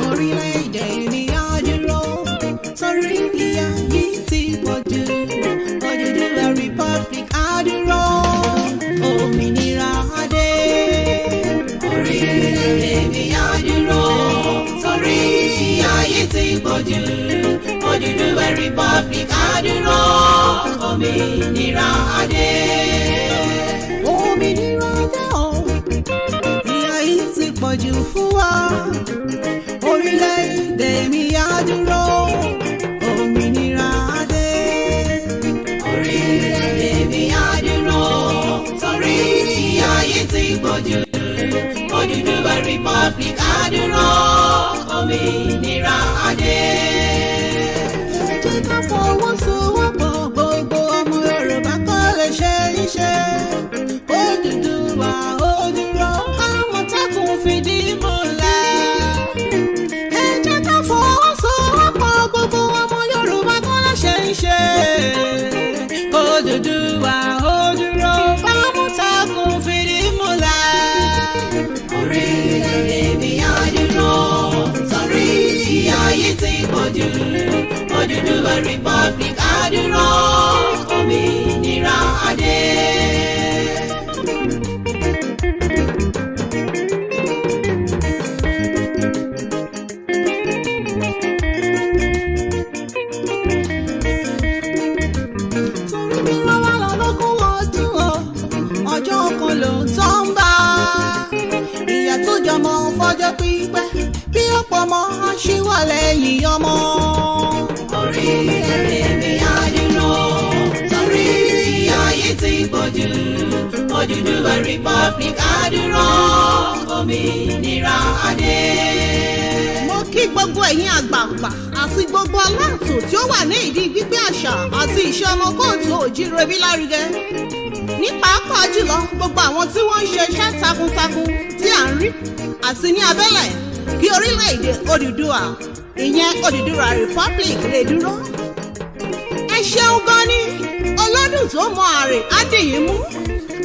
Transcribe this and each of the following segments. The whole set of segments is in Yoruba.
Orílẹ̀-èdè mi á dúró torí ìyà yìí ti pọ̀jù. Odùduwà Republic á dúró, òmìnira á dé. Orílẹ̀-èdè mi á dúró torí ìyà yìí ti pọ̀jù. Odùduwà Republic á dúró, òmìnira á dé. Òmìnira dé o, ìyà yìí ti pọ̀jù fún wa. Orílẹ̀-èdè mi á dúró, òmìnira á dé. Orílẹ̀-èdè mi á dúró torí ìyà yìí ti pọ̀jù. Odùduwà Republic á dúró, òmìnira á dé. Ẹ jẹ́ ká fọwọ́sowọ́pọ̀, gbogbo ọmọ Yorùbá kó lè ṣe iṣẹ́. Odùduwà ó dúró, Àmọ̀tẹ́kùn fìdí múlẹ̀. Ẹ jẹ́ ká fọwọ́sowọ́pọ̀, gbogbo ọmọ Yorùbá kó lè ṣe iṣẹ́. Odùduwà ó dúró, Àmọ̀tẹ́kùn fìdí múlẹ̀. Orílẹ̀-èdè mi á dúró torí ìyà yìí ti pọ̀jù. Odùduwà Republic á dúró, òmìnira á dé. Torí bí lọ́wọ́ lọ́lọ́gún ọdún o, ọjọ́ kan ló ń tọ́ ń bá. Ìyà tó jọmọ fọjọ́ pípẹ́, bí ọ̀pọ̀ ọmọ ṣíwà lẹ́yìn ọmọ. Orílẹ̀-èdè mi á dúró torí ìyà yìí ti pọ̀jù. Odùduwà Republic á dúró, òmìnira á dé. Mo kí gbogbo ẹ̀yin àgbààgbà àti gbogbo aláàtò tí ó wà ní ìdí gbígbé àṣà àti ìṣe ọmọ kóòtù òjíire lárugẹ. Ní pàápàá jùlọ gbogbo àwọn tí wọ́n ń ṣe iṣẹ́ takuntakun tí à ń rí àti ní abẹ́lẹ̀ kí orílẹ̀-èdè Odùduwà, ìyẹn Odùduwà Republic lè dúró. Ẹ ṣeun gan ni, olódùn tó mọ àrè á dìyín mú.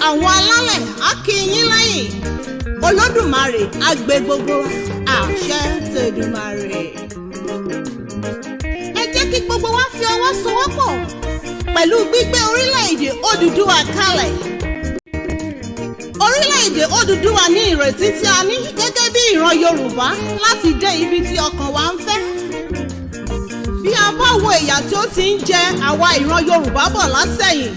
Àwọn alálẹ̀ á kí yín lẹ́yìn. Olódùmarè á gbé gbogbo àṣẹ tèdùmarè. Ẹ jẹ́ kí gbogbo wa fi ọwọ́ sowọ́pọ̀ pẹ̀lú gbígbé orílẹ̀-èdè Odùduwà kalẹ̀. Orílẹ̀-èdè Odùduwà ní ìrètí tí a ní gẹ́gẹ́ bí ìran Yorùbá láti dé ibi tí ọkàn wa ń fẹ́. Bí a bá wo ìyà tí ó ti ń jẹ àwa ìran Yorùbá bọ̀ látẹ̀yìn,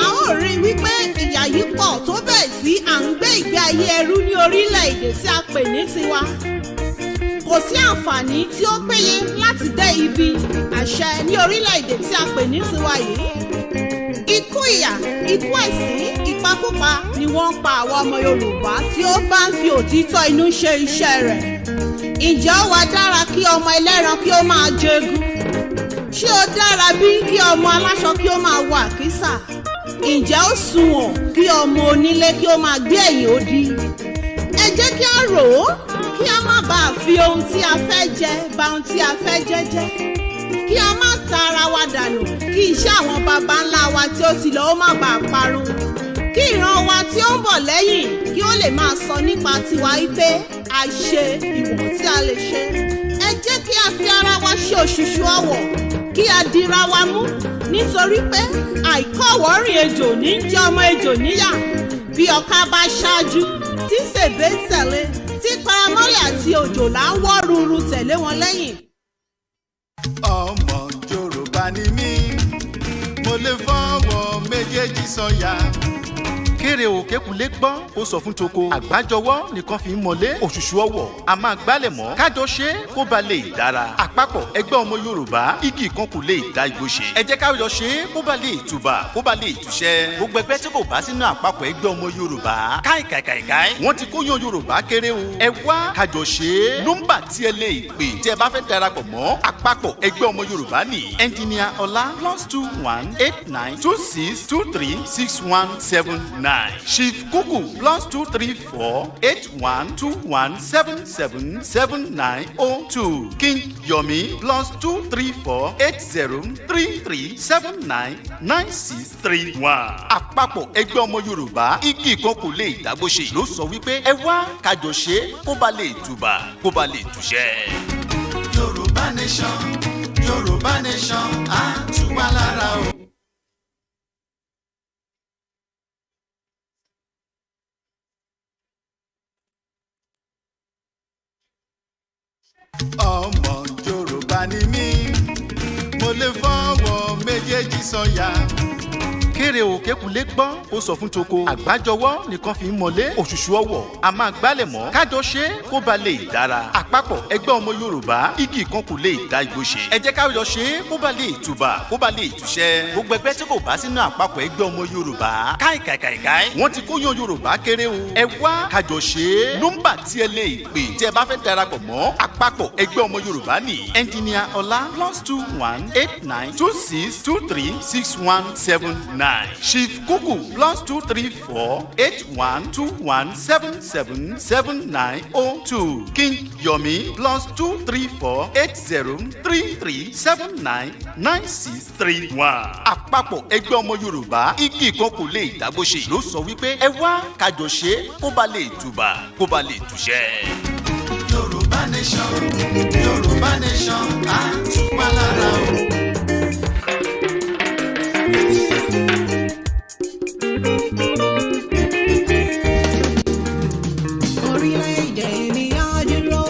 a ó rí i wípé ìyà yìí pọ̀ tó bẹ́ẹ̀ tí à ń gbé ìgbé ayé ẹrú ní orílẹ̀-èdè tí a pè ní tiwa. Kò sí àǹfààní tí ó péye láti dé ibi àṣẹ ní orílẹ̀-èdè tí a pè ní tiwa yìí. Ikú ìyà, ikú ẹ̀sín, ìpakúpa ni wọ́n ń pa àwọn ọmọ Yorùbá tí ó bá ń fi òtítọ́ inú ṣe iṣẹ́ rẹ̀. Ǹjẹ́ ó wá dára kí ọmọ ẹlẹ́ran kí ó máa jẹgun? Ṣé ó dára bí kí ọmọ aláṣọ kí ó máa wọ àkísà? Ǹjẹ́ ó sunwọ̀n kí ọmọ onílé kí ó máa gbé ẹ̀yìn odi? Ẹ jẹ́ kí a rò ó kí a má bàa fi ohun tí a fẹ́ jẹ bà ohun tí a fẹ́ jẹ jẹ́. Kí a má ta ara wa dànù, kí iṣẹ́ àwọn baba ńlá wa tí ó ti lọ ó má bàa parun. Kí ìran wa tí ó ń bọ̀ lẹ́yìn kí ó lè máa sọ nípa tiwa wípé a ṣe ìwọ̀n tí a lè ṣe. Ẹ jẹ́ kí a fi ara wa ṣe òṣùṣù ọwọ̀, kí a dira wa mú, nítorí pé àìkọ́wọ́rìn ejò ní jẹ́ ọmọ ejò níyà. Bí ọ̀ká bá ṣáájú tí sèbé tẹ̀lé, tí paramọ́lẹ̀ àti òjòlá ń wọ́ ruru tẹ̀lé wọn lẹ́yìn. Ọmọ Yorùbá ni mí, mo lè fọwọ́ méjèèjì sọ̀yà. Kéré òkèkùnlé gbọ́ ó sọ fún toko, àgbájọwọ́ nìkan fi ń mọlé, òṣùṣù ọwọ̀ a máa gbálẹ̀ mọ́, kájọ ṣe kó ba lè dára. Àpapọ̀ ẹgbẹ́ ọmọ Yorùbá igi kan kò lè dá igbó ṣe. Ẹ jẹ́ ká yọ ṣe kó ba lè tùbà, kó ba lè túṣẹ́. Gbogbo ẹgbẹ́ tí kò bá sínú àpapọ̀ ẹgbẹ́ ọmọ Yorùbá káìkàìkàì wọ́n ti kó yan Yorùbá kéré o. Ẹ wá kájọ ṣe. Nọ́mbà tí ẹ lè pè tí ẹ bá fẹ́ darapọ̀ mọ́ àpapọ̀ ẹgbẹ́ ọmọ Yorùbá ní Engineer Ọlá +21 89 26 23 6179. Chief Kuku +2348121777902. King Yomi +2348033799631. Àpapọ̀ ẹgbẹ́ ọmọ Yorùbá igi kan kò lè dágbóṣe ló sọ wípé ẹ wá kájọ ṣe kó ba lè tùbà kó ba lè tùṣẹ́. Yorùbá nation, Yorùbá nation, á tù wá lára o. Ọmọ Yorùbá ni mí, mo lè fọwọ́ méjèèjì sọ̀yà. Kéré òkèkùnlé gbọ́ ó sọ fún toko àgbájọwọ́ nìkan fi ń mọlé òṣùṣù ọwọ̀ a máa gbálẹ̀ mọ́ kájọ ṣe kó ba lè dára. Àpapọ̀ ẹgbẹ́ ọmọ Yorùbá igi kan kò lè dá igbó ṣe. Ẹ jẹ́ kájọ ṣe kó ba lè tùbà kó ba lè túṣẹ́. Gbogbo ẹgbẹ́ tí kò bá sínú àpapọ̀ ẹgbẹ́ ọmọ Yorùbá káìkàìkàì wọ́n ti kó yan Yorùbá kéré o. Ẹ wá kájọ ṣe nọ́mbà tí ẹ lè pè tí ẹ bá fẹ́ darapọ̀ mọ́ àpapọ̀ ẹgbẹ́ ọmọ Yorùbá ní ẹnjìníà Ọlá +21892323617. Chief Kuku +2348121777902. King Yomi +2348033799631. Àpapọ̀ ẹgbẹ́ ọmọ Yorùbá igi kan kò lè dágbóṣe ló sọ wípé ẹ wá kájọ ṣe kó ba lè tùbà kó ba lè túṣẹ́. Yorùbá nation, Yorùbá nation, á tù wá lára o. Orílẹ̀-èdè mi á dúró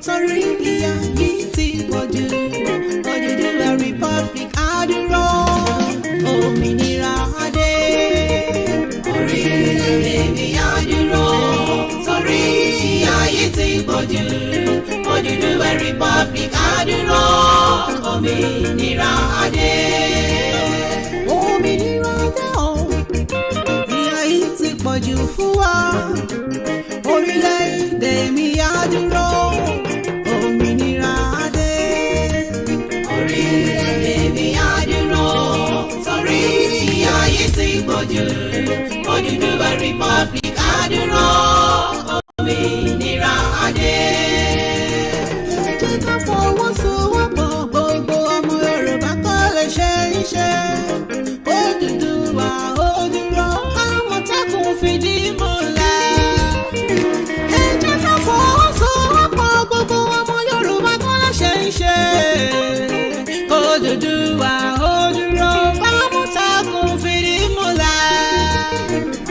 torí ìyà yìí ti pọ̀jù. Odùduwà Republic á dúró, òmìnira á dé. Orílẹ̀-èdè mi á dúró torí ìyà yìí ti pọ̀jù. Odùduwà Republic á dúró, òmìnira á dé. Òmìnira dé o, ìyà yìí ti pọ̀jù fún wa. Orílẹ̀-èdè mi á dúró, òmìnira á dé. Orílẹ̀-èdè mi á dúró torí ìyà yìí ti pọ̀jù. Odùduwà Republic á dúró, òmìnira á dé. Ẹ jẹ́ ká fọwọ́sowọ́pọ̀ gbogbo ọmọ Yorùbá kó lè ṣe iṣẹ́. Odùduwà ó dúró, Àmọ̀tẹ́kùn fìdí múlẹ̀. Ẹ jẹ́ ká fọwọ́sowọ́pọ̀ gbogbo ọmọ Yorùbá kó lè ṣe iṣẹ́. Odùduwà ó dúró, Àmọ̀tẹ́kùn fìdí múlẹ̀.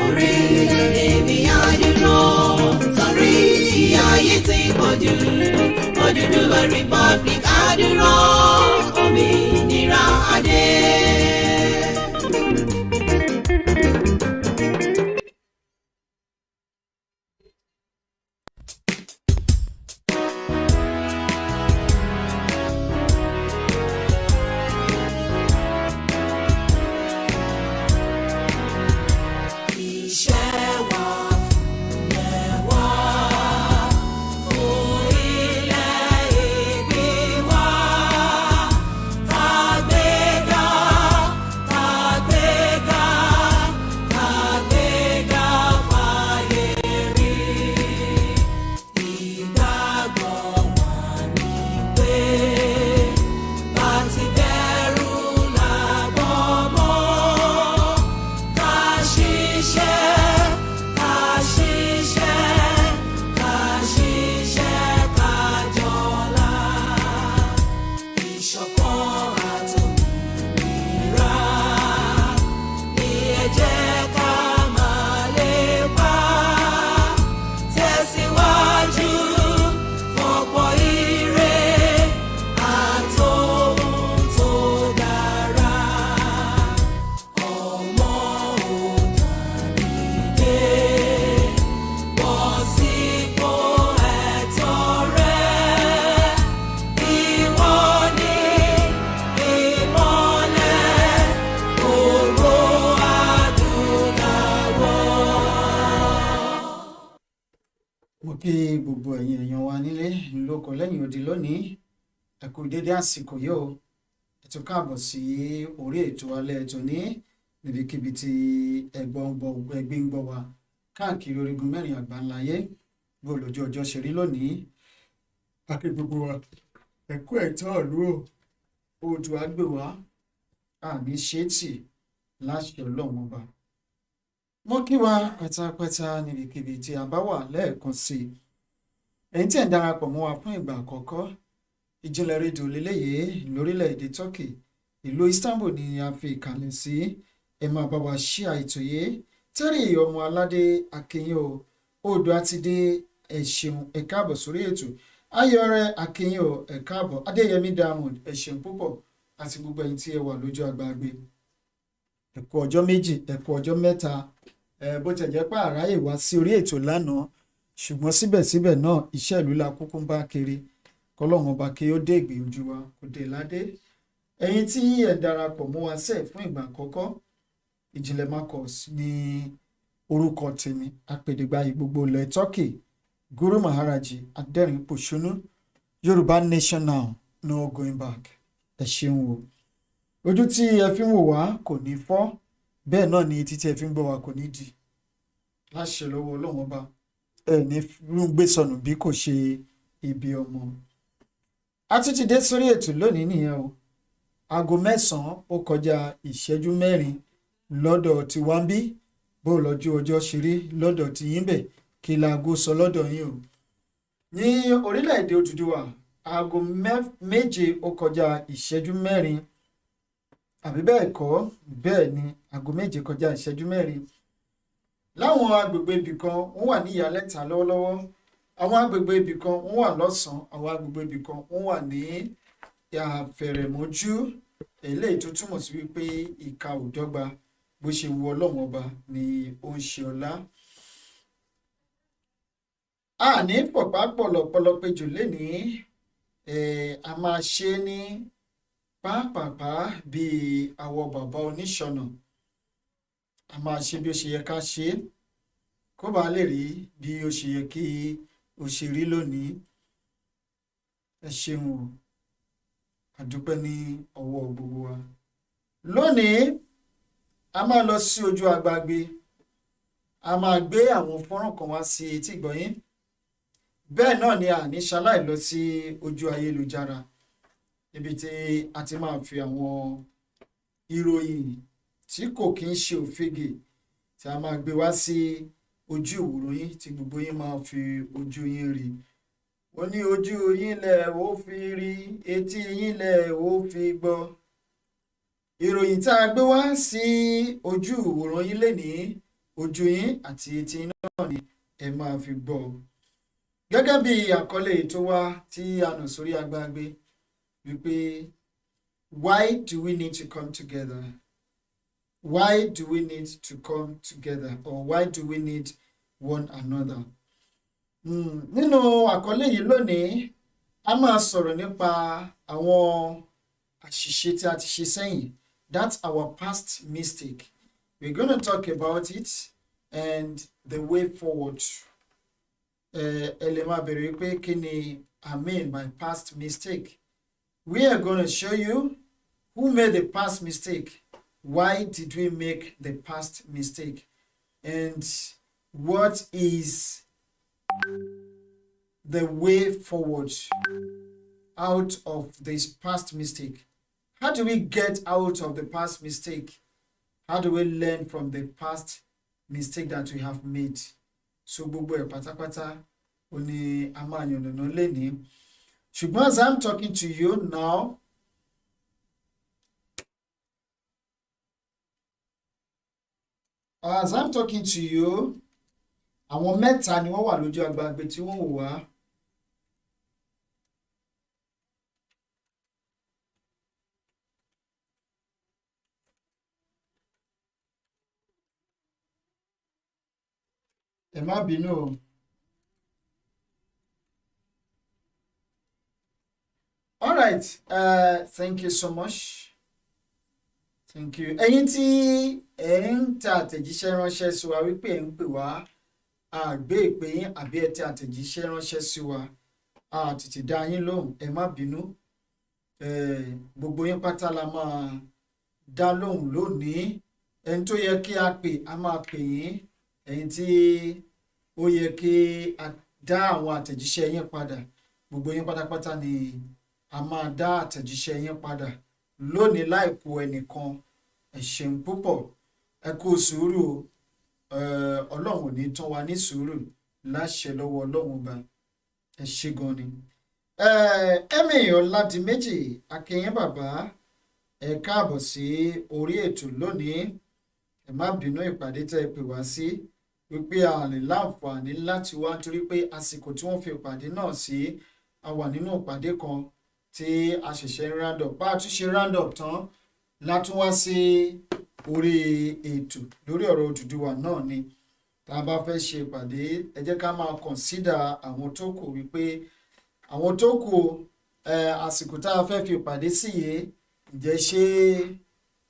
Orílẹ̀-èdè mi á dúró torí ìyà yìí ti pọ̀jù. Odùduwà Republic á dúró, òmìnira á dé. Iṣẹ́ wa fúnlẹ̀ wá, fún ilẹ̀ ìbí wa. Kàgbéga, kàgbéga, kàgbéga fáyé rí. Ìgbàgbọ́ wa ni pé bá ti bẹ̀rù làbọ̀ mọ́. Ká ṣiṣẹ́, ká ṣiṣẹ́, ká ṣiṣẹ́ ká jọlá. Ìṣọ̀kan àtòmìnira ni ẹ jẹ́ ká máa lépa. Tẹ̀síwájú fọ̀pọ̀ ire àtòhun tó dára. Ọmọ òdàdìde bọ́ sípò ẹ̀tọ́ rẹ. Ìwọ ni ìmọ́lẹ̀ ògo adúláwọ̀. Mo kí gbogbo ẹ̀yin èèyàn wa nílé lóko lẹ́yìn odi lónìí. Ẹ kú dédé àsìkò yìí o. Ẹ tún káàbọ̀ sí orí ètò alẹ́ tòní níbikíbi tí ẹgbẹ́ ń gbọ́ wa káàkiri orígun mẹ́rin àgbáńláyé bó lójú ọjọ́ ṣe rí lónìí. Akí gbogbo wa ẹ̀kú ẹ̀tọ́ ìlú òòdù àgbèwá àmì ṣéètì láṣẹ Ọlọ́run ọba. Mo kí wa pátápátá níbikíbi tí a bá wà lẹ́ẹ̀kan sí i. Ẹ̀yin tí ẹ̀ ń darapọ̀ mọ́ wa fún ìgbà àkọ́kọ́, Ìjìnlẹ̀ rédíò lélẹ́yìí lórílẹ̀‐èdè Turkey, ìlú Istanbul ni a fi ìkàlẹ̀ sí. Ẹ máa bá wa ṣí àìtò yìí. Terry ọmọ aládé akínyìn odò àti dé ẹ ṣeun ẹ káàbọ̀ sórí ètò. Ayọ̀rẹ́ akínyìn ẹ káàbọ̀. Adéyẹmí Diamond ẹ ṣeun púpọ̀ àti gbogbo ẹ̀yin tí ẹ wà lójú agbágbé. Ẹ kú ọjọ́ méjì, ẹ kú ọjọ́ mẹ́ta. Bó ti jẹ́ pé àráyè wá sí orí ètò lánàá, ṣùgbọ́n síbẹ̀síbẹ̀ náà iṣẹ́ ìlú la kúkú ń bá kiri. Kọ́lọ́run ọba kí ó dé ìgbìyànjú wa kó dé ládé. Ẹ̀yin tí ẹ darapọ̀ mọ́ wa sẹ́ẹ̀ fún ìgbà àkọ́kọ́, Ìjìnlẹ̀ Marcus ní orúkọ tèmi, apèdègbàyè gbogbo ilẹ̀ Turkey, Guru Maharaji adẹ́rìn pòṣónú, Yorùbá Nation now, no going back. Ẹ ṣeun o. Ojú tí ẹ fi ń wò wá kò ní fọ́, bẹ́ẹ̀ náà ni etí tí ẹ fi ń gbọ́ wa kò ní di. Láṣẹ lọ́wọ́ Ọlọ́run ọba, ẹ ní gbé sọnù bí kò ṣe ibi ọmọ. A tún ti dé sórí ètò lónìí nìyẹn o. Aago 9 ó kọjá ìṣẹ́jú 4 lọ́dọ̀ tí wá ń bí, bó lọ́jọ́ ọjọ́ ṣe rí lọ́dọ̀ tí yín bẹ̀ kí laago sọ lọ́dọ̀ yín o. Ní orílẹ̀-èdè Odùduwà, aago 7 ó kọjá ìṣẹ́jú 4, àbí bẹ́ẹ̀ kọ́, bẹ́ẹ̀ ni aago 7 kọjá ìṣẹ́jú 4. Láwọn agbègbè ibì kan wọ́n wà ní ìyálẹ̀ta lọ́wọ́lọ́wọ́, àwọn agbègbè ibì kan wọ́n wà lọ́sàn-án, àwọn agbègbè ibì kan wọ́n wà ní àfẹ̀rẹ̀mọ́jú. Eléyìí tó túmọ̀ sí wípé ìka ò dọ́gba, bó ṣe wu Ọlọ́run ọba ni ó ń ṣe ọlá. A ní pọ̀pá pọ̀lọpọ̀lọ péjọ lénìí, a máa ṣe ní pápápá bíi àwọ̀ bàbá oníṣọ̀nà. A máa ṣe bí ó ṣe yẹ ká ṣe kó bá lè rí bí ó ṣe yẹ kí ó ṣe rí lónìí. Ẹ ṣeun o, àdúpẹ́ ní ọwọ́ gbogbo wa. Lónìí a máa lọ sí ojú agbágbé, a máa gbé àwọn fọ́nrán kan wá sí etí ìgbọ̀yín. Bẹ́ẹ̀ náà ni a ní ṣaláì lọ sí ojú ayélujára, níbi tí a ti máa fi àwọn ìròyìn tí kò kí ń ṣe òfegè tí a máa gbé wá sí ojú ìwòrán yín tí gbogbo yín máa fi ojú yín rí. Wọ́n ní ojú yín lẹ̀ ó fi rí, etí yín lẹ̀ ó fi gbọ́. Ìròyìn tá a gbé wá sí ojú ìwòrán yín lénìí, ojú yín àti etí yín náà ni ẹ máa fi gbọ́. Gẹ́gẹ́ bí àkọlé tó wá tí a nà sórí agbágbé wípé why do we need to come together? Why do we need to come together? Or why do we need one another? Nínú àkọlé yìí lónìí, a máa sọ̀rọ̀ nípa àwọn àṣìṣe tí a ti ṣe sẹ́yìn. That's our past mistake. We're going to talk about it and the way forward. Ẹ lè máa bèrè pé kí ni I mean by past mistake. We are going to show you who made the past mistake. Why did we make the past mistake? And what is the way forward out of this past mistake? How do we get out of the past mistake? How do we learn from the past mistake that we have made? So gbogbo ẹ̀ pátápátá ó ní a máa yànnàná lénìí. Ṣùgbọ́n as I'm talking to you now, àwọn mẹ́ta ni wọ́n wà lójú agbágbé tí wọ́n wò wá. Ẹ má bínú o. All right, thank you so much. Thank you. Ẹ̀yin tí ẹ ń tẹ àtẹ̀jíṣẹ́ ránṣẹ́ sí wa wípé ẹ ń pè wá, àgbé ìpè yín àbí ẹ tẹ àtẹ̀jíṣẹ́ ránṣẹ́ sí wa, a tètè dá yín lóhùn, ẹ má bínú. Gbogbo yín pátá la máa dá lóhùn lónìí ẹni tó yẹ kí a pè a máa pè yín, ẹ̀yin tí ó yẹ kí a dá àwọn àtẹ̀jíṣẹ́ yín padà, gbogbo yín pátápátá ni a máa dá àtẹ̀jíṣẹ́ yín padà lónìí láìkù ẹnìkan. Ẹ ṣeun púpọ̀, ẹ kú sùúrù, ọlọ́run ò ní tán wa ní sùúrù láṣẹ lọ́wọ́ ọlọ́run ọba. Ẹ ṣé gan ni. Ẹ̀mí Ọládìméjì akínyìn bàbá, ẹ káàbọ̀ sí orí ètò lónìí. Ẹ má bínú ìpàdé tẹ́ ẹ pè wá sí wípé a lè láǹfààní láti wá nítorí pé àsìkò tí wọ́n fi ìpàdé náà sí, a wà nínú ìpàdé kan tí a ṣẹ̀ṣẹ̀ ń round up. Bá a tún ṣe round up tán látún wá sí orí ètò lórí ọ̀rọ̀ Odùduwà náà ni. Tá a bá fẹ́ ṣe ìpàdé, ẹ jẹ́ ká máa consider àwọn tó kù wípé àwọn tó kù àsìkò tá a fẹ́ fi ìpàdé sí yìí, ǹjẹ́ ṣé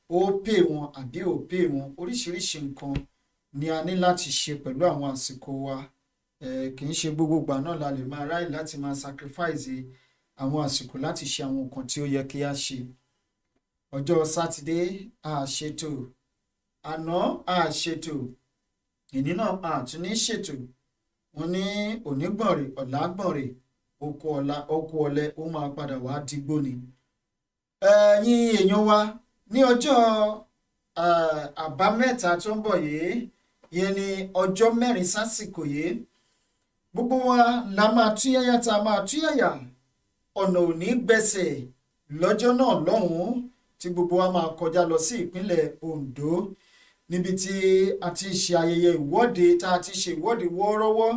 ó pè wọn àbí ò pè wọn. Oríṣiríṣi nǹkan ni a ní láti ṣe pẹ̀lú àwọn àsìkò wa. Kì í ṣe gbogbo ìgbà náà la lè máa ráyè láti máa sacrifice àwọn àsìkò láti ṣe àwọn nǹkan tí ó yẹ kí a ṣe. Ọjọ́ Sátidé a ṣètò, àná a ṣètò, ìní náà a tún ní ṣètò. Wọ́n ní onígbọ̀nrẹ̀ ọ̀la gbọ̀nrẹ̀, oko ọ̀lẹ ó máa padà wá digbó ni. Ẹ̀yin èèyàn wa, ní ọjọ́ àbámẹ́ta tó ń bọ̀ yìí, ìyẹn ni ọjọ́ mẹ́rin sásìkò yìí, gbogbo wa la máa túyáyá tá a máa túyáyá. Ọ̀nà ò ní gbẹ̀sẹ̀ lọ́jọ́ náà lọ́hùn-ún tí gbogbo wa máa kọjá lọ sí ìpínlẹ̀ Ondo, níbi tí a ti ṣe ayẹyẹ ìwọ́de, tá a ti ṣe ìwọ́de wọ́ọ́rọ́wọ́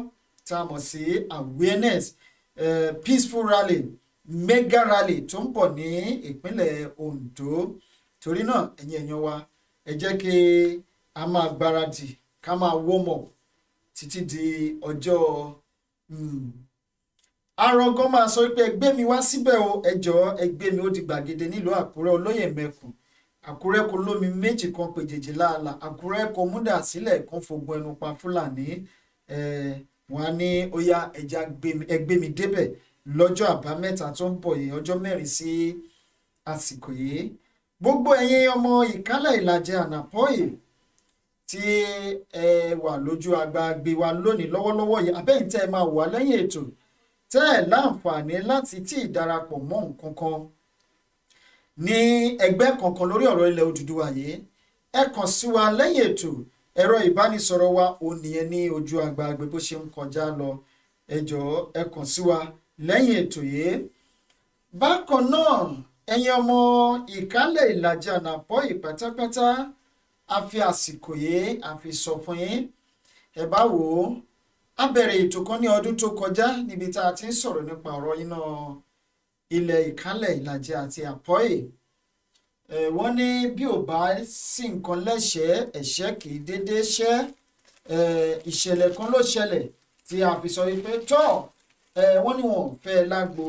tá a mọ̀ sí awareness peaceful rally, mega rally tó ń bọ̀ ní ìpínlẹ̀ Ondo. Torí náà ẹ̀yin èèyàn wa, ẹ jẹ́ kí a máa gbáradì, ká máa warm up títí di ọjọ́ arọgán máa sọ pé ẹgbẹ́ mi wá síbẹ̀ o, ẹjọ́ ẹgbẹ́ mi ó di gbàgede nílùú Àkúrẹ́ olóyè mẹ́kùn. Àkúrẹ́ kò lómi méjì kan pèjèjì láàlà, Àkúrẹ́ kò múdà sílẹ̀ kan fogun ẹnu pa Fúlàní. Wọ́n á ní ó yá ẹja ẹgbẹ́ mi débẹ̀ lọ́jọ́ àbámẹ́ta tó ń bọ̀ yìí, ọjọ́ mẹ́rin sí àsìkò yìí. Gbogbo ẹ̀yin ọmọ Ìkálẹ̀ Ìlàjẹ Ànàpọ́yè tí ẹ wà lójú agbágbé wa lónìí lọ́wọ́lọ́wọ́ yìí, abẹ́yìn tẹ́ ẹ máa wà lẹ́yìn ètò, tẹ́ ẹ láǹfààní láti tí ìdarapọ̀ mọ́ nǹkan kan ní ẹgbẹ́ kankan lórí ọ̀rọ̀ ilẹ̀ Odùduwà yìí, ẹ kàn sí wa lẹ́yìn ètò. Ẹ̀rọ ìbánisọ̀rọ̀ wa ò nìyẹn ní ojú agbágbé bó ṣe ń kọjá lọ. Ẹ jọ̀ọ́ ẹ kàn sí wa lẹ́yìn ètò yìí. Bákan náà, ẹ̀yin ọmọ Ìkálẹ̀ Ìlàjẹ Ànàpọ́yè pátápátá, a fi àsìkò yìí a fi sọ fún yín. Ẹ bá wò ó, a bẹ̀rẹ̀ ètò kan ní ọdún tó kọjá níbi tá a ti ń sọ̀rọ̀ nípa ọ̀rọ̀ iná ilẹ̀ Ìkálẹ̀ Ìlàjẹ àti Àpọ́yè. Wọ́n ní bí ò bá sí nǹkan lẹ́sẹ̀ẹ́, ẹ̀ṣẹ̀ kì í dédé ṣẹ́. Ìṣẹ̀lẹ̀ kan ló ṣẹlẹ̀ tí a fi sọ wípé tọ́ wọ́n ní wọn ò fẹ́ lágbo,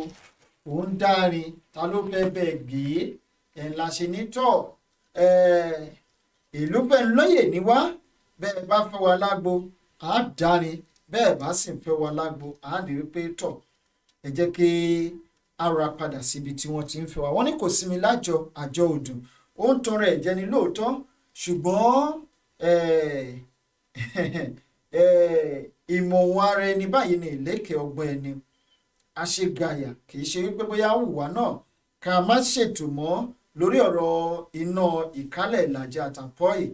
òun dárin, ta ló fẹ́ bẹ́ẹ̀ gbé? La ṣe ní tọ́ ìlú fẹ́ lóyè ní wá, bẹ́ẹ̀ bá fẹ́ wa lágbo á dárin, bẹ́ẹ̀ bá sì ń fẹ́ wa lágbo á ní wípé tọ́ ẹ jẹ́ kí a ra padà síbi tí wọ́n ti ń fẹ́ wa. Wọ́n ní kò sinmi lájọ àjọ òdùn, ó ń tan rẹ̀ jẹ́ ni lóòótọ́, ṣùgbọ́n ìmọ̀ ohun ara ẹni báyìí ni ìlékè ọgbọ́n ẹni. Àṣegàyà kì í ṣe wípé bóyá hùwà náà ká má ṣètò mọ́ lórí ọ̀rọ̀ iná Ìkálẹ̀ Ìlàjẹ àtàpọ́yè.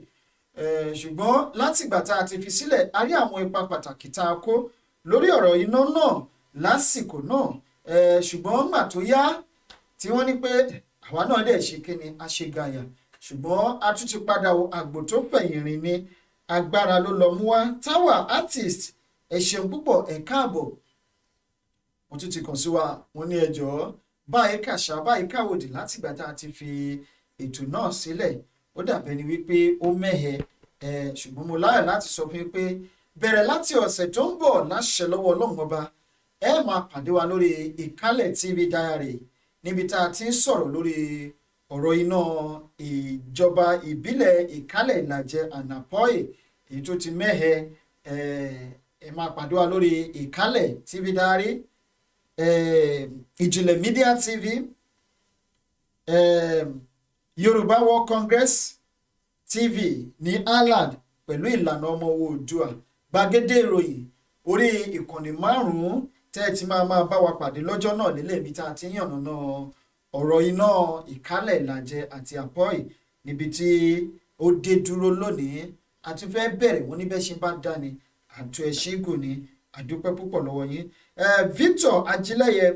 Ṣùgbọ́n látìgbà tá a ti fi sílẹ̀, a rí àwọn ipa pàtàkì tá a kó lórí ọ̀rọ̀ iná náà lásìkò náà. Ṣùgbọ́n gbà tó yá tí wọ́n ní pé àwa náà dẹ̀ ṣe kíni, àṣegàyà, ṣùgbọ́n a tún ti padà wo àgbò tó fẹ̀yìn rìn ni, agbára ló lọ mú wá. Táwà artist, ẹ ṣeun púpọ̀, ẹ káàbọ̀. Wọ́n tún ti kàn sí wa, wọ́n ní ẹjọ́ báyìí kàṣà báyìí káwòdì látìgbà tá a ti fi ètò náà sílẹ̀, ó dàbẹ́ ni wípé ó mẹ́hẹ. Ṣùgbọ́n mo láyọ̀ láti sọ fún yín pé bẹ̀rẹ̀ láti ọ̀sẹ̀ tó ń bọ̀ láṣẹ lọ́wọ́ Ọlọ́run ọba, ẹ máa pàdé wa lórí Ìkálẹ̀ TV Diary, níbi tá a ti ń sọ̀rọ̀ lórí ọ̀rọ̀ iná ìjọba ìbílẹ̀ Ìkálẹ̀ Ìlàjẹ Ànàpọ́yè èyí tó ti mẹ́hẹ. Ẹ máa pàdé wa lórí Ìkálẹ̀ TV Diary, Ìjìnlẹ̀ Media TV, Yorùbá World Congress TV ní Ireland pẹ̀lú ìlànà ọmọ Oòduà gbàgede ìròyìn orí ìkànnì 5 tẹ́ ẹ ti máa bá wa pàdé lọ́jọ́ náà nílé tá a ti ń yànnàná ọ̀rọ̀ iná ìkálẹ̀ ìlàjẹ àti àpọ́ì níbi tí ó dé dúró lónìí àti fẹ́ bẹ̀rẹ̀ wọ́n níbẹ̀ ṣe bá dání àtò ẹ̀ṣígùn ni àdúpẹ́ púpọ̀ lọ́wọ́ yín. Victor Ajílẹ̀yẹ,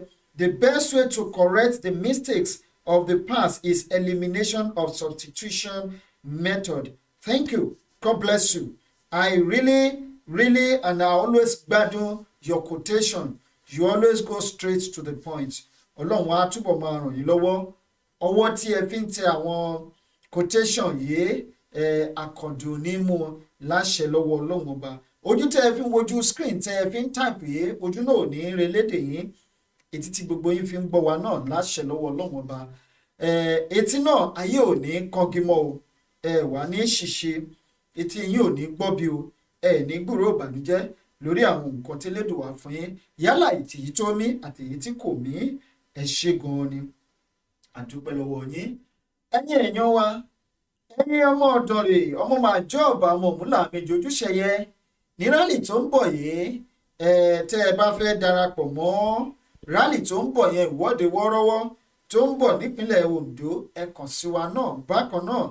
the best way to correct the mistakes of the past is elimination of substitution method. Thank you. God bless you. I really and I always gbádùn your quotation. You always go straight to the point. Ọlọ́run á túbọ̀ máa ràn yín lọ́wọ́. Ọwọ́ tí ẹ fi ń tẹ àwọn quotation yìí àkàndù ní mú láṣẹ lọ́wọ́ Ọlọ́run ọba. Ojú tẹ́ ẹ fi ń wojú screen tẹ́ ẹ fi ń type yìí ojú náà ò ní relédè yín. Etí tí gbogbo yín fi ń gbọ́ wa náà láṣẹ lọ́wọ́ Ọlọ́run ọba. Etí náà ayé ò ní kángi mọ́ o. Wà ní ṣìṣe. Etí yín ò ní gbọ́ bí o. Ní gbúròó ìbànújẹ́ lórí àwọn nǹkan tí Elédùà wà fún yín. Yálà èyí tó mí àti èyí tí kò mí. Ẹ ṣé gan-an ni. Àdúpẹ́ lọ́wọ́ yín. Ẹ̀yin èèyàn wa. Ẹ̀yin ọmọ ọ̀dọ́ rè ọmọ máa jọ́ ọ̀bà ọmọ òmùlà méjì ojúṣẹyẹ ní rálì tó ń bọ̀ yìí tẹ́ ẹ bá fẹ́ darapọ̀ mọ́ rálì tó ń bọ̀ yẹn ìwọ́de wọ́ọ́rọ́wọ́ tó ń bọ̀ nípínlẹ̀ Ondo ẹ kàn sí wa náà bákan náà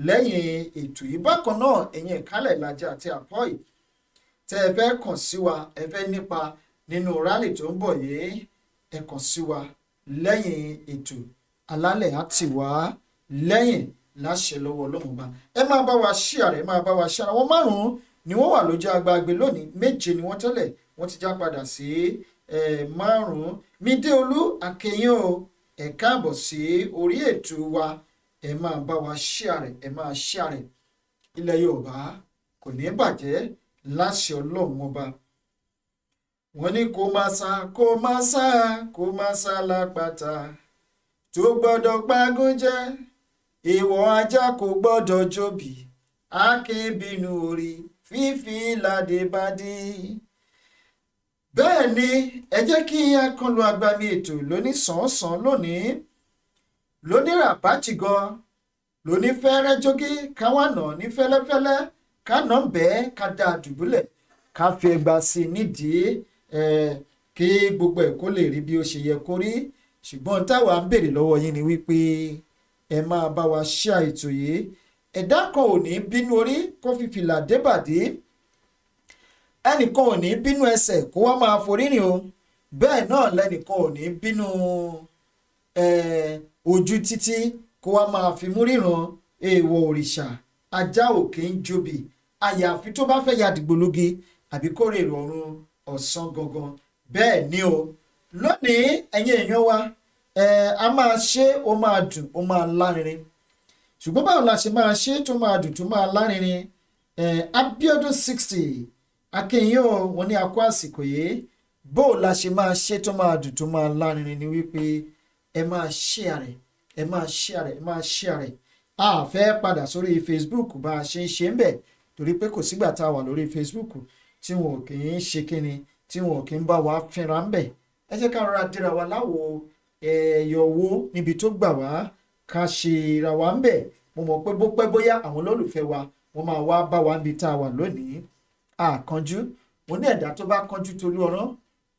lẹ́yìn ètò yìí bákan náà ẹ̀yin ìkálẹ̀ ìlàjẹ àti àpọ́ì tẹ́ ẹ fẹ́ kàn sí wa ẹ fẹ́ nípa nínú rálì tó ń bọ̀ yìí ẹ kàn sí wa lẹ́yìn ètò alálẹ̀ àti wá lẹ́yìn láṣẹ lọ́wọ́ Ọlọ́run bá ẹ máa bá wa share ẹ máa bá wa share àwọn 5 ni wọ́n wà lójú agbágbé lónìí 7 ni wọ́n tẹ́lẹ̀ wọ́n ti já padà sí 5 Mídéolú Akínyìn o ẹ káàbọ̀ sí orí ètò wa ẹ máa bá wa share ẹ máa share ilẹ̀ Yorùbá kò ní bàjẹ́ láṣẹ Ọlọ́run ọba wọ́n ní kó máa sá lápáta tó gbọ́dọ̀ pagún jẹ́ ìwọ ajá kò gbọ́dọ̀ jóbi akínbínú orí fífi ládé bá dé. Bẹ́ẹ̀ ni ẹ jẹ́ kí a kọlu agbami ètò lóní sàn-án lónìí lóní ràbájì gan lóní fẹ́rẹ́ jógí káwọn nà ní fẹ́lẹ́fẹ́lẹ́ ká nà ń bẹ́ẹ̀ ká dá a dùbúlẹ̀ ká fi ẹgbàá sí i nídìí kí gbogbo ẹ̀ kó lè rí bí ó ṣe yẹ kó rí ṣùgbọ́n táwa ń béèrè lọ́wọ́ yín ni wípé ẹ máa bá wa share ètò yìí ẹ̀dá kan ò ní bínú orí kó fi fìlà débàdí ẹnìkan ò ní bínú ẹsẹ̀ kó wá máa forí rìn o bẹ́ẹ̀ náà lẹ́nìkan ò ní bínú ojú títí kó wá máa fi mú ríran èèwọ̀ òrìṣà ajá òkè ń jobi àyàfi tó bá fẹ́ ya dìgbòlugi àbí kó rè rọrùn ọ̀sán gangan bẹ́ẹ̀ ni o lónìí ẹ̀yin èèyàn wa a máa ṣe ó máa dùn ó máa lárinrin ṣùgbọ́n báwo la ṣe máa ṣe tó máa dùn tó máa lárinrin Abíọ́dún 60 Akínyìn o wọ́n ní akó àsìkò yìí bó la ṣe máa ṣe tó máa dùn tó máa lárinrin ni wípé ẹ máa share ẹ máa share a fẹ́ padà sórí Facebook bá a ṣe ń ṣe ń bẹ̀ torí pé kò sígbà tá a wà lórí Facebook tí wọn ò kì í ṣe kíni tí wọn ò kì í bá wa fínra ń bẹ̀ ẹ jẹ́ ká rọra dira wa láwo ẹ̀yọ̀ owó níbi tó gbà wá ká ṣe ra wa ń bẹ̀ mo mọ̀ pé bó pẹ́ bóyá àwọn olólùfẹ́ wa wọ́n máa wá bá wa níbi tá a wà lónìí àkànjú mo ní ẹ̀dá tó bá kánjú tolú ọ̀rán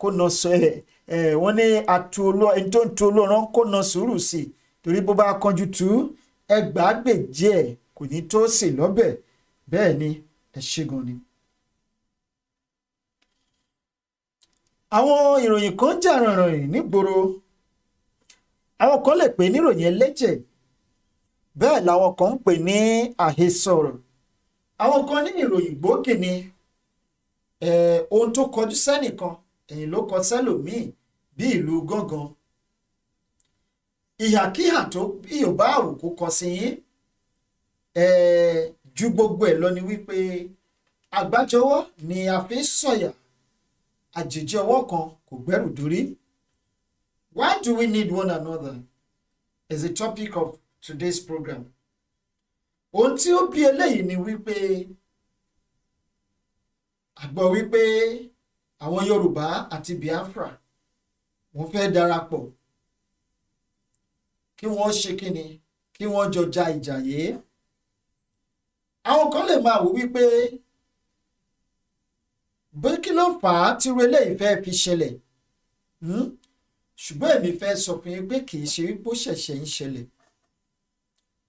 kó na sọ wọ́n ní ẹni tó ń tu olú ọ̀rán kó na sùúrù sí i torí bó bá kánjú tú ẹgbàágbèjì ẹ̀ kò ní tó sè lọ́bẹ̀ bẹ́ẹ̀ ni ẹ ṣé gan ni. àwọn ìròyìn kan jà rànràn nígboro àwọn kan lè pè níròyìn ẹlẹ́jẹ̀ bẹ́ẹ̀ làwọn kan ń pè ní àhesọ̀rọ̀ àwọn kan ní ìròyìn gbòógì ni ohun tó kọjú sẹ́nìkan ẹ̀yìn ló kọ sẹ́lòmíì bí ìlú gángan ìhàkíhà tó bí ò bá àwòkó kọ sí yín ju gbogbo ẹ̀ lọ ni wípé àgbájọwọ́ ni a fi ń sọ̀yà àjèjì ọwọ́ kan kò gbẹ́rù dórí. Why do we need one another is the topic of today's program. Ohun tí ó bí eléyìí ni wípé a gbọ́ wípé àwọn Yorùbá àti Biafra wọ́n fẹ́ darapọ̀ kí wọ́n ṣe kíni kí wọ́n jọ ja ìjà yìí. Ohun tí ó bí eléyìí ni wípé a gbọ́ wípé àwọn Yorùbá àti Biafra wọ́n fẹ́ darapọ̀ kí wọ́n ṣe kíni kí wọ́n jọ ja ìjà yìí. àwọn kan lè máa wò wípé bí kí ló fà á tí irú eléyìí fẹ́ fi ṣẹlẹ̀ ṣùgbọ́n èmi fẹ́ sọ fún yín pé kì í ṣe wípé ó ṣẹ̀ṣẹ̀ ń ṣẹlẹ̀,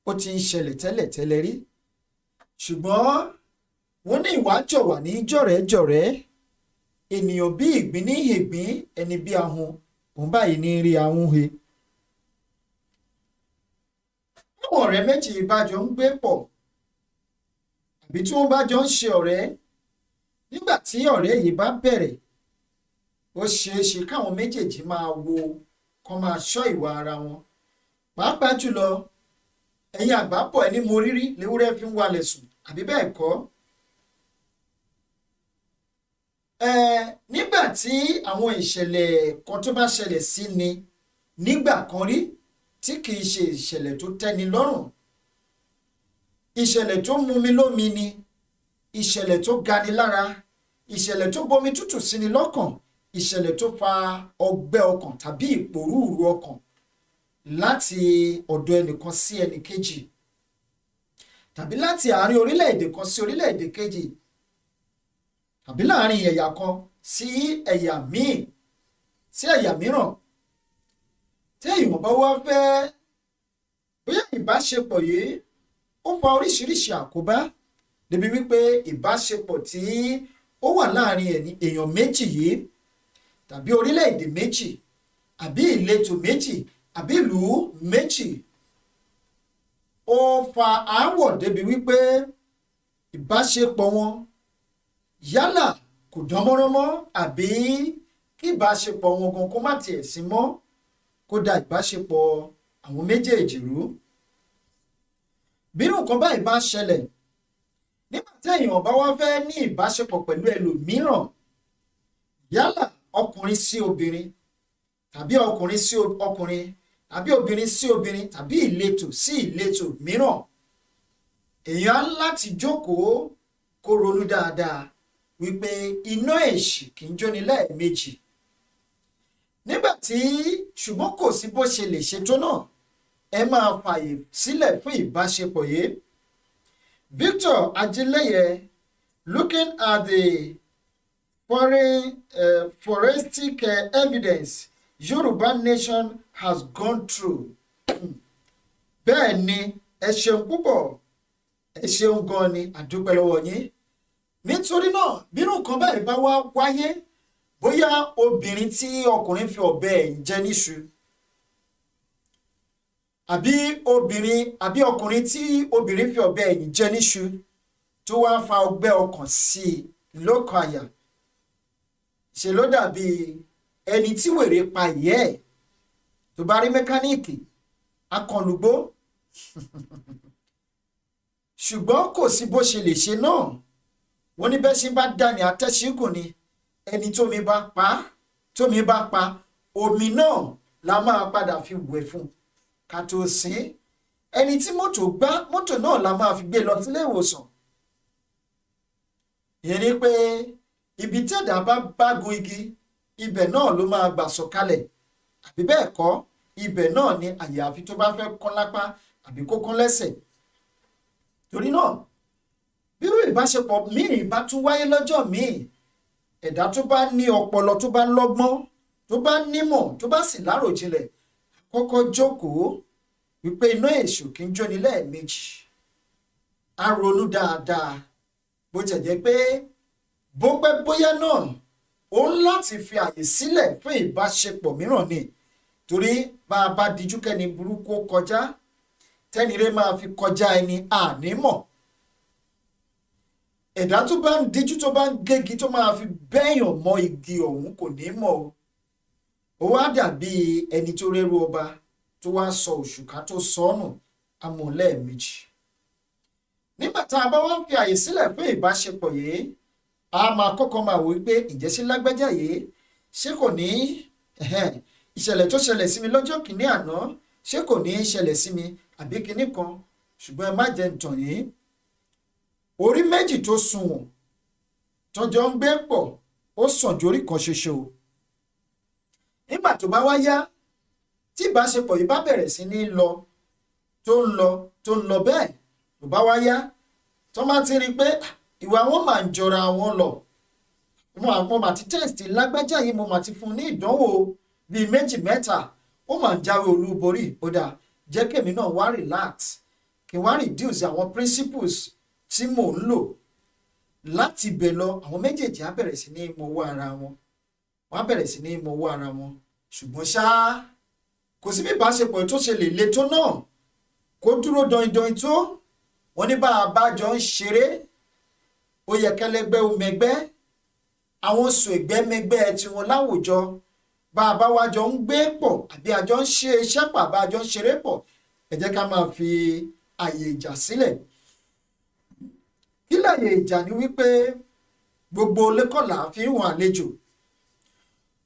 ó ti ń ṣẹlẹ̀ tẹ́lẹ̀ rí, ṣùgbọ́n wọ́n ní ìwà jọ̀wà ní jọ̀rẹ́jọ̀rẹ́, ènìyàn bí ìgbín ní ìgbín, ẹni bí ahun òun báyìí ní rí ahun he. àwọn ọ̀rẹ́ méjì bá jọ ń gbé pọ̀ àbí tí wọ́n bá jọ ń ṣe ọ̀rẹ́, nígbà tí ọ̀rẹ́ yìí bá bẹ̀rẹ̀, ó ṣeé ṣe káwọn méjèèjì máa wo kán máa ṣọ́ ìwà ara wọn. pàápàá jùlọ ẹ̀yin àgbà pọ̀ ẹni mo rírí léwúrẹ́ fi ń walẹ̀ sùn, àbí bẹ́ẹ̀ kọ́? nígbà tí àwọn ìṣẹ̀lẹ̀ kan tó bá ṣẹlẹ̀ sí ni nígbà kan rí tí kì í ṣe ìṣẹ̀lẹ̀ tó tẹ́ni lọ́rùn, ìṣẹ̀lẹ̀ tó mumi lómi ni, ìṣẹ̀lẹ̀ tó gani lára, ìṣẹ̀lẹ̀ tó bomi tútù sí ni lọ́kàn, ìṣẹ̀lẹ̀ tó fa ọgbẹ́ ọkàn tàbí ìpòrúurú ọkàn láti ọ̀dọ̀ ẹnìkan sí ẹnìkejì, tàbí láti àárín orílẹ̀-èdè kan sí orílẹ̀-èdè kejì, tàbí láàárín ẹ̀yà kan sí ẹ̀yà míì sí ẹ̀yà mìíràn. tí èèyàn bá wá fẹ́ bóyá ìbáṣepọ̀ yìí ó fa oríṣiríṣi àkóbá débi wípé ìbáṣepọ̀ tí ó wà láàárín èèyàn méjì yìí tàbí orílẹ̀-èdè méjì àbí ìletò méjì àbí ìlú méjì ó fa aáwọ̀ débi wípé ìbáṣepọ̀ wọn yálà kò dán mọ́rán mọ́ àbí kí ìbáṣepọ̀ wọn gan kó má tiẹ̀ sí mọ́, kó da ìbáṣepọ̀ àwọn méjèèjì rú. bí nǹkan báyìí bá ṣẹlẹ̀ nígbà tí èèyàn bá wá fẹ́ ní ìbáṣepọ̀ pẹ̀lú ẹlòmíràn, yálà ọkùnrin sí obìnrin tàbí ọkùnrin sí ọkùnrin tàbí obìnrin sí obìnrin tàbí ìletò sí ìletò mìíràn, èèyàn á láti jókòó kó ronú dáadáa wípé iná èṣì kì í jóni lẹ́ẹ̀mejì. nígbà tí ṣùgbọ́n kò sí bó ṣe lè ṣe tó náà, ẹ máa fààyè sílẹ̀ fún ìbáṣepọ̀ yìí. Victor Ajíléyẹ, looking at the forensic evidence Yorùbá nation has gone through. bẹ́ẹ̀ ni ẹ ṣeun púpọ̀, ẹ ṣeun gan ni, àdúpẹ́ lọ́wọ́ yín. nítorí náà bírú nǹkan báyìí bá wá wáyé, bóyá obìnrin tí ọkùnrin fi ọ̀bẹ ẹ̀ ń jẹ níṣu, àbí ọkùnrin tí obìnrin fi ọ̀bẹ ẹ̀ ń jẹ níṣu tó wá fa ọgbẹ́ ọkàn sí i lọ́kàn àyà, ṣe ló dàbí ẹni tí wèrè pa ìyẹ́ ẹ̀ tó bá rí mẹkáníìkì akànlùgbó. ṣùgbọ́n kò sí bó ṣe lè ṣe náà, wọ́n ní bẹ́ẹ̀ ṣe bá dání atẹ́ṣígùn ni, ẹni tómi bá pa omi náà la máa padà fi wẹ̀ fún ká tó sìn. ẹni tí mọ́tò náà la máa fi gbé lọ sílé ìwòsàn. ìyẹn ni pé ibi tí ẹ̀dá bá gun igi ibẹ̀ náà ló máa gbà sọ̀kalẹ̀, àbí bẹ́ẹ̀ kọ́ ibẹ̀ náà ni àyàfi tó bá fẹ́ kán lápá àbí kó kán lẹ́sẹ̀. torí náà bí ìbáṣepọ̀ míì bá tún wáyé lọ́jọ́ míì, ẹ̀dá tó bá ní ọpọlọ, tó bá lọ́gbọ́n, tó bá nímọ̀, tó bá sì láròjinlẹ̀, kọ́kọ́ jókòó wípé iná èṣù kì í jóni lẹ́ẹ̀mejì. a ronú dáadáa, bó tẹ̀ jẹ́ pé bó pẹ́ bóyá náà ó ń láti fi àyè sílẹ̀ fún ìbáṣepọ̀ mìíràn ni. torí bá a bá dijú kẹ́ni burúkú kọjá, tẹ́nire máa fi kọjá ẹni ànímọ̀. ẹ̀dá tó bá ń díjú, tó bá ń gégi, tó máa fi bẹ́yàn mọ́ igi ọ̀hún kò ní mọ̀ o. ó wá dàbí ẹni tó rẹ́rú ọba tó wá sọ òṣùká tó sọnù amúlẹ́ẹ̀mejì. nígbà tá a bá wá fi àyè sílẹ̀ fún ìbáṣepọ̀ yìí, a máa kọ́kọ́ máa wò wípé ǹjẹ́ sí lágbájá yìí ṣé kò ní ìṣẹ̀lẹ̀ tó ṣẹlẹ̀ sí mi lọ́jọ́ kìíní àná, ṣé kò ní ṣẹlẹ̀ sí mi àbí kinní kan. ṣùgbọ́n ẹ má jẹ́ ń tàn yín, orí méjì tó sunwọ̀n tọ́jọ́ ń gbé pọ̀ ó sàn ju orí kan ṣoṣo. nígbà tó bá wá yá tí ìbáṣepọ̀ yìí bá bẹ̀rẹ̀ sí ní lọ tó ń lọ bẹ́ẹ̀ tó bá wá yá, tó máa ti rí i pé ìwà wọn máa ń jọra wọn lọ, mo máa ti test lágbájá yìí, mo máa ti fún un ní ìdánwò bíi 2 mẹ́ta, ó máa ń jáwé olúborí. Ó dáa, jẹ́ kèmi náà wá relax, kí wá reduce àwọn principles tí mò ń lò. Láti ibẹ̀ lọ àwọn méjèèjì á bẹ̀rẹ̀ sí ní mọwọ́ ara wọn, wọ́n á bẹ̀rẹ̀ sí ní mọwọ́ ara wọn. Ṣùgbọ́n ṣá kò sí bí ìbáṣepọ̀ tó ṣe lè le tó náà kó dúró dọ̀yìndọ̀yìn tó. Wọ́n ní bá a bá jọ ń ṣeré ó yẹ kẹ́lẹ́gbẹ́ ó mẹgbẹ́, àwọn sùn ẹgbẹ́mẹgbẹ́ tiwọn láwùjọ. Bá a bá wá jọ ń gbé pọ̀ àbí a jọ ń ṣe iṣẹ́ pọ̀ àbá a jọ ń ṣeré pọ̀, ẹ jẹ́ ká máa fi àyè ìjà sílẹ̀. Kí láyè ìjà ni wípé gbogbo ilé kọ́ là fi hàn àlejò,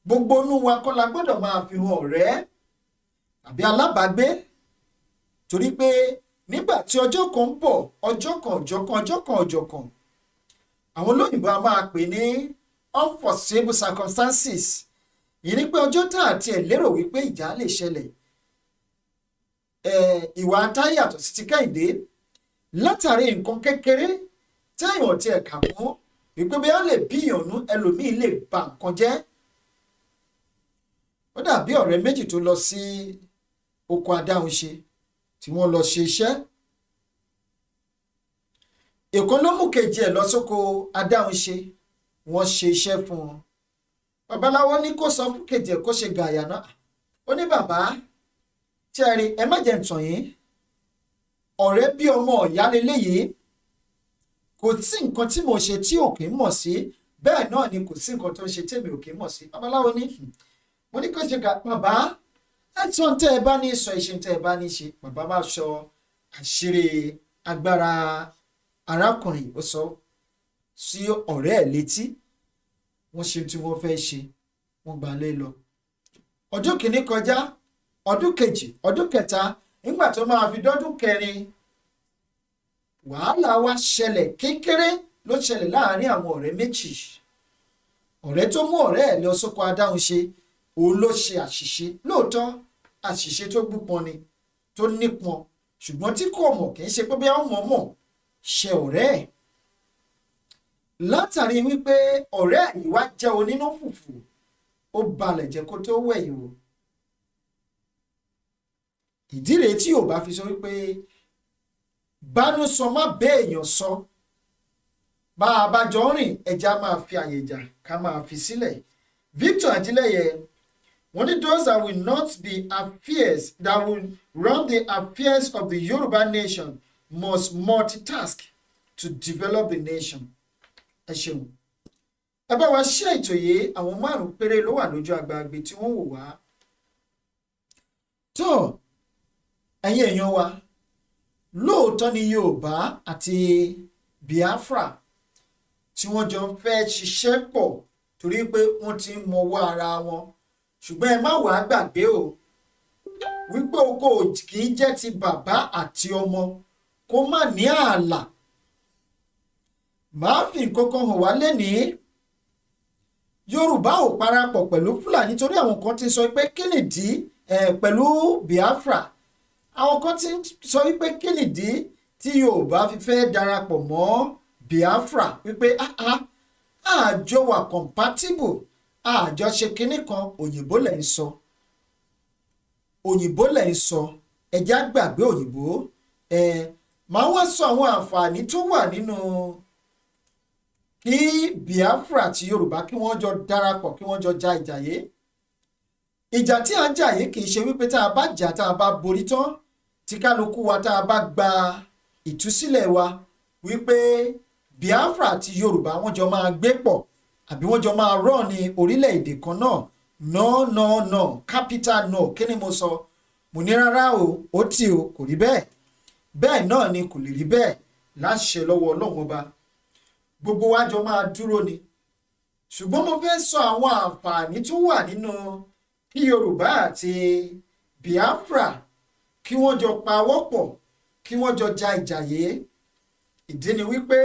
gbogbo inú wa kọ́ la gbọ́dọ̀ máa fi hàn ọ̀rẹ́ àbí alábàágbé. Torí pé nígbà tí ọjọ́ kan ń bọ̀, ọjọ́ kan ọjọ́ kan, àwọn olóyìnbó a máa pè ní unforeseeable circumstances. Ìyẹn ni pé ọjọ́ tá àti ẹ̀ lérò wípé ìjà lè ṣẹlẹ̀. Ìwà Táyé yàtọ̀ sí ti Kẹ́hìndé látàrí nǹkan kékeré téèyàn ti ẹ̀ka mọ́ wípé bí wọ́n lè bí ìyànnú, ẹlòmíì lè ba nǹkan jẹ́. Ó dàbí ọ̀rẹ́ méjì tó lọ sí oko adáhunṣe tí wọ́n lọ ṣe iṣẹ́. Ìkan ló mú kejì ẹ̀ lọ sóko adáhunṣe, wọ́n ṣe iṣẹ́ fún wọn. Babaláwo ní kó sọ fún kejì ẹ̀ kó ṣe gààyà náà. Ó ní bàbá tí ẹ rí, ẹ má jẹ́ ntàn yín, ọ̀rẹ́ bí ọmọ ọ̀yá leléyìí, kò sí nǹkan tí mo ṣe tí ò kì í mọ̀ sí, bẹ́ẹ̀ náà ni kò sí nǹkan tó ń ṣe tèmi ò kì í mọ̀ sí. Babaláwo ní mo ní kó ṣe bàbá ẹ sọ tẹ́ ẹ bá ní sọ, ìṣe tẹ́ ẹ bá ní ṣe. Bàbá bá sọ àṣírí agbára arákùnrin, ó sọ sí ọ̀rẹ́ ẹ̀ létí. Wọ́n ṣe tí wọ́n fẹ́ ṣe, wọ́n gbà lé lọ. Ọdún kìíní kọjá, ọdún kejì, ọdún kẹta, nígbà tó máa fi dọ́dún kẹrin, wàhálà wá ṣẹlẹ̀ kékeré ló ṣẹlẹ̀ láàárín àwọn ọ̀rẹ́ méjì. Ọ̀rẹ́ tó mú ọ̀rẹ́ ẹ̀ lọ sóko adáhunṣe, òun ló ṣe àṣìṣe. Lóòótọ́ àṣìṣe tó gbúpọn ni, tó nípọn, ṣùgbọ́n tí kò mọ̀ kì í ṣe pé bí wọ́n mọ̀ ṣe ọ̀rẹ́ ẹ̀. Látàrí wípé ọ̀rẹ́ yìí wá jẹ́ onínú fùfù, ó balẹ̀ jẹ́ kó tó wẹ̀yìn wò. Ìdí rèé tí ò bá fi sọ wípé bánú sọ má bẹ́ẹ̀ èèyàn sọ, bá a bá jọ rìn ẹja máa fi àyè ìjà ká máa fi sílẹ̀. Victor Ajílẹ̀yẹ wọ́n ní those that will not be affairs that will run the affairs of the Yoruba nation must multitask to develop the nation. Ẹ ṣeun. Ẹ bá wa ṣe ètò yìí, àwọn 5 péré ló wà lójú agbágbé tí wọ́n wò wá. Tó ẹ̀yin èèyàn wa, lóòótọ́ ni Yorùbá àti Biafra tí wọ́n jọ fẹ́ ṣiṣẹ́ pọ̀ torí pé wọ́n ti ń mọwọ́ ara wọn. Ṣùgbọ́n ẹ má wàá gbàgbé o wípé oko kì í jẹ́ ti bàbá àti ọmọ kó má ní ààlà. Màá fi nǹkan kan hàn wá lénìí. Yorùbá ò parapọ̀ pẹ̀lú Fúlàní torí àwọn kan ti sọ pé kí nìdí pẹ̀lú Biafra. Àwọn kan ti sọ wípé kí nìdí tí Yorùbá fi fẹ́ darapọ̀ mọ́ Biafra, wípé àjọ wà compatible, àjọ ṣe kinní kan. Òyìnbó lẹ̀ ń sọ, òyìnbó lẹ̀ ń sọ, ẹjẹ́ á gbàgbé òyìnbó. Màá wá sọ àwọn àǹfààní tó wà nínú kí Biafra àti Yorùbá kí wọ́n jọ darapọ̀, kí wọ́n jọ ja ìjà yìí. Ìjà tí à ń jà yìí kì í ṣe wípé tá a bá jà tá a bá borí tán, tí kálukú wa tá a bá gba ìtúsílẹ̀ wa, wípé Biafra àti Yorùbá wọ́n jọ máa gbé pọ̀ àbí wọ́n jọ máa rọ̀ ní orílẹ̀-èdè kan náà. No, capital no. Kí ni mo sọ? Mo ní rárá o, ó tì o, kò rí bẹ́ẹ̀. Bẹ́ẹ̀ náà ni kò lè rí bẹ́ẹ̀ láṣẹ lọ́wọ́ Ọlọ́run Ọba. Gbogbo wa jọ máa dúró ni. Ṣùgbọ́n mo fẹ́ sọ àwọn àǹfààní tó wà nínú kí Yorùbá àti Biafra kí wọ́n jọ pawọ́pọ̀, kí wọ́n jọ ja ìjà yìí. Ìdí ni wípé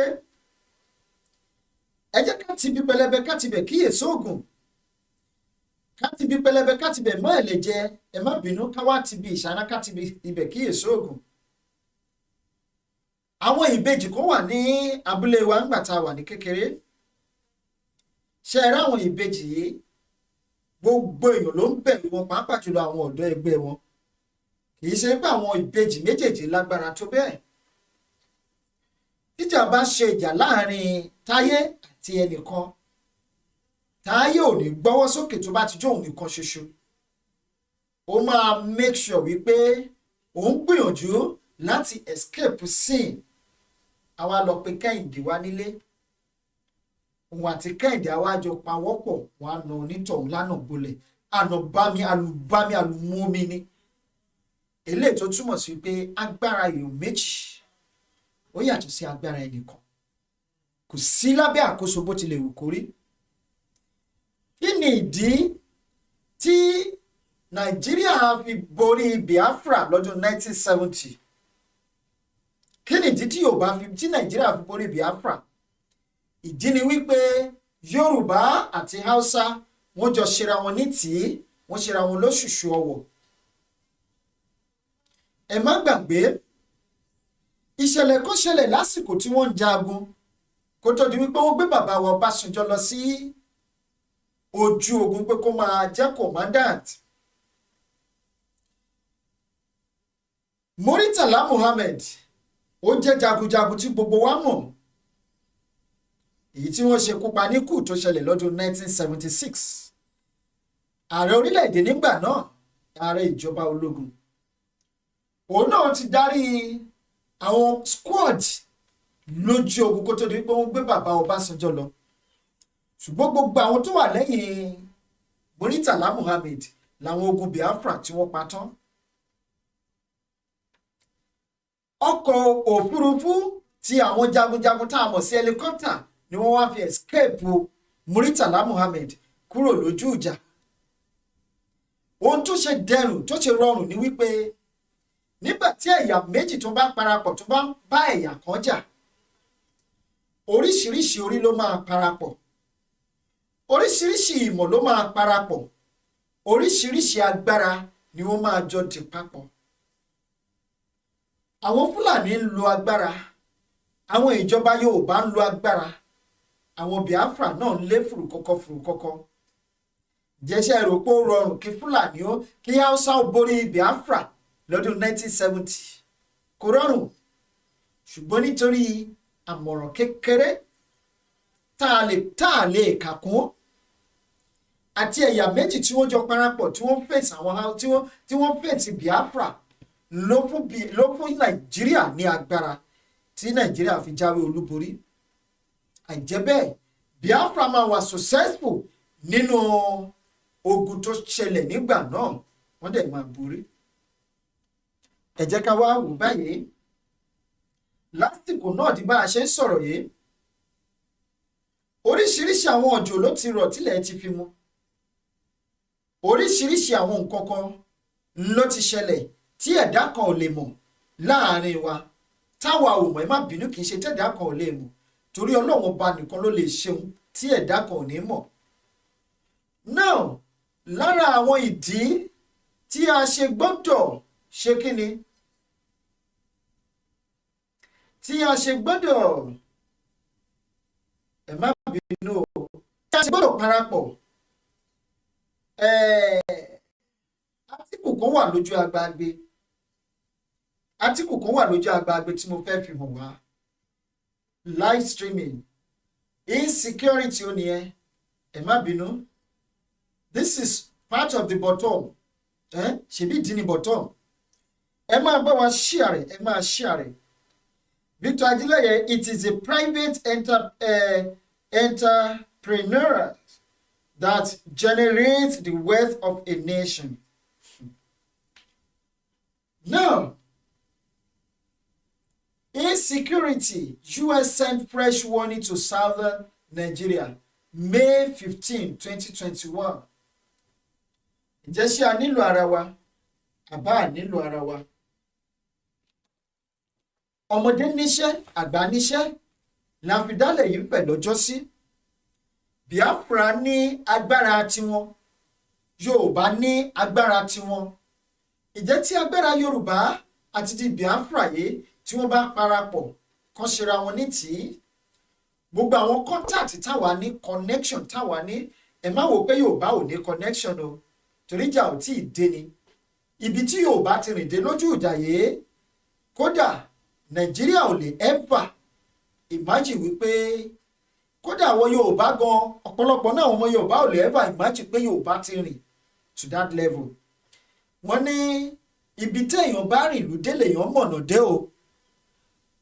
ẹ jẹ́ ká ti bí pẹlẹbẹ ká ti bẹ̀ kíyèsí oògùn, ká ti bí pẹlẹbẹ ká ti bẹ̀ mọ́ ẹ̀lẹ̀ jẹ, ẹ má bínú, ká wá ti bí ìṣáná ká ti bí ibẹ̀ kíyèsí oògùn. àwọn ìbejì kan wà ní abúlé wa ńgbà tá a wà ní kékeré. Ṣé ẹ ráwọn ìbejì yìí gbogbo èèyàn ló ń bẹ̀rù wọn, pàápàá jùlọ àwọn ọ̀dọ́ ẹgbẹ́ wọn. Kì í ṣe pé àwọn ìbejì méjèèjì lágbára tó bẹ́ẹ̀. Tíjà bá ṣe ìjà láàrin Táyé àti ẹnìkan, Táyé ò ní gbọ́wọ́ sókè tó bá ti jó òun nìkan ṣoṣo. Ó máa make sure wípé òun gbìyànjú láti escape scene. Àwa lọ pe Kẹ́hìndé wá nílé. Òun àti Kẹ́hìndé àwa jọ pawọ́pọ̀, wọn á na onítọ̀hún lánàá gbolẹ̀. Àná bámi alùbámi alùmọ́mi ni. Eléyìí tó túmọ̀ sí pé agbára èèyàn méjì ó yàtọ̀ sí agbára ẹnìkan. Kò sí lábẹ́ àkóso bó tilẹ̀ wù kó rí. Kí ni ìdí tí Nàìjíríà fi borí Biafra lọ́dún 1970? Kí ni ìdí tí Nàìjíríà fi borí Biafra? Ìdí ni wípé Yorùbá àti Hausa wọ́n jọ ṣera wọn ní tìí, wọ́n ṣera wọn lóṣùṣù ọwọ̀. Ẹ má gbàgbé ìṣẹ̀lẹ̀ kan ṣẹlẹ̀ lásìkò tí wọ́n ń jagun kó tó di wípé wọ́n gbé bàbá wa Ọbásanjọ́ lọ sí ojú ogun pé kó máa jẹ́ commandant. Muritala Muhammed ó jẹ́ jagunjagun tí gbogbo wa mọ̀, èyí tí wọ́n ṣekú pa ní kú tó ṣẹlẹ̀ lọ́dún 1976. Ààrẹ orílẹ̀-èdè nígbà náà, ààrẹ ìjọba ológun. Òun náà ti darí àwọn squad lójú ogun kó tó di pé wọ́n gbé bàbá Ọbásanjọ́ lọ. Ṣùgbọ́n gbogbo àwọn tó wà lẹ́yìn Muritala Muhammed làwọn ogun Biafra tí wọ́n pa tán. Ọkọ̀ òfurufú tí àwọn jagunjagun tá a mọ̀ sí helicopter ni wọ́n wá fi escape Muritala Muhammed kúrò lójú ìjà. Ohun tó ṣe dẹrùn tó ṣe rọrùn ni wípé nígbà tí ẹ̀yà méjì tó bá parapọ̀ tó bá ń bá ẹ̀yà kan jà, oríṣiríṣi orí ló máa parapọ̀, oríṣiríṣi ìmọ̀ ló máa parapọ̀, oríṣiríṣi agbára ni wọ́n máa jọ dì papọ̀. Àwọn Fúlàní ń lo agbára, àwọn ìjọba Yorùbá ń lo agbára, àwọn Biafra náà ń lé fùrùkọ́kọ́. Jẹ́ṣẹ́ rò pé ó rọrùn kí Fúlàní kí Hausa ó borí Biafra lọ́dún 1970? Kò rọrùn. Ṣùgbọ́n nítorí àmọ̀ràn kékeré tá a lè kà kún àti ẹ̀yà méjì tí wọ́n jọ parapọ̀ tí wọ́n fèsì tí wọ́n fèsì Biafra ló fún Nàìjíríà ní agbára tí Nàìjíríà fi jáwé olúborí. Àìjẹ́ bẹ́ẹ̀ Biafra máa wà successful nínú ogun tó ṣẹlẹ̀ nígbà náà, wọ́n dẹ̀ máa borí. Ẹ jẹ́ ká wá wò báyìí lásìkò náà di bá a ṣe ń sọ̀rọ̀ yìí, oríṣiríṣi àwọn òjò ló ti rọ̀ tílẹ̀ ti fi mu, oríṣiríṣi àwọn nǹkan kan ló ti ṣẹlẹ̀ tí ẹ̀dá kan ò lè mọ̀ láàrin wa, táwa ò mọ̀. Ẹ má bínú, kì í ṣe tẹ́dá kan ò lè mọ̀, torí Ọlọ́run ọba nìkan ló lè ṣeun tí ẹ̀dá kan ò ní mọ̀. Now, lára àwọn ìdí tí a ṣe gbọ́dọ̀ ṣe kí ni? Tí a ṣe gbọ́dọ̀, ẹ má bínú o, tí a ṣe gbọ́dọ̀ parapọ̀. Átíkù kan wà lójú agbágbé, tí mo fẹ́ fi hàn wá. Live streaming, insecurity ó nìyẹn, ẹ má bínú. This is part of the bottom. Ṣebí ìdí ni bottom. Ẹ máa bá wa share rẹ̀, ẹ máa share rẹ̀. Victor Adeleye, it is a private entrepreneur that generates the wealth of a nation. Now, insecurity, US sent fresh warning to southern Nigeria, May 15, 2021. Ǹjẹ́ ṣé a nílò ara wa? Àbá a nílò ara wa? Ọmọdé níṣẹ́, àgbà níṣẹ́, la fi dálẹ̀ yìí pẹ̀ lọ́jọ́ sí. Biafra ní agbára tiwọn, Yorùbá ní agbára tiwọn. Ìjẹ́ tí agbára Yorùbá àti ti Biafra yìí tí wọ́n bá parapọ̀, kan ṣera wọn ní tí gbogbo àwọn contact táwa ní connection táwa ní ẹ má wò pé Yorùbá ò ní connection o torí ìjà ò tí ì dé ni ibi tí Yorùbá ti rìn dé lójú ìjà yìí kódà Nàìjíríà ò lè ever imagine wípé kódà àwọn Yorùbá gan ọ̀pọ̀lọpọ̀ náà ọmọ Yorùbá ò lè ever imagine pé Yorùbá ti rìn to that level wọ́n ní ibi téèyàn bá rìn ìlú dé lèèyàn mọ̀nà dé o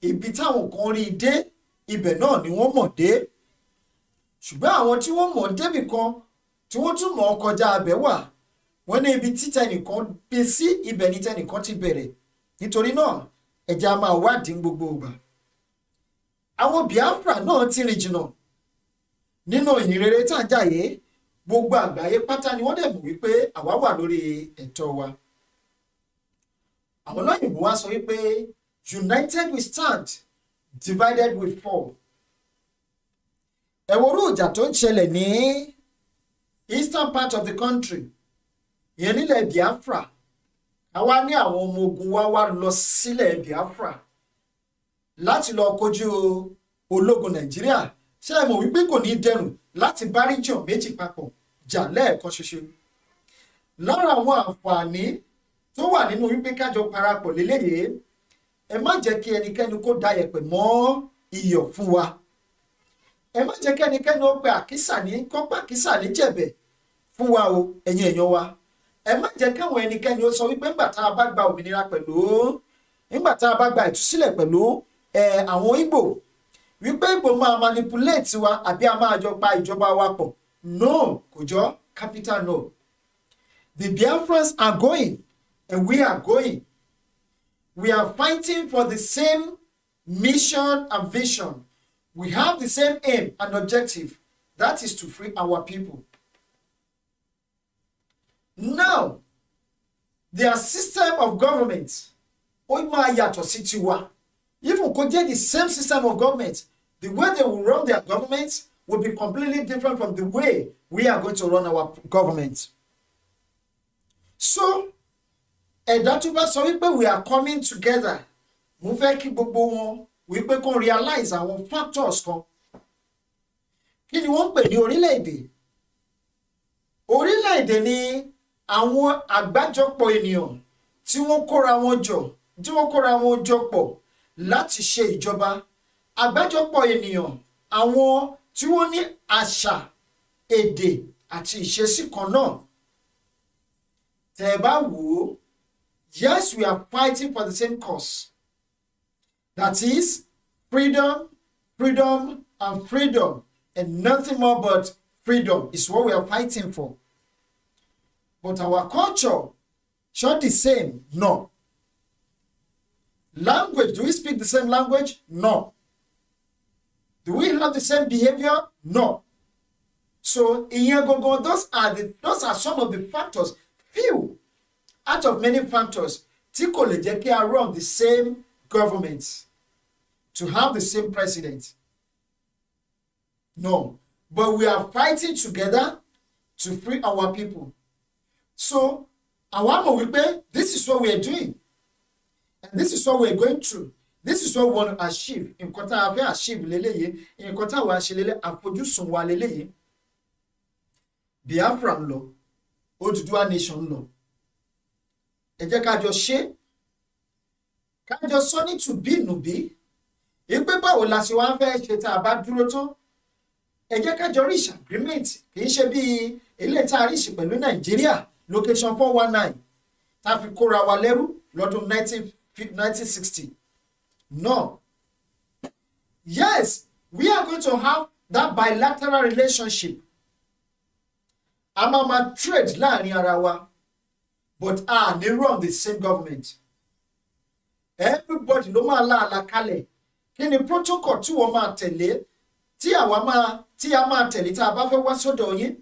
ibi táwọn kan rí dé ibẹ̀ náà ni wọ́n mọ̀ dé ṣùgbọ́n àwọn tí wọ́n mọ̀ débì kan tí wọ́n tún mọ̀ kọjá abẹ́ wà wọ́n ní ibi tí tẹnìkan gbé sí ibẹ̀ ni tẹnìkan ti bẹ̀rẹ̀ nítorí náà ẹ̀jẹ̀ a máa wádìí gbogbo ìgbà àwọn Biafra náà ti rìn jìnnà nínú ìhìnrere tá à ń jàyé gbogbo àgbáyé pátá ni wọ́n dẹ̀ mọ̀ wípé àwa wà lórí ẹ̀tọ́ wa àwọn olóyìnbó wá sọ wípé united we stand divided we fall ẹ̀wọ̀rú ìjà tó ń ṣẹlẹ̀ ní eastern part of the country ìyẹn nílẹ̀ Biafra àwa ní àwọn ọmọ ogun wa wá lọ sílẹ̀ Biafra láti lọ kojú ológun Nàìjíríà ṣé ẹ mọ̀ wípé kò ní dẹrùn láti bá region méjì papọ̀ jà lẹ́ẹ̀kan ṣoṣo lára àwọn àǹfààní tó wà nínú wípé kájọ parapọ̀ lélẹ́yìí ẹ má jẹ́ kí ẹnikẹ́ni kó da yẹ̀pẹ̀ mọ́ iyọ̀ fún wa ẹ má jẹ́ kí ẹnikẹ́ni ó pe àkísà ní kọ́pá àkísà ní jẹ̀bẹ̀ fún wa o ẹ̀yin èèyàn wa ẹ má jẹ́ káwọn ẹnikẹ́ni ó sọ wípé ńgbà tá a bá gba òmìnira pẹ̀lú ńgbà tá a bá gba ìtúsílẹ̀ pẹ̀lú àwọn Ìgbò wípé Ìgbò máa manipulate wa àbí a máa jọ pa ìjọba wa pọ̀ no kò jọ capital no the Biafrans are going and we are going we are fighting for the same mission and vision we have the same aim and objective that is to free our people now their system of government ó máa yàtọ̀ sí tiwa even kó jẹ́ the same system of government the way they will run their government will be completely different from the way we are going to run our government. So ẹ̀dá tó bá sọ wípé we are coming together mo fẹ́ kí gbogbo wọn wípé kó realize àwọn factors kan kí ni wọ́n ń pè ní orílẹ̀-èdè orílẹ̀-èdè ni àwọn àgbájọpọ̀ ènìyàn tí wọ́n kóra wọn jọ pọ̀ láti ṣe ìjọba àgbájọpọ̀ ènìyàn àwọn tí wọ́n ní àṣà èdè àti ìṣesí kan náà tẹ́ bá wò ó yes we are fighting for the same cause that is freedom and freedom and nothing more but freedom is what we are fighting for but our culture not the same no language do we speak the same language no do we have the same behavior no so ìyẹn gangan those are some of the factors few out of many factors tí kò lè jẹ́ kí a run the same government to have the same president no but we are fighting together to free our people so àwa mọ̀ wípé this is what we are doing and this is what we are going through this is what we want to achieve nǹkan tá a fẹ́ achieve lélẹ́yìí nǹkan tá a wá ṣe lélẹ́ àfojúsùn wa lélẹ́yìí Biafra ń lọ Odùduwà nation ń lọ ẹ jẹ́ ká jọ ṣe ká jọ sọ ní tùbínùbí ìpé báwo la ṣe wá fẹ́ ṣe tá a bá dúró tán ẹ jẹ́ ká jọ reach agreement kì í ṣe bí ilé tá a reach pẹ̀lú Nàìjíríà location 419 tá a fi kóra wa lẹ́rú lọ́dún 1960 no yes we are going to have that bilateral relationship a máa trade láàrin ara wa but they run the same government everybody ló máa láàlá kalẹ̀ kí ni protocol tí wọ́n máa tẹ̀lé tí a máa tẹ̀lé tá a bá fẹ́ wá sọ́dọ̀ yín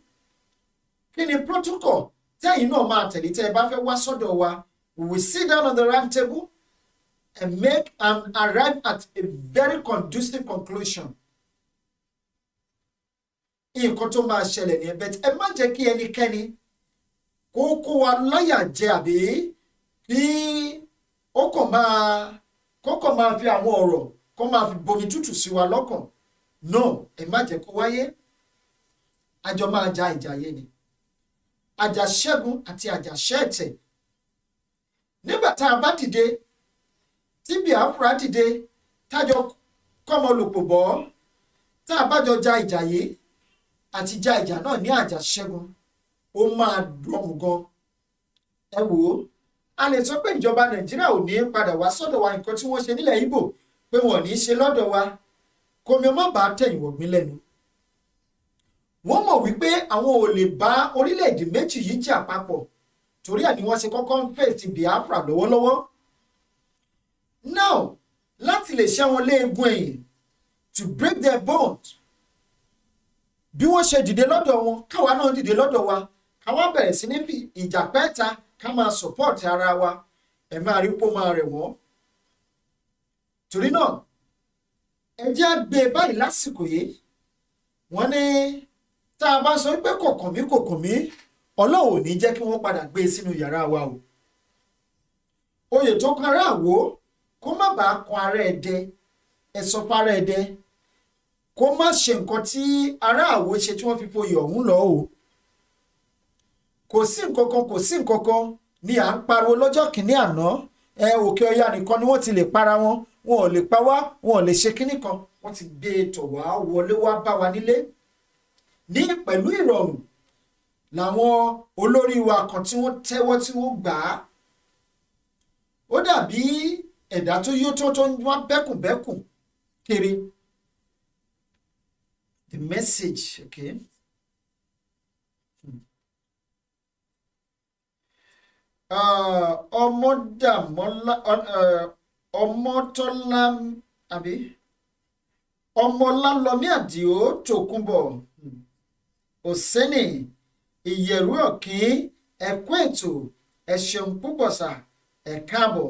kí ni protocol tí ẹ̀yin náà máa tẹ̀lé tí ẹ bá fẹ́ wá sọ́dọ̀ wa we will sit down on the round table and make and arrive at a very conducive conclusion nǹkan tó máa ṣẹlẹ̀ ní ẹ̀bẹ̀ ẹ má jẹ́ kí ẹnikẹ́ni kó wa láyà jẹ àbí kí kó kàn máa fi àwọn ọ̀rọ̀ kó máa fi bomi tútù sí wa lọ́kàn no ẹ má jẹ́ kó wáyé. Àjọ máa ja ìjà yé ni àjàṣẹ́gun àti àjàṣẹ́ẹ̀tẹ̀. Nígbà tá a bá dìde tí Biafra dìde tájọ kọ́mọlòpọ̀ bọ́ tá a bá jọ ja ìjà yìí àti ja ìjà náà ní àjàṣẹ́gun ó máa rọrùn gan. Ẹ wò ó a lè sọ pé ìjọba Nàìjíríà ò ní padà wá sọ́dọ̀ wa nǹkan tí wọ́n ṣe nílẹ̀ Ìgbò pé wọn ò ní ṣe lọ́dọ̀ wa kómi ọmọ bá tẹ̀yìn wọ̀gbìn lẹ́nu. Wọ́n mọ̀ wípé àwọn ò lè bá orílẹ̀-èdè méjì yìí jà papọ̀ torí ẹ̀ ni wọ́n ṣe kọ́kọ́ ń fèsì Biafra lọ́wọ́lọ́wọ́. Now láti lè ṣẹ́ wọn léegun ẹ̀yìn to break their bond bí wọ́n ṣe dìde lọ́dọ̀ wọn káwa náà dìde lọ́dọ̀ wa káwa bẹ̀rẹ̀ sí ní fi ìjà pẹ́ẹ́ta ká máa support ara wa ẹ̀ máa rí pó máa rẹ̀ wọ́n. Torí náà ẹ jẹ́ á gbé báyìí lásìkò yìí wọ́n ní tá a bá sọ pé kò kàn mí Ọlọ́run ò ní jẹ́ kí wọ́n padà gbé sínú yàrá wa o. Oyè tó kan ará Àwó kó má bàa kan ará Ẹdẹ ẹ sọ fara Ẹdẹ kó má ṣe nǹkan tí ará Àwó ṣe tí wọ́n fi foyè ọ̀hún lọ o. Kò sí nǹkan kan ni à ń pariwo lọ́jọ́ kìíní àná Òkè Ọya nìkan ni wọ́n ti lè para wọn ò lè pa wá wọn ò lè ṣe kíní kan wọ́n ti gbé tọ̀ wá wọlé wá bá wa nílé ní pẹ̀lú ìrọ̀rùn làwọn olórí wa kan tí wọ́n tẹ́wọ́ tí wọ́n gbà á. Ó dàbí ẹ̀dá tó yó tó ń wá bẹ́kùnbẹ́kùn kiri. The message, okay. Ọmọtọ́lá àbí Ọmọlálọ́mí Àdìó Tòkunbọ̀ Òsénì Ìyẹ̀rú Ọ̀kín ẹ̀kú ètò ẹ ṣeun púpọ̀ sà ẹ káàbọ̀.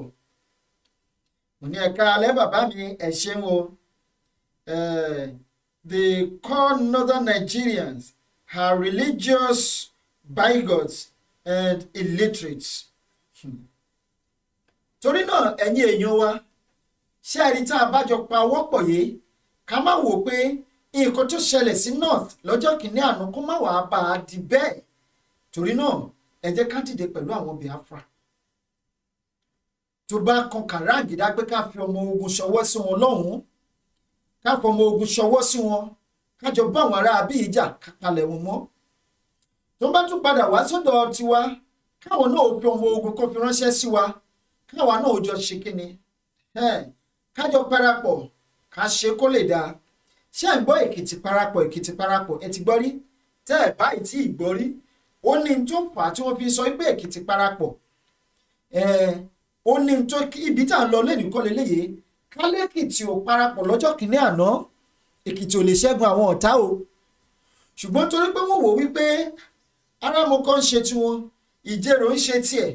Mo ní ẹ̀ka alẹ́ bàbá mi ẹ ṣeun o. They call northern Nigerians are religious bigots and illiterates. Torí náà ẹ̀yin èèyàn wa ṣé ẹ̀rí tá a bá jọ pa ọwọ́ pọ̀ yìí ká má wò pé nǹkan tó ṣẹlẹ̀ sí north lọ́jọ́ kìíní àná kó má wàá bá a di bẹ́ẹ̀. Torí náà ẹ jẹ́ ká dìde pẹ̀lú àwọn Biafra. Tó bá kan kàráǹgídá pé ká fi ọmọ ogun ṣọwọ́ sí wọn lọ́hùn-ún ká fi ọmọ ogun ṣọwọ́ sí wọn kájọ bá àwọn ará bí ìjà ká palẹ̀ wọn mọ́. Tó bá tún padà wá sọ́dọ̀ tiwa káwọn náà fi ọmọ ogun kan fi ránṣẹ́ sí wa káwa náà jọ ṣe kíni kájọ parapọ̀ ká ṣe kó lè dáa. Ṣé ẹ̀ ń gbọ́ Èkìtì parapọ̀ ẹ ti gbọ́ rí tẹ́ ẹ̀ báyìí tí ì gbọ́ rí ó ní tó fà á tí wọ́n fi sọ pé Èkìtì parapọ̀ ó ní tó ibi tá à ń lọ lẹ́nu kọ́ lélẹ́yìí kálẹ́kìtì ò parapọ̀ lọ́jọ́ kìíní àná Èkìtì ò lè ṣẹ́gun àwọn ọ̀tá o ṣùgbọ́n torí pé wọ́n wò wípé Arámọkọ ń ṣe tiwọn Ìjẹ̀rò ń ṣe tiẹ̀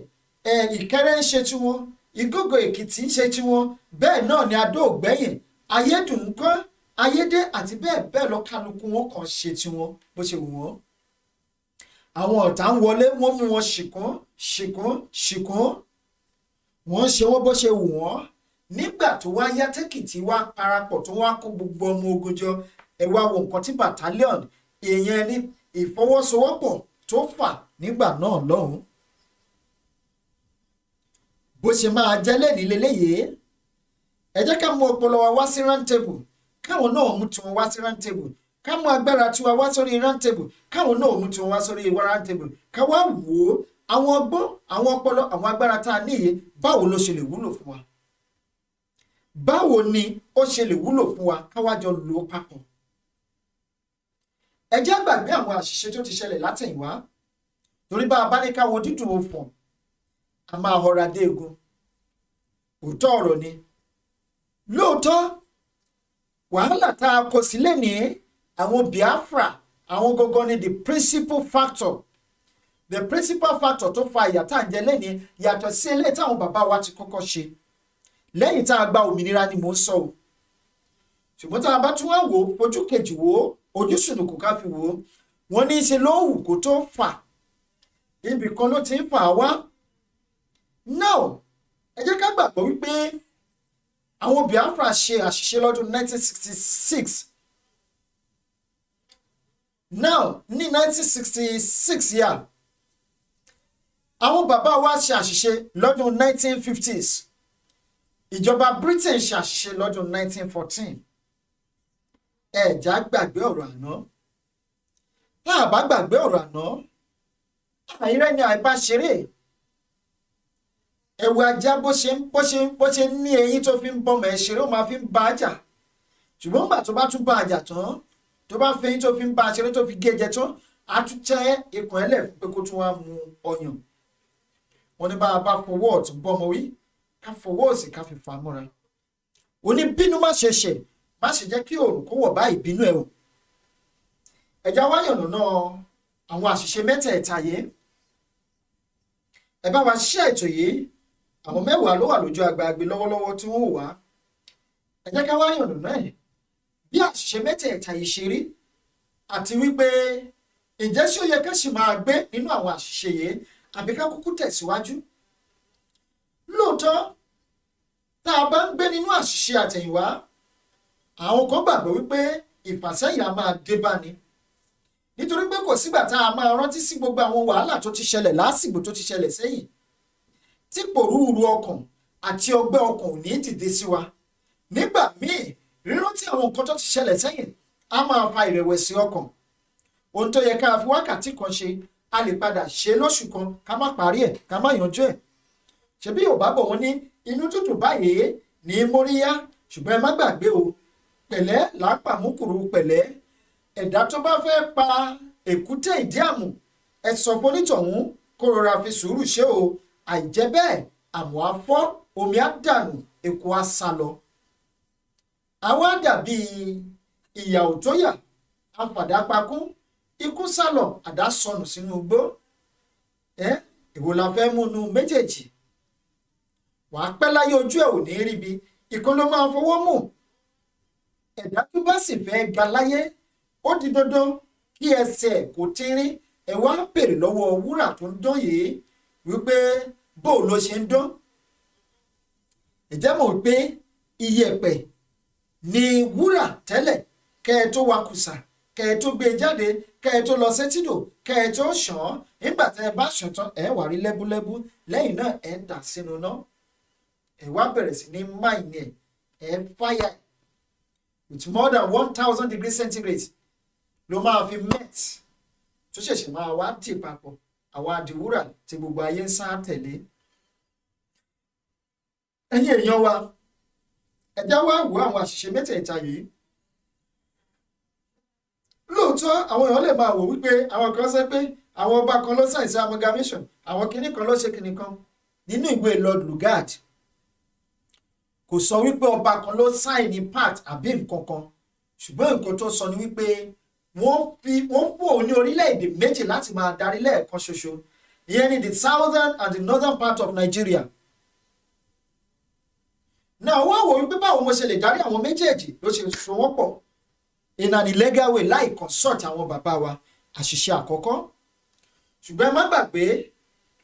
Ìkẹrẹ́ ń ṣe tiwọn Ìgógó Èkìtì ń ṣe tiwọn bẹ́ẹ̀ náà ni Adó Ògbẹ́yìn Ayédùnkọ́ Ayédè àti bẹ́ẹ̀ bẹ́ẹ̀ lọ kálukú wọn kàn ṣe tiwọn bó ṣe wù wọ́n. Àwọn ọ̀tá ń wọlé wọ́n mú wọn ṣìkún wọ́n ṣe wọ́n bó ṣe wù wọ́n. Nígbà tó wá yá tẹ́kìtì wá parapọ̀ tó wá kó gbogbo ọmọ ogun jọ ẹ wá wo nǹkan tí battalion èèyàn ní ìfọwọ́sowọ́pọ̀ tó fà nígbà náà lọ́hùn. Bó ṣe máa jẹ́ lẹ́nìí lélẹ́yìí ẹ jẹ́ ká mú ọpọlọ wa wá sí round table káwọn náà mú tiwọn wá sí round table ká mú agbára tiwa wá sórí round table káwọn náà mú tiwọn wá sórí round table ká wá wò ó àwọn ọgbọ́n àwọn ọpọlọ àwọn agbára tá a níyì báwo ló ṣe lè wúlò fún wa. Báwo ni ó ṣe lè wúlò fún wa káwájọ lò ó papọ̀. Ẹ jẹ́ gbàgbé àwọn àṣìṣe tó ti ṣẹlẹ̀ látẹ̀yìnwá torí bá a bá ní káwọn dídùn òfòn a máa họra dé egun. Òótọ́ ọ̀rọ̀ ni lóòótọ́ wàhálà tá a kó sílẹ̀ ní àwọn Biafra àwọn gangan ni the principal factor tó fa ìyà tá à ń jẹ lẹ́ni yàtọ̀ sí eléyìí táwọn bàbá wa ti kọ́kọ́ ṣe lẹ́yìn tá a gba òmìnira ni mò ń sọ o. Ṣùgbọ́n tá a bá tún wá wò ó ojú kejì wò ó ojú sùnùkù ká fi wò ó wọ́n ní í ṣe ló wù kó tó fà ibì kan ló ti ń fà á wá. Now ẹ jẹ́ ká gbàgbọ́ wípé àwọn Biafra ṣe àṣìṣe lọ́dún 1966. Now ní 1966 yà àwọn bàbá wa ṣe àṣìṣe lọ́dún 1950s. Ìjọba Britain ṣe àṣìṣe lọ́dún 1914. Ẹ̀já gbàgbé ọ̀rọ̀ àná. Tá a bá gbàgbé ọ̀rọ̀ àná, àìrẹ́ ni àìbá ṣeré. Ẹ̀wù ajá bó ṣe ní eyín tó fi ń bọ́mọ ẹ̀ ṣeré ó máa fi ń bá a jà. Ṣùgbọ́n nígbà tó bá tún bá a jà tán, tó bá fẹ́ eyín tó fi ń bá a ṣeré tó fi gé jẹ tán, á tún tẹ́ ikùn ẹlẹ̀ fún pé kó tún wá mu ọyàn. Wọ́n ní bá a bá fọwọ́ ọ̀tún bọ́mọ wí, ká fọwọ́ òsì ká fi fà á mọ́ra. Oníbínú má ṣe ṣẹ̀, má ṣe jẹ́ kí òòrùn kó wọ̀ bá ìbínú ẹ̀ o. Ẹ̀já wáyọ̀nà náà àwọn àṣìṣe mẹ́tẹ̀ẹ̀ta yìí. Ẹ bá wa ṣí ètò yìí, àwọn 10 ló wà lójú agbágbé lọ́wọ́lọ́wọ́ tí wọ́n wà. Ẹ jẹ́ ká wáyọ̀nà náà bí àṣìṣe mẹ́tẹ̀ẹ̀ta yìí ṣe rí, àti wípé ǹjẹ́ ṣé ó yẹ ká sì máa gbé nínú àwọn àṣìṣe yìí àbí ká kúkú tẹ̀síwájú. Lóòótọ́ tá a bá ń gbé nínú àṣìṣe àtẹ̀yìnwá, àwọn kan gbàgbọ́ wípé ìfàsẹ́yìn a máa dé bá ni, nítorí pé kò sígbà tá a máa rántí sí gbogbo àwọn wàhálà tó ti ṣẹlẹ̀ lásìgbò tó ti ṣẹlẹ̀ sẹ́yìn tí pòrúurú ọkàn àti ọgbẹ́ ọkàn ò ní dìde sí wa. Nígbà míì rírántí àwọn nǹkan tó ti ṣẹlẹ̀ sẹ́yìn a máa fa ìrẹ̀wẹ̀sì ọkàn. Ohun tó yẹ ká fi wákàtí kan ṣe a lè padà ṣe lóṣù kan ká má parí ẹ̀ ká má yanjú ẹ̀. Ṣebí Yorùbá bọ̀ wọ́n ní inú tútù báyìí ní móríyá, ṣùgbọ́n ẹ má gbàgbé o, pẹ̀lẹ́ là ń pàmùkùrù pẹ̀lẹ́. Ẹ̀dá tó bá fẹ́ pa èkúté ìdí àmù, ẹ sọ fún onítọ̀hún kó rọra fi sùúrù ṣe o, àìjẹ́ bẹ́ẹ̀ àmọ́ á fọ́, omi á dànù, èkó á sá lọ. Àwa dàbí ìyàwó tó yà, àfàdá pakún, ikú sálọ, àdá sọnù sínú igbó. Èwo la fẹ́ múnú méjèèjì? Wàá pẹ́ láyé ojú ẹ̀ ò ní ríbi, ìkan ló máa fọwọ́ mú. Ẹ̀dá tó bá sì fẹ́ ga láyé, ó di dandan kí ẹsẹ̀ kò tínrín. Ẹ wá bèrè lọ́wọ́ wúrà tó ń dán yìí wípé bó ló ṣe ń dán. Ẹ jẹ́ mọ̀ pé iyẹ̀pẹ̀ ni wúrà tẹ́lẹ̀, kẹ́ ẹ tó wakùsà, kẹ́ ẹ tó gbé jáde, kẹ́ ẹ tó lọ sétídò, kẹ́ ẹ tó ṣàn. Nígbà tẹ́ ẹ bá ṣàn tán, ẹ wà rí lẹ́búlẹ́bú, lẹ́yìn náà ẹ dà sínú náà. Ẹ wá bẹ̀rẹ̀ sí ní máìnì ẹ fáyà with more than 1000 degrees centigrade ló máa fi melt tó ṣẹ̀ṣẹ̀ máa wá dì papọ̀ àwọn àdìwúrà tí gbogbo ayé ń sá tẹ̀lé. Ẹ̀yin èèyàn wa, ẹ já wá wo àwọn àṣìṣe mẹ́tẹ̀ẹ̀ta yìí. Lóòótọ́ àwọn èèyàn lè máa wò wípé àwọn kan sọ pé àwọn ọba kan ló sign sí amalgamation, àwọn kinní kan ló ṣe kinní kan. Nínú ìwé Lord Lugard kò sọ wípé ọba kan ló sign ní part àbí nǹkan kan, ṣùgbọ́n nǹkan tó sọ ni wípé wọ́n fún òun ní orílẹ̀-èdè méjì láti máa darí lẹ́ẹ̀kan ṣoṣo, ìyẹn ní the southern and the northern part of Nigeria. Náà wọ́n wò wípé báwo mo ṣe lè darí àwọn méjèèjì ló ṣe so wọ́n pọ̀ in an illegal way láì consult àwọn bàbá wa, àṣìṣe àkọ́kọ́. Ṣùgbọ́n ẹ má gbàgbé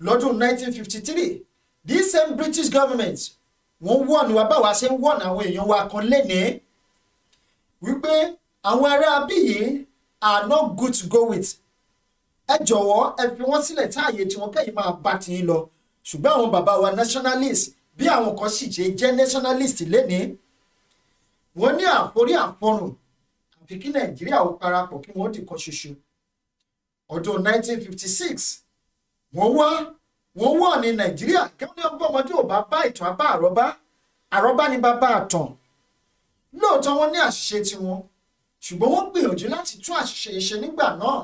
lọ́dún 1953 this same British government wọ́n wọ́n wa báwa ṣe ń wọ́n àwọn èèyàn wa kan lénìí wípé àwọn ará bí yìí are not good to go with. Ẹ jọ̀wọ́ ẹ fi wọ́n sílẹ̀ táàyè tí wọ́n kẹ́yìn máa bá ti ń lọ. Ṣùgbọ́n àwọn bàbá wa nationalist bí àwọn kan sì jẹ́ nationalist lénìí, wọ́n ní àforí àfọrùn àfi kí Nàìjíríà ó parapọ̀ kí wọ́n di kan ṣoṣo. Ọdún 1956 wọ́n wà ní Nàìjíríà kí wọ́n ní ọgbọ́n ọmọdé ò bá bá ìtàn abá àrọ́bá ní bàbá àtàn. Lóòótọ́ wọ́n ní àṣìṣe tiwọn, ṣùgbọ́n wọ́n gbìyànjú láti tún àṣìṣe ṣe nígbà náà.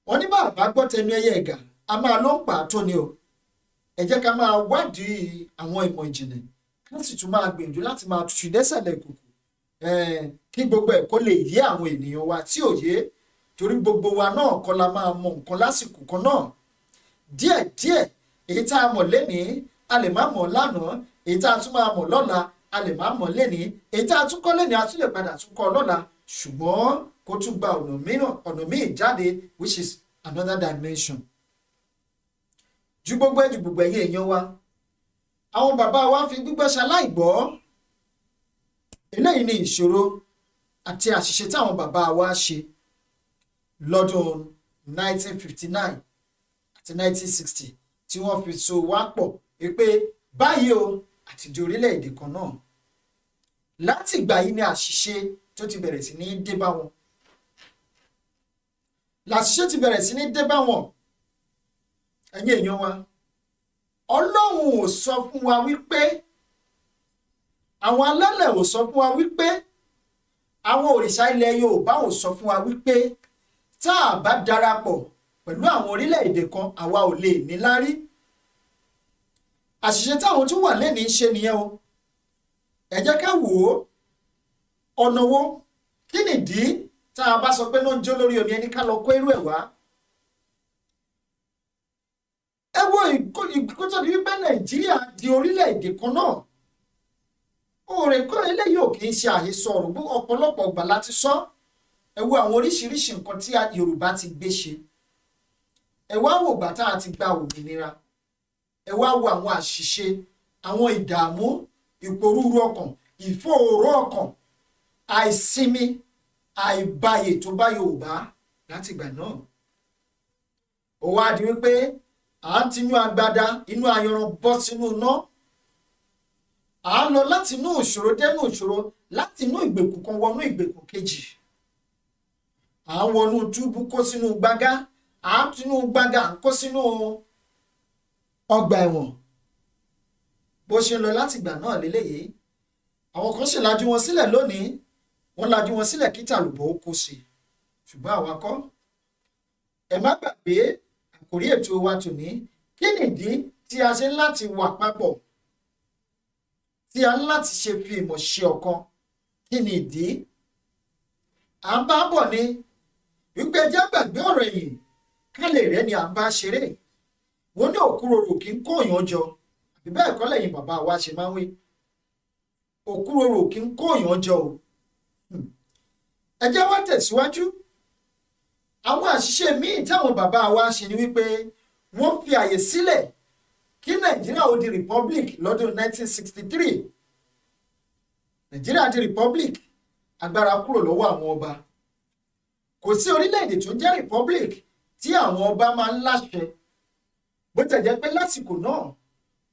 Wọ́n ní bàbá gbọ́ tẹnu ẹyẹ ẹ̀gà a máa ló ń pa àtó ni o. Ẹ jẹ́ ká máa wádìí àwọn ìmọ̀ ìjìnlẹ̀ ká sì tún máa gbìyànjú láti máa tutù dẹ́sẹ̀lẹ̀ kùkù kí gbogbo ẹ̀ kó lè yé àwọn ènìyàn wa tí ò yé, torí gbogbo wa náà kọ́ la máa mọ nǹkan lásìkò kan náà. Díẹ̀díẹ̀ èyí tá a mọ̀ lénìí a lè má mọ̀ lánàá, èyí tá a tún máa mọ̀ lọ́la a lè má mọ̀ lénìí, èyí tá a tún kọ́ lénìí a tún lè padà tún kọ́ lọ́la, ṣùgbọ́n kó tún gba ọ̀nà míì jáde which is another dimension. Ju gbogbo ẹ̀yin èèyàn wa, àwọn bàbá wa fi gbígbọ́ ṣaláìgbọ́. Eléyìí ni ìṣòro àti àṣìṣe táwọn bàbá wa ṣe lọ́dún 1959 àti 1960 tí wọ́n fi so wá pọ̀ pé báyìí o àti di orílẹ̀-èdè kan náà. Láti ìgbà yìí ni àṣìṣe tó ti bẹ̀rẹ̀ sí ní dé bá wọn. Làṣìṣe ti bẹ̀rẹ̀ sí ní dé bá wọn. Ẹ̀yin èèyàn wa, Ọlọ́run ò sọ fún wa wípé, àwọn alálẹ̀ ò sọ fún wa wípé, àwọn òrìṣà ilẹ̀ Yorùbá ò sọ fún wa wípé tá a bá darapọ̀ pẹ̀lú àwọn orílẹ̀-èdè kan àwa ò lè níláárí. Àṣìṣe táwọn tó wà lẹ́ni ṣe nìyẹn o. Ẹ jẹ́ ká wò ó ọ̀nà wo, kí nìdí tá a bá sọ pé náà ń jó lórí omi ẹni ká lọ kó irú ẹ̀ wá. Ẹ wo ìkótó di wípé Nàìjíríà di orílẹ̀-èdè kan náà. Òrèkóòrè eléyìí ò kì í ṣe àhesọ ọ̀rọ̀ bó ọ̀pọ̀lọpọ̀ ọgbà láti sọ. Ẹ wo àwọn oríṣiríṣi nǹkan tí Yorùbá ti gbé ṣe. Ẹ wá wò gbà tá a ti gba òmìnira. Ẹ wá wo àwọn àṣìṣe, àwọn ìdààmú, ìpòrúurú ọkàn, ìfòòró ọkàn, àìsinmi, àìbáyè tó bá Yorùbá láti ìgbà náà. Ó wá di wípé à ń tinú agbada inú ayanran bọ́ sínú iná. À ń lọ láti inú ìṣòro dẹ́nu ìṣòro, láti inú ìgbèkùn kan wọnú ìgbèkùn kejì. À ń wọnú túbú kó sínú gbágá, à ń tinú gbágá kó sínú ọgbà ẹ̀wọ̀n. Bó ṣe ń lọ láti ìgbà náà léléyìí, àwọn kan sì lajú wọn sílẹ̀ lónìí, wọ́n lajú wọn sílẹ̀ kí tàlùbọ̀ ó kó sí. Ṣùgbọ́n àwa kọ́. Ẹ má gbàgbé àkòrí ètò wa tòní, kí nìdí tí a ṣe ń láti wà papọ̀, tí a ń láti ṣe fi ìmọ̀ ṣe ọ̀kan. Kí ni ìdí? À ń bá bọ̀ ni wípé ẹjẹ́ gbàgbé ọ̀rọ̀ ẹ̀yìn ká lè rẹ́ ni à ń bá ṣeré. Wọ́n ní òkúròrò kì í kóyàn jọ, àbí bẹ́ẹ̀ kọ́ lẹ́yìn bàbá wa ṣe máa ń wí. Òkúròrò kì í kóyàn jọ o. Ẹ jẹ́ wá tẹ̀síwájú. Àwọn àṣìṣe míì táwọn bàbá wa ṣe ni wípé wọ́n fi àyè sílẹ̀ kí Nàìjíríà ó di republic lọ́dún 1963. Nàìjíríà di republic, agbára kúrò lọ́wọ́ àwọn ọba. Kò sí orílẹ̀-èdè tó jẹ́ republic tí àwọn ọba máa ń láṣẹ. Bó tẹ̀ jẹ́ pé lásìkò náà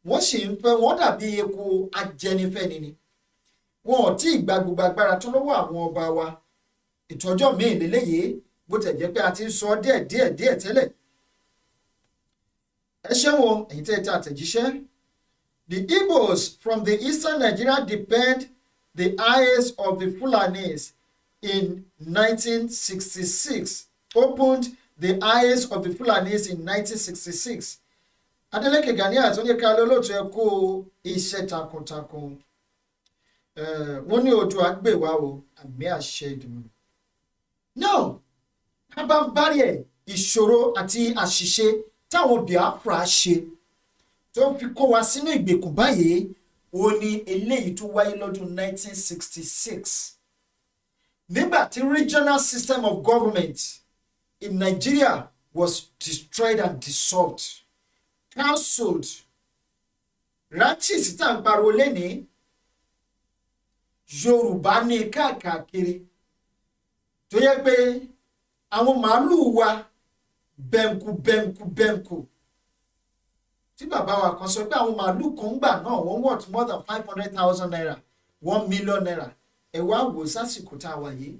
wọ́n sì ń fẹ́, wọ́n dàbí eku ajẹnifẹ́ni ni. Wọn ò tí ì gba gbogbo agbára tó lọ́wọ́ àwọn ọba wa. Ìtọ́jọ́ míì lélẹ́yìí, bó tẹ̀ jẹ́ pé a ti ń sọ díẹ̀ tẹ́lẹ̀. Ẹ ṣeun ẹ̀yin tẹ́ ẹ ta àtẹ̀jíṣẹ́. The Igbos from the eastern Nigeria depend the eyes of the Fulanis in 1966. Opened the eyes of the Fulanis in 1966. Adeleke Gani àtúnyẹ ká lólóòtú ẹ kó iṣẹ́ takuntakun. Wọ́n ní Oòduà gbè wá o, àmì àṣẹ Ìdùnnú. Now, abámbárí ẹ̀ ìṣòro àti àṣìṣe táwọn Biafra ṣe tó fi kó wa sínú ìgbèkùn báyìí, ó ní eléyìí tó wáyé lọ́dún 1966. Nígbà tí regional system of government in Nigeria was destroyed and dissolved, cancelled. Ranches tá ń pariwo lẹ́ni Yorùbá ní káàkiri tó yẹ pé àwọn màálùú wa bẹ́ǹkù tí bàbá wa kan sọ pé àwọn màálùú kan ń gbà náà wọ́n worth more than 500,000 naira, 1 million naira. Ẹ wá wò sásìkò tá a wà yìí.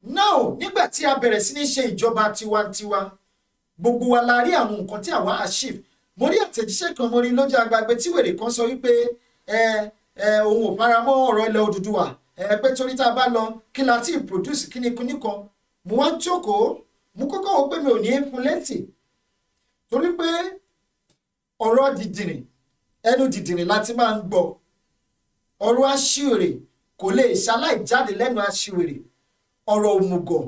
Now, nígbà tí a bẹ̀rẹ̀ sí ní ṣe ìjọba tiwantiwa, gbogbo wa la rí àwọn nǹkan tí àwa achieve. Mo rí àtẹ̀jíṣẹ́ kan mo rí lójú agbègbè tí wèrè kan sọ wípé òun ò faramọ́ ọ̀rọ̀ ilẹ̀ Odùduwà, pé torí tá a bá lọ kí la ti produce kíní kan. Mo wá jókòó, mo kọ́kọ́ wò pé mi ò ní fún létí torí pé ọ̀rọ̀ dìdìrìn, ẹnu dìdìrìn láti máa ń gbọ́. Ọ̀rọ̀ aṣiwèrè kò lè ṣaláì jáde lẹ́nu aṣiwèrè. Ọ̀rọ̀ òmùgọ̀,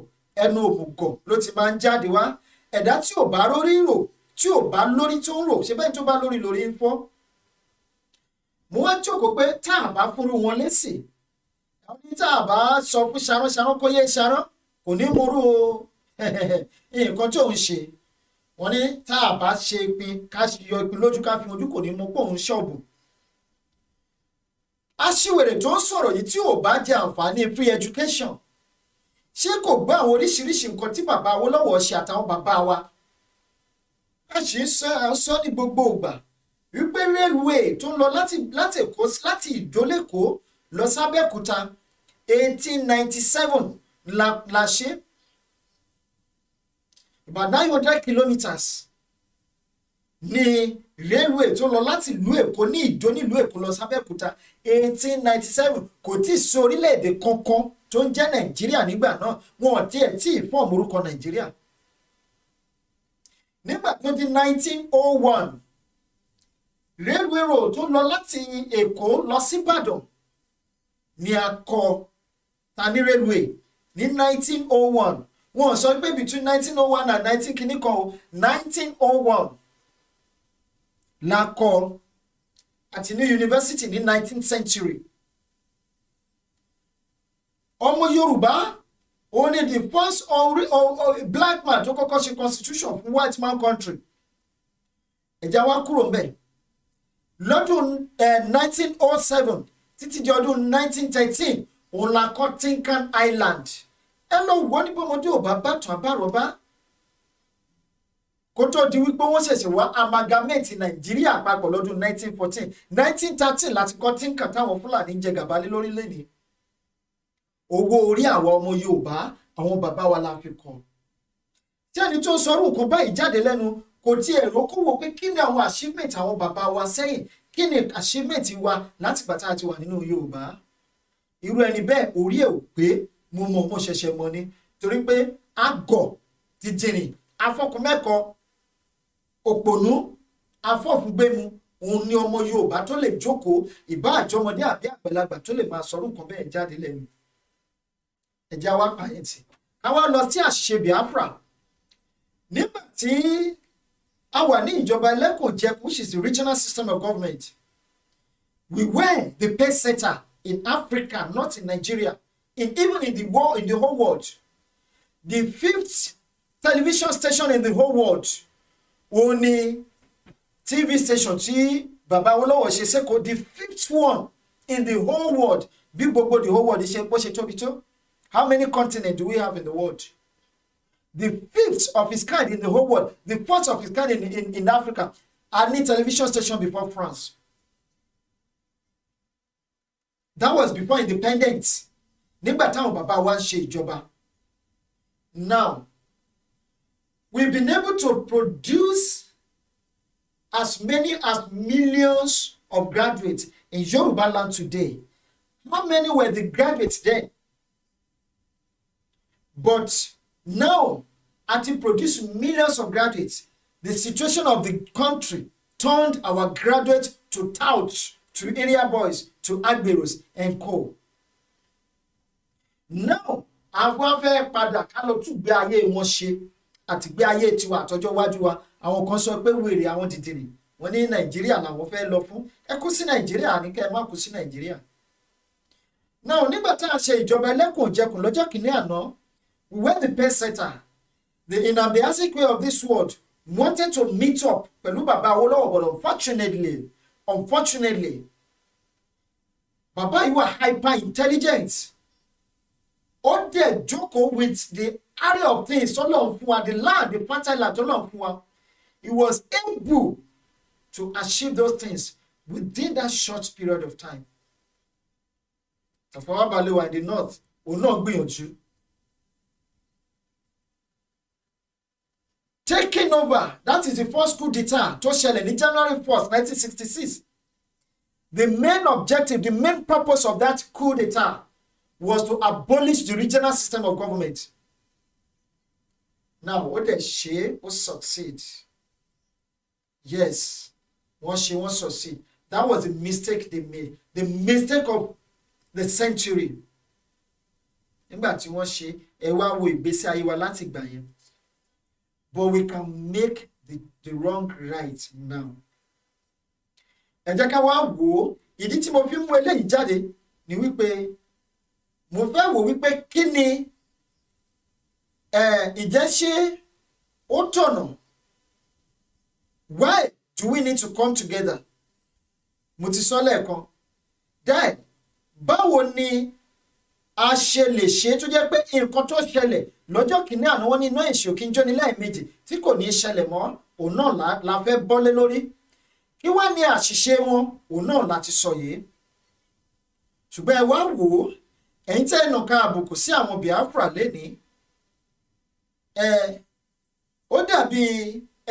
ẹnu òmùgọ̀ ló ti máa ń jáde wá. Ẹ̀dá tí ò bá rórí rò, tí ò bá lórí tó ń rò, ṣe bẹ́ẹ̀ tó bá lórí ń fọ́. Mo wá jókòó pé tá a bá fúnrú wọn lésì, àwọn ní tá a bá sọ fún ṣarán kó yé ṣarán, kò ní morú nǹkan tó ń ṣe. wọ́n ní tá a bá ṣe ìpín ká yọ ìpín lójú ká fi ojú kò ní mọ pé òun ṣọ̀bù. aṣiwèrè tó ń sọ̀rọ̀ yìí tí ò bá jẹ àǹfààní free education ṣé kò gbọ́ àwọn oríṣiríṣi nǹkan tí bàbá Awólọ́wọ̀ ṣe àtàwọn bàbá wa. a sì ń sọ ní gbogbo ìgbà wípé railway tó ń lọ láti Èkó láti Ìdó-Èkó lọ sábẹ́òkúta 1897 la ṣe about 900 kilometres ní railway tó lọ láti ìlú Èkó ní Ìdó nílùú Èkó lọ sábẹ́òkúta 1897 kò tí ì sí orílẹ̀-èdè kankan tó ń jẹ́ Nàìjíríà nígbà náà wọn ò tiẹ̀ tí ì fọ́ọ̀mù orúkọ Nàìjíríà. nígbà tó di 1901 railway road tó lọ láti Èkó lọ sí Ìbàdàn ni a kọ́ ta ní railway ní 1901 wọn sọ pé between 1901 and 19 kìíní kan o 1901 la kọ́ àti ní university ní 19th century. ọmọ Yorùbá ó ní the first black man tó kọ́kọ́ ṣe constitution fún white man country. ẹ̀já wa kúrò mbẹ̀ lọ́dún 1907 títí di ọdún 1913 òun la kọ́ Tinkan Island. ẹ lọ wọ́n ní bọ́mọdé ò bá bàtàn àbárọ̀bá kó tó di wípé wọ́n ṣẹ̀ṣẹ̀ wá amalgamate Nàìjíríà papọ̀ lọ́dún 1914 1913 láti kọ́ Tinkan táwọn Fúlàní jẹ gàba lé lórílẹ̀-èdè. owó orí àwọn ọmọ Yorùbá àwọn bàbá wa la fi kọ́. tí ẹni tó sọrú nǹkan báyìí jáde lẹ́nu kò tiẹ̀ rókòwò pé kí ni àwọn achievement àwọn bàbá wa sẹ́yìn kí ni achievement wa láti gbà tá a ti wà nínú Yorùbá. irú ẹni bẹ́ẹ̀ orí ẹ̀ ò pé mo ṣẹ̀ṣẹ̀ mọ̀ ni torí pé àgọ̀ ti jìnrìn afọ́kùnmẹ́kọ òpònú afọ́fúngbẹ́mu òun ni ọmọ Yorùbá tó lè jókòó ìbá àjọmọdé àbí àgbàlagbà tó lè máa sọ̀rọ̀ nǹkan bẹ́ẹ̀ jáde lẹ́nu. ẹ̀já wa pààyàn tì ká wá lọ sí àṣìṣe Biafra nígbà tí a wà ní ìjọba ẹlẹ́kùnjẹkùn which is the regional system of government. We were the pace setter in Africa, not in Nigeria, even in the whole world. The 5th television station in the whole world, only TV station tí Baba Awólọ́wọ̀ ṣe sẹ́kọ̀ọ́, the 5th one in the whole world. Bí gbogbo the whole world ṣe bó ṣe tóbi tó. How many continents do we have in the world? The 5th of its kind in the whole world, the 4th of its kind in Africa. I need television station before France. That was before independence. Nígbà táwọn bàbá wa ń ṣe ìjọba. Now, we've been able to produce as many as millions of graduates in Yoruba land today. How many were the graduates then? But now, as we produce millions of graduates, the situation of the country turned our graduates to touts, to area boys, to agberos and co. Now, àwọn fẹ́ padà ká lọ tún gbé ayé wọn ṣe àti gbé ayé tiwa àtọjọ́ wájú wa. Àwọn kan sọ pé wèrè àwọn dìdìrì wọ́n ní Nàìjíríà làwọn fẹ́ lọ fún. Ẹ kú sí Nàìjíríà ní kẹ́ ẹ má kú sí Nàìjíríà. Now, nígbà tá a ṣe ìjọba ẹlẹ́kùnjẹkùn lọ́jọ́ kìíní àná, we were the pace setter. The Nnamdi way of this world wanted to meet up pẹ̀lú Baba Awólọ́wọ̀, but unfortunately, Baba you are hyper intelligent. Ó dẹ̀ jókòó with the area of things Ọlọ́run fún wa, the land, the fertile land Ọlọ́run fún wa. He was able to achieve those things within that short period of time. Tafawa Balewa in the north, òun náà gbìyànjú. Taking over, that is the first coup d'etat tó ṣẹlẹ̀ ní January 1st, 1966. The main objective, the main purpose of that coup d'etat was to abolish the regional system of government. Now, what they say will succeed. Yes, wọ́n succeed. That was the mistake they made. The mistake of the century. Nígbà tí wọ́n ṣe ẹ wá wo ìgbésí ayé wa láti gbà yẹn. But we can make the wrong right now. Ẹ jẹ́ ká wá wò ó, ìdí tí mo fi mú eléyìí jáde ni wípé mo fẹ́ wò wípé kí ni ìjẹ́ ṣe ó tọ̀nà Why do we need to come together? Mo ti sọ lẹ́ẹ̀kan. Then, báwo ni a ṣe lè ṣe tó jẹ́ pé nǹkan tó ṣẹlẹ̀ lọ́jọ́ kìíní àná wọ́n ní iná èṣù kí n jóni lẹ́ẹ̀mejì tí kò ní í ṣẹlẹ̀ mọ́ òun náà la fẹ́ bọ́lé lórí. Kí wá ní àṣìṣe wọn òun náà láti sọ yìí. Ṣùgbọ́n ẹ wá wò ó, ẹ̀yin tẹ́ ẹ̀nà kan àbùkù sí àwọn Biafra lénìí. Ó dàbí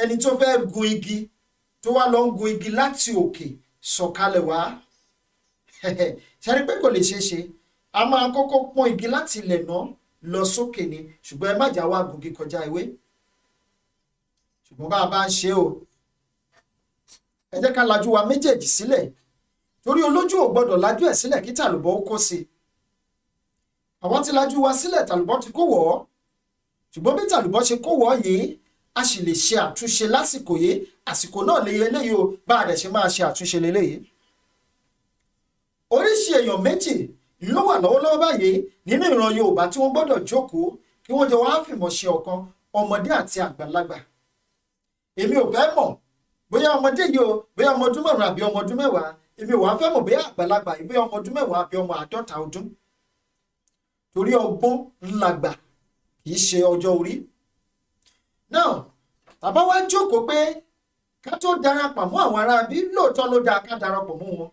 ẹni tó fẹ́ gun igi tó wá lọ ń gun igi láti òkè sọ̀kalẹ̀ wá. Ṣe rí pé kò lè ṣeé ṣe. A máa kọ́kọ́ pọ́n igi láti ilẹ̀ náà lọ sókè ni, ṣùgbọ́n ẹ má jà wá gungi kọjá ewé. Ṣùgbọ́n bá a bá ń ṣe o, ẹ jẹ́ ká lajú wa méjèèjì sílẹ̀, torí olójú ò gbọ́dọ̀ lajú ẹ̀ sílẹ̀ kí tàlùbọ̀ ó kó sí i. Àwọn ti lajú wa sílẹ̀, tàlùbọ̀ ti kó wọ̀ ọ́, ṣùgbọ́n bí tàlùbọ̀ ṣe kó wọ̀ ọ́ yìí, a sì lè ṣe àtúnṣe lásìkò yìí. Àsìkò náà lè yẹ eléyìí o, bá a dẹ̀ ṣe máa ṣe àtúnṣe léléyìí. Oríṣi èèyàn méjì ló wà lọ́wọ́lọ́wọ́ báyìí nínú ìran Yorùbá tí wọ́n gbọ́dọ̀ jókòó kí wọ́n jọ wá fìmọ̀ ṣe ọ̀kan, ọmọdé àti àgbàlagbà. Èmi ò fẹ́ mọ̀ bóyá ọmọdé yìí o, bóyá ọmọ ọdún márùn-ún àbí ọmọ ọdún mẹ́wàá. Èmi ò wá fẹ́ mọ̀ bóyá àgbàlagbà yìí bóyá ọmọ ọdún mẹ́wàá àbí ọmọ 50 ọdún. Torí ọgbọ́n ńlágbà kì í ṣe ọjọ́ orí. Now, tàbá wá jókòó pé ká tó darapọ̀ mọ́ àwọn ará bí lóòótọ́ ló dáa ká darapọ̀ mọ́ wọn.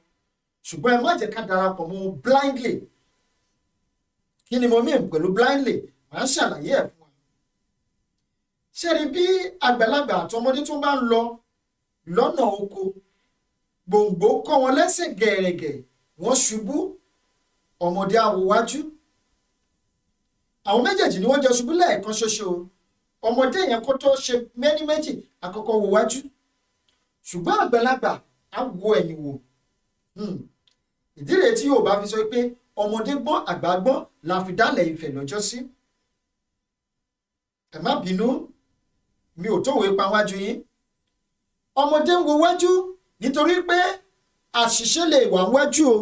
Ṣùgbọ́n ẹ má jẹ́ ká darapọ̀ mọ́ wọn blindly. Kí ni mo mean pẹ̀lú blindly? Màá ṣàlàyé ẹ̀ fún wa. Ṣé rí bí àgbàlagbà àtọmọdé tó bá ń lọ lọ́nà oko, gbòǹgbò kọ́ wọn lẹ́sẹ̀ gẹ̀rẹ̀gẹ̀, wọ́n ṣubú, ọmọdé á wo wájú. Àwọn méjèèjì ni wọ́n jọ ṣubú lẹ́ẹ̀kan ṣoṣo. Ọmọdé yẹn kó tó ṣe méní méjì àkọ́kọ́ wo wájú. Ṣùgbọ́n àgbàlagbà á wo ẹ̀yìn wò. Ìdí rèé tí Yorùbá fi sọ pé ọmọdé gbọ́n àgbà gbọ́n la fi dálẹ̀ Ifẹ̀ lọ́jọ́ sí. Ẹ má bínú, mi ò tówó ipa wájú yín. Ọmọdé ń wo wájú nítorí pé àṣìṣe lè wà wájú o.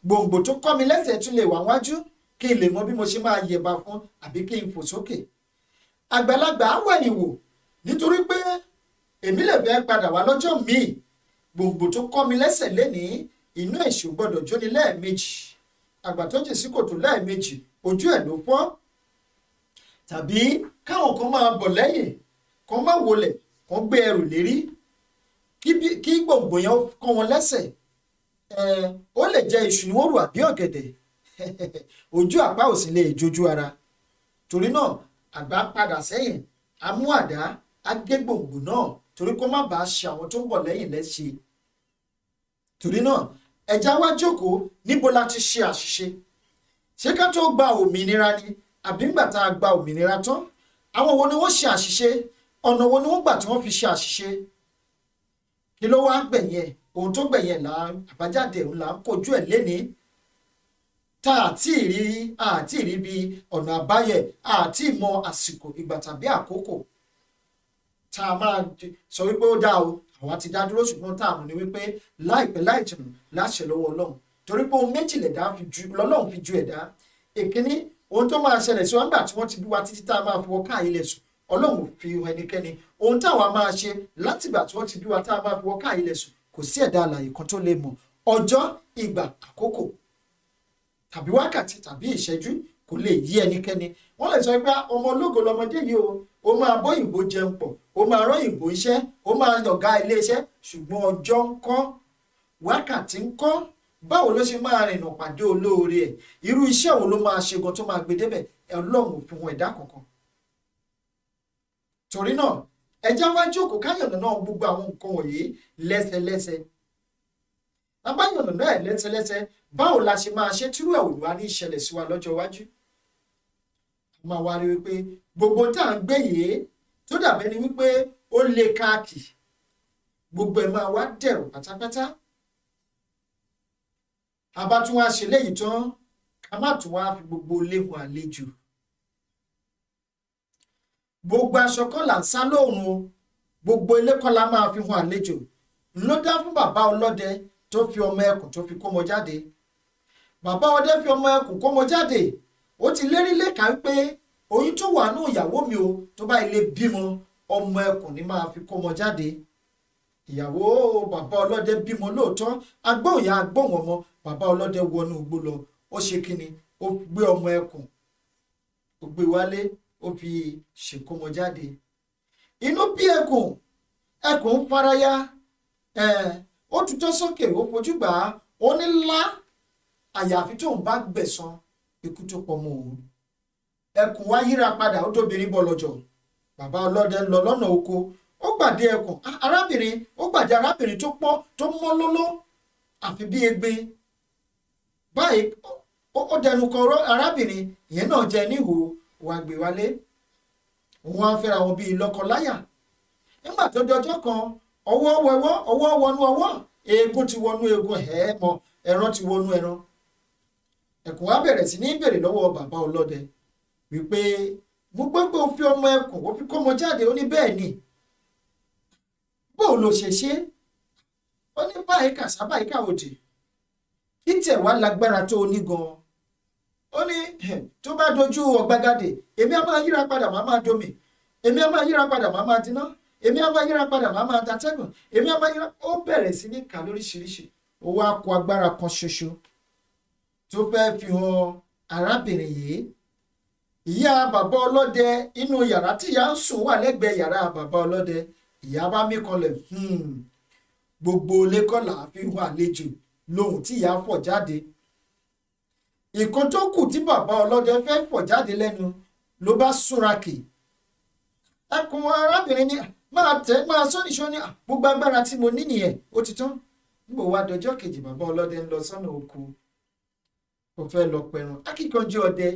Gbòǹgbò tó kọ́ mi lẹ́sẹ̀ tún lè wà wájú kí n lè mọ bí mo ṣe máa yẹ̀bà fún àbí kí n fò sókè. Àgbàlagbà á wẹ̀yìn wò nítorí pé èmi lè fẹ́ padà wá lọ́jọ́ míì. Gbòǹgbò tó kọ́ mi lẹ́sẹ̀ lénìí, inú èṣù gbọ́dọ̀ jóni lẹ́ẹ̀mejì. Àgbà tó jì sí kòtò lẹ́ẹ̀mejì, ojú ẹ̀ ló fọ́. Tàbí káwọn kan máa bọ̀ lẹ́yìn, kan máa wọlẹ̀, kan gbé ẹrù lérí. Kí gbòǹgbò yẹn kọ́ wọn lẹ́sẹ̀. Ó lè jẹ́ iṣu ni wọ́n rò àbí ọ̀gẹ̀dẹ̀. Ojú àpá ò sì lè jojú ara. Torí náà, àgbà padà sẹ́yìn, á mú àdá, á gé gbòǹgbò náà torí kó má bàa ṣe àwọn tó ń bọ̀ lẹ́yìn léṣe. Torí náà, ẹja wá jókòó níbo la ti ṣe àṣìṣe. Ṣé ká tó gba òmìnira ni àbí ńgbà tá a gba òmìnira tán? Àwọn wo ni wọ́n ṣe àṣìṣe? Ọ̀nà wo ni wọ́n gbà tí wọ́n fi ṣe àṣìṣe? Kí ló wá gbẹ̀yìn ẹ̀? Ohun tó gbẹ̀yìn àbájáde òun là ń kojú ẹ̀ lénìí. Tá àti rí bí ọ̀nà àbáyẹ, àti mọ àsìkò ìgbà tàbí àkókò tá a máa sọ wípé ó dá o, àwa ti dá dúró, ṣùgbọ́n tá a mọ̀ ní wípé láìpẹ́ láì jìnnà láṣẹ lọ́wọ́ Ọlọ́run. Torí pé ohun méjì lọ́lọ́run fi ju ẹ̀dá. Èkíní, ohun tó máa ṣẹlẹ̀ sí wa nígbà tí wọ́n ti bí wa títí tá a máa fọwọ́ ká ilẹ̀ sùn, Ọlọ́run fi ẹnikẹ́ni. Ohun táwa máa ṣe látìgbà tí wọ́n ti bí wa tá a máa fọwọ́ ká ilẹ̀ sùn, kò sí ẹ̀dá alààyè kan tó lè mọ̀ ọjọ́, ìgbà, àkókò tàbí wákàtí tàbí ìṣẹ́jú kò lè yí ẹnikẹ́ni. Wọ́n lè sọ pé ọmọ ológo lọmọdé yìí o, ó máa bọ́ ìbò jẹun pọ̀, ó máa rán ìbò iṣẹ́, ó máa yọ̀gá ilé iṣẹ́, ṣùgbọ́n ọjọ́ ń kọ́, wákàtí ń kọ́, báwo ló ṣe máa rìnà pàdé olóore ẹ̀, irú iṣẹ́ wo ló máa ṣe gan tó máa gbé débẹ̀, Ọlọ́run ò fi wọn ẹ̀dá kankan. Torí náà, ẹja wá jókòó káyọ̀nà náà gbogbo àwọn nǹkan wọ̀nyí lẹ́sẹlẹ́sẹ. Abáyọ̀nà náà lẹ́sẹlẹ́sẹ, báwo la ṣe máa ṣe tírú ẹ̀ òlùwà ní ìṣẹ̀lẹ̀ sí wa lọ́jọ́ iwájú? A máa wá rí wípé gbogbo tá à ń gbé yìí tó dàbẹ́ ni wípé ó lé káàkì, gbogbo ẹ̀ máa wá dẹ̀rọ̀ pátápátá. A bá tún wá ṣe léyìí tán, ká má tún wá fi gbogbo léhùn àlejò. Gbogbo aṣọ kọ́ là ń sá lóòrùn o, gbogbo ilé kọ́ la máa fi hùn àlejò. Ló dá fún bàbá ọlọ́dẹ tó fi ọmọ ẹkùn tó fi kómọ jáde. Bàbá ọdẹ fi ọmọ ẹkùn kómọ jáde, ó ti lérí lẹ́ka wípé oyún tó wà nù ìyàwó mi o tó bá ilé bímọ, ọmọ ẹkùn ní máa fi kó ọmọ jáde. Ìyàwó bàbá ọlọ́dẹ bímọ lóòótọ́, agbóhùn ìyá agbóhùn ọmọ, bàbá ọlọ́dẹ wọnú igbó lọ, ó ṣe kíni, ó gbé ọmọ ẹkùn, ó gbé wálé, ó fi ṣèkómọ jáde. Inú bí ẹkùn faraya, ó tutọ́ sókè, ó fojú gbà á, ó ní lá àyàfi tóun bá gbẹ̀san ikú tó pọ̀ mọ́ òun. Ẹkùn wá yíra padà, ó tóbìnrin bọ̀ lọ́jọ́. Bàbá ọlọ́dẹ ń lọ lọ́nà oko, ó gbàdé ẹkùn, ó gbàdé arábìnrin tó pọ́ tó mọ́ lóló àfi bí egbin. Báyìí ó dẹnu kọ arábìnrin ìyẹn náà jẹ níhò, wá gbé wálé. Òun á fẹ́ra wọn bíi lọ́kọ-láyà. Nígbà tó dọjọ́ kan, ọwọ́ wẹwọ́, ọwọ́ wọnú ọwọ́, eegun ti wọnú eegun, ẹran ti wọnú ẹran. Ẹkùn wá bẹ̀rẹ̀ sí ní béèrè lọ́wọ́ bàbá ọlọ́dẹ wípé mo gbọ́ pé o fi ọmọ ẹkùn ó fi kọ́mọ jáde. Ó ní bẹ́ẹ̀ ni. Bóò ló ṣe ṣe? Ó ní báyìí kàṣá báyìí káwòdì, kí tẹ̀ wá lágbára tó o ní gan-an. Ó ní tó bá dojú ọ̀gbagadè, èmi á máa yíra padà máa máa domi, èmi á máa yíra padà máa máa diná, èmi á máa yíra padà máa máa datẹ́gùn, èmi á máa yíra. Ó bẹ̀rẹ̀ sí ní kà lóríṣiríṣi. Ó wá kó agbára kan ṣoṣo tó fẹ́ fi hàn arábìnrin yìí. Ìyá bàbá ọlọ́dẹ inú yàrá tí ìyá ń sùn wà lẹ́gbẹ̀ẹ́ yàrá bàbá ọlọ́dẹ. Ìyá bá mí kanlẹ̀, gbogbo lẹ́kọ̀ọ́lá fi hàn àlejò lóhùn tí ìyá fọ̀ jáde. Ìkan tó kù tí bàbá ọlọ́dẹ fẹ́ fọ̀ jáde lẹ́nu ló bá súnrakì. Ẹkùn arábìnrin ní máa sọ́nìṣọ́ ní gbogbo agbára tí mo ní nìyẹn, ó ti tán. Nígbà wá dọjọ́ kejì, bàbá ọlọ́dẹ ń lọ sọ́nà oko, ó fẹ́ lọ pẹran. Akíkanjú ọdẹ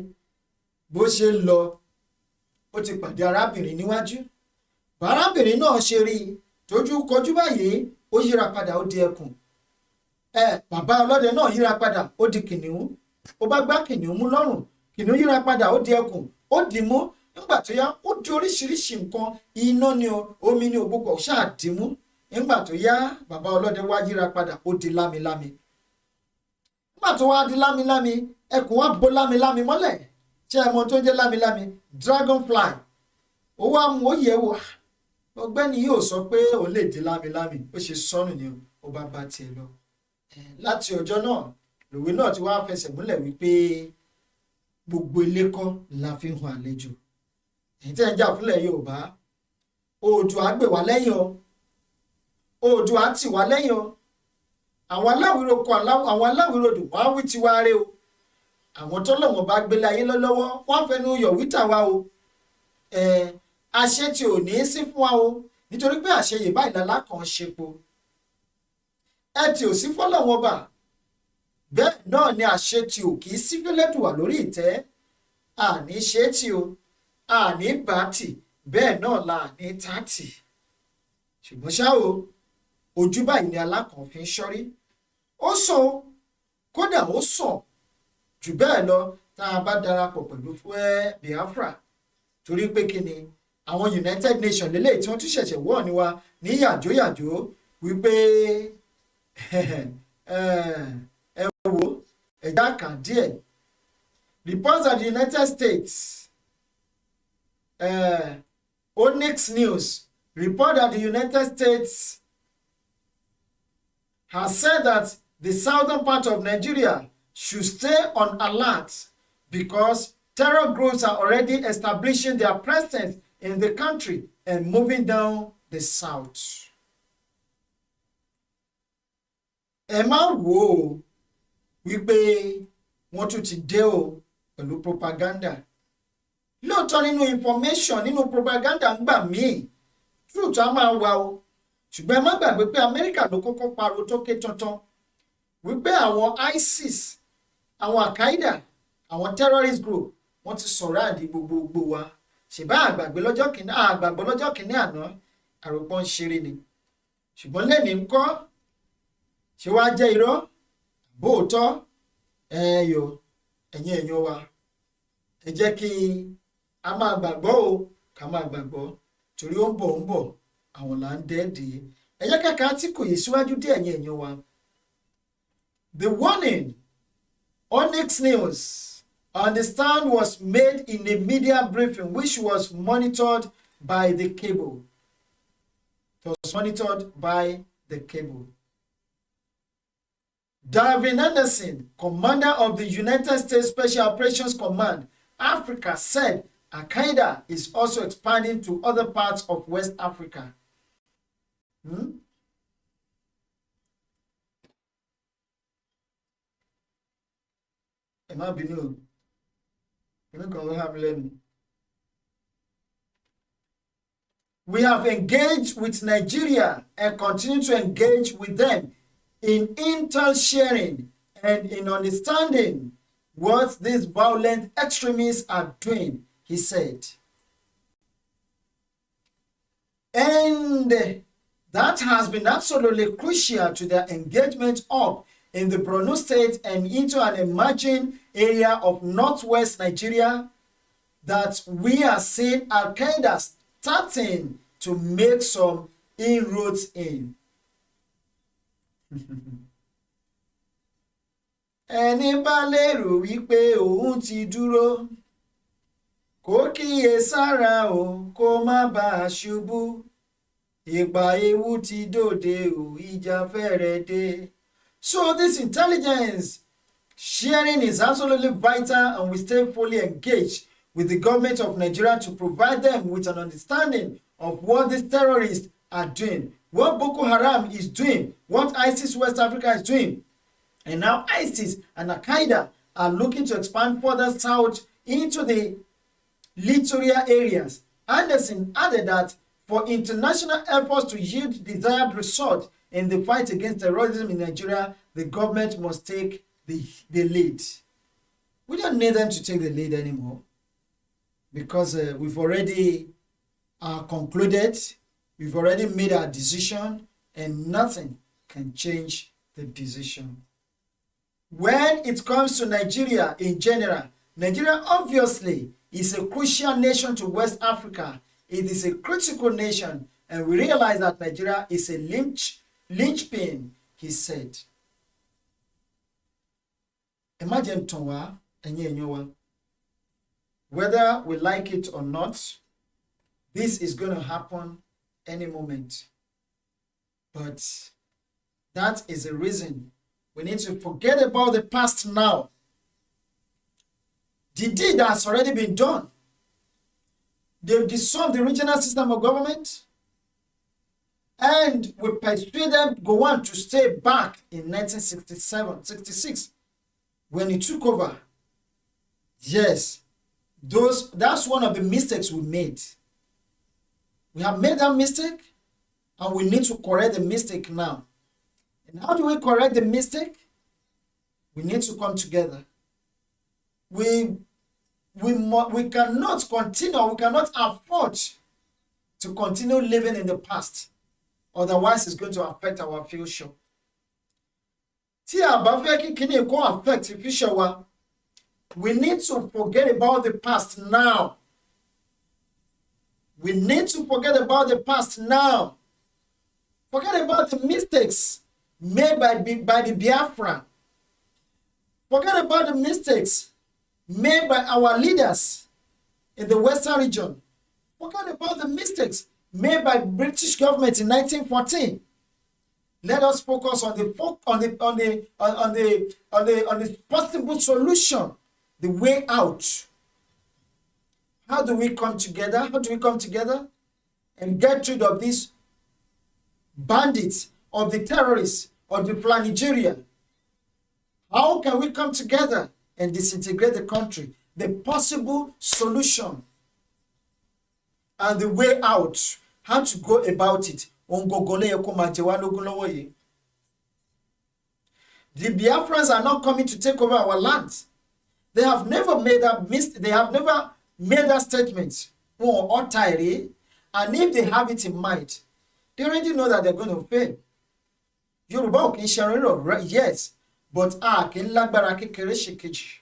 bó ṣe ń lọ, ó ti pàdé arábìnrin níwájú. Arábìnrin náà ṣe rí i, tójú kọjú báyìí, ó yíra padà, ó di ẹkùn. Bàbá ọlọ́dẹ náà yíra padà, ó di kìnìún. Ó bá gbá kìnìún mú lọ́rùn, kìnìún yíra padà, ó di ẹkùn, ó dì mú. Nígbà tó yá, ó di oríṣiríṣi nǹkan, iná ni o, omi ni o, gbogbo ṣáà dì mú. Nígbà tó yá, bàbá ọlọ́dẹ wá yíra padà, ó di lámilámi. Nígbà tó wá di lámilámi, ẹkùn wá bo lámilámi mọ́lẹ̀. Ṣé ẹ mọ tó ń jẹ́ lámilámi? Dragonfly. Ó wá mú, ó yẹ̀ wò. Ọ̀gbẹ́ni yóò sọ pé òun lè di lámilámi, ó ṣe sọnù ni ó bá bá tiẹ̀ lọ. Láti ọjọ́ náà lòwe náà ti wá fẹsẹ̀ múlẹ̀ wípé gbogbo ilé kọ́ la fi hàn àlejò. Èyí tẹ́ ń jà fúnlẹ̀ Yorùbá, Oòduà gbè wá lẹ́yìn o, Oòduà tì wá lẹ́yìn o. Àwọn aláwìroko àwọn aláwìrodò wọ́n á wí tiwa rẹ o. Àwọn tọ́lọ́wọ́n bá gbélé ayé lọ́wọ́ wọ́n fẹnu yọ̀ wíta wa o. Àṣẹ tí ò ní sí fún wa o, nítorí pé àṣeyè báyìí lálá kan ṣepo. Tí ò sí fọ́lọ́wọ́n bà, bẹ́ẹ̀ náà ni àṣẹ tí ò kì í sí fẹ́lẹ́dùwà lórí ìtẹ́. Àní ṣe tí o, àní bá tì, bẹ́ẹ̀ náà la àní tá tì. Ṣùgbọ́n ṣá o, ojú báyìí ni alákàn fi ń ṣọ́rí. Ó sàn, kódà ó sàn jù bẹ́ẹ̀ lọ tá a bá darapọ̀ pẹ̀lú fún Biafra. Torí pé kí ni àwọn United Nations lélẹ́yìí tí wọ́n tún ṣẹ̀ṣẹ̀ wọ̀ ní wa ní yàjóyàjó wípé ẹ wo ẹ̀dá kan díẹ̀. Reports at the United States, Onyx News report that the United States has said that the southern part of Nigeria should stay on alert because terror groups are already establishing their presence in the country and moving down the south. Ẹ má wò ó wípé wọ́n tún ti dé o pẹ̀lú propaganda. Lóòótọ́ nínú information nínú propaganda ń gbà míì truth á máa wà o. Ṣùgbọ́n ẹ má gbàgbé pé Amẹ́ríkà ló kọ́kọ́ pariwo tó ké tantan wípé àwọn ISIS, àwọn Al-Qaeda, àwọn terrorist group wọ́n ti sọ̀rọ̀ àdí gbogbogbò wa. Ṣèbá àgbàgbé lọ́jọ́ kìíní àná àròpọ̀ ń ṣeré ni. Ṣùgbọ́n lẹ́ni ń kọ́ ṣé wàá jẹ́ irọ́ bóòótọ́ ẹ̀yin èèyàn wa. Ẹ jẹ́ kí a máa gbàgbọ́ o, ká máa gbàgbọ́ torí ó ń bọ̀ àwọn là ń dẹ́ẹ̀dì. Ẹ jẹ́ kàkà tí kò yé síwájú dé ẹ̀yin èèyàn wa. The warning, Onyx News, understand, was made in a media briefing which was monitored by the cable. It was monitored by the cable. Darvin Anderson, commander of the United States Special Operations Command, Africa, said Al-Qaeda is also expanding to other parts of West Africa. We have engaged with Nigeria and continue to engage with them in intel sharing and in understanding what these violent extremists are doing, he said. And that has been absolutely crucial to their engagement up in the Borno State and into an emerging area of northwest Nigeria that we are seeing Al-Qaeda starting to make some inroads in. Ẹni bá lérò wípé òun ti dúró kó kíyè sára o kó má bàa ṣubú ìgbà ewu ti dòde o ìjà fẹ́rẹ̀ dé. So this intelligence sharing is absolutely vital, and we stay fully engaged with the government of Nigeria to provide them with an understanding of what these terrorists are doing, what Boko Haram is doing, what ISIS West Africa is doing. And now ISIS and Al-Qaeda are looking to expand further south into the littoral areas. Anderson added that for international efforts to yield desired result in the fight against terrorism in Nigeria, the government must take the lead. We don't need them to take the lead anymore because we've already concluded, we've already made our decision, and nothing can change the decision. When it comes to Nigeria in general, Nigeria obviously is a crucial nation to West Africa. It is a critical nation, and we realize that Nigeria is a linchpin, he said. Imagine Tonwa and Yenyowa. Whether we like it or not, this is going to happen any moment. But that is the reason we need to forget about the past now. The deed has already been done. They've dissolved the regional system of government, and we persuaded them to go on to stay back in 1966 when he took over. Yes, that's one of the mistakes we made. We have made that mistake, and we need to correct the mistake now. And how do we correct the mistake? We need to come together. We cannot continue, we cannot afford to continue living in the past. Otherwise, it's going to affect our future. Tí a bá fẹ́ kí kíní kó affect future wa, we need to forget about the past now. We need to forget about the past now. Forget about the mistakes made by the Biafra. Forget about the mistakes made by our leaders in the Western region. Forget about the mistakes made by British government in 1914. Let us focus on the possible solution, the way out. How do we come together? How do we come together and get rid of these bandits, of the terrorists, of the Nigeria? How can we come together and disintegrate the country? The possible solution and the way out, how to go about it. The Biafrans are not coming to take over our lands. They have never made that statement. And if they have it in mind, they already know that they're going to fail. Yoruba can share, yes, but can lágbára kékeré ṣèkejì.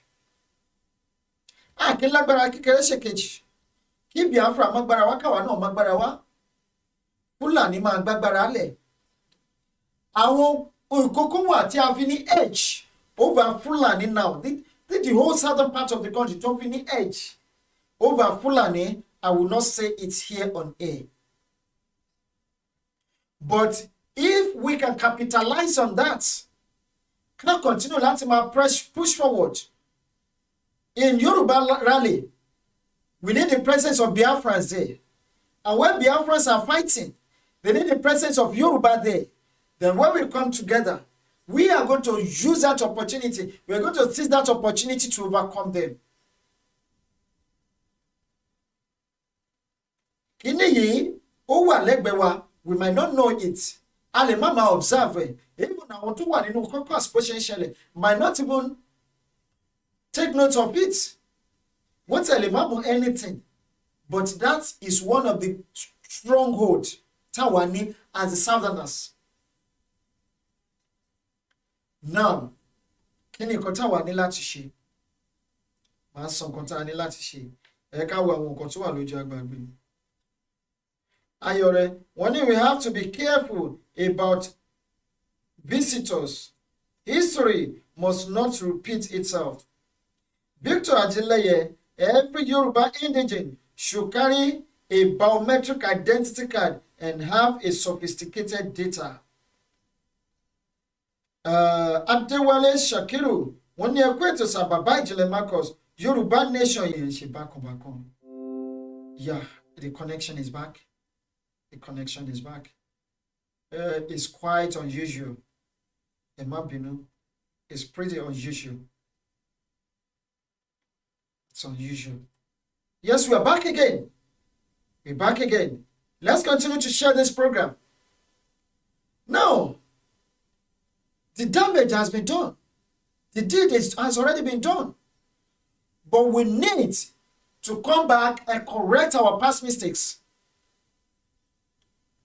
Can lágbára kékeré ṣèkejì. Kí Biafra mágbára wá káwa náà mágbára wá. Fúlàní máa gbágbára lẹ̀. Àwọn ìkókó wà tí a fi ní edge over Fulani now. The whole southern part of the country tó fi ní edge over Fulani I will not say it here on air. But if we can capitalize on that, can continue láti máa push forward. In Yoruba rally, we need the presence of Biafrans there. And when Biafrans are fighting, they need the presence of Yoruba there. Then when we come together, we are going to use that opportunity. We are going to seize that opportunity to overcome them. Kíni yìí, ó wà lẹ́gbẹ̀ẹ́ wa, we might not know it. A lè má máa observe. Even àwọn tó wà nínú caucus bó ṣe ń ṣẹlẹ̀ might not even take note of it. Wọ́n tẹ̀lé má mọ̀ anything. But that is one of the strongholds táwa ní as the Southerners. Now, kí ni nǹkan táwa ní láti ṣe? Màá sọ nǹkan tá a ní láti ṣe. Ẹ ká wo àwọn nǹkan tó wà lójú agbègbè. Ayọ̀rẹ́, wọ́n ní we have to be careful about visitors. History must not repeat itself. Victor Adeleye, every Yoruba indigene should carry a biometric identity card and have a sophisticated data. Adewale Shakiru, wọ́n ní ẹkú ètò Bàbá Ìjìnlẹ̀ Marcus, Yoruba nation yẹn ṣe bákanbákan. Yeah, the connection is back. The connection is back. It's quite unusual. Ẹ má bínú. It's pretty unusual. It's unusual. Yes, we are back again. We're back again. Let's continue to share this program. Now, the damage has been done. The deed has already been done. But we need to come back and correct our past mistakes.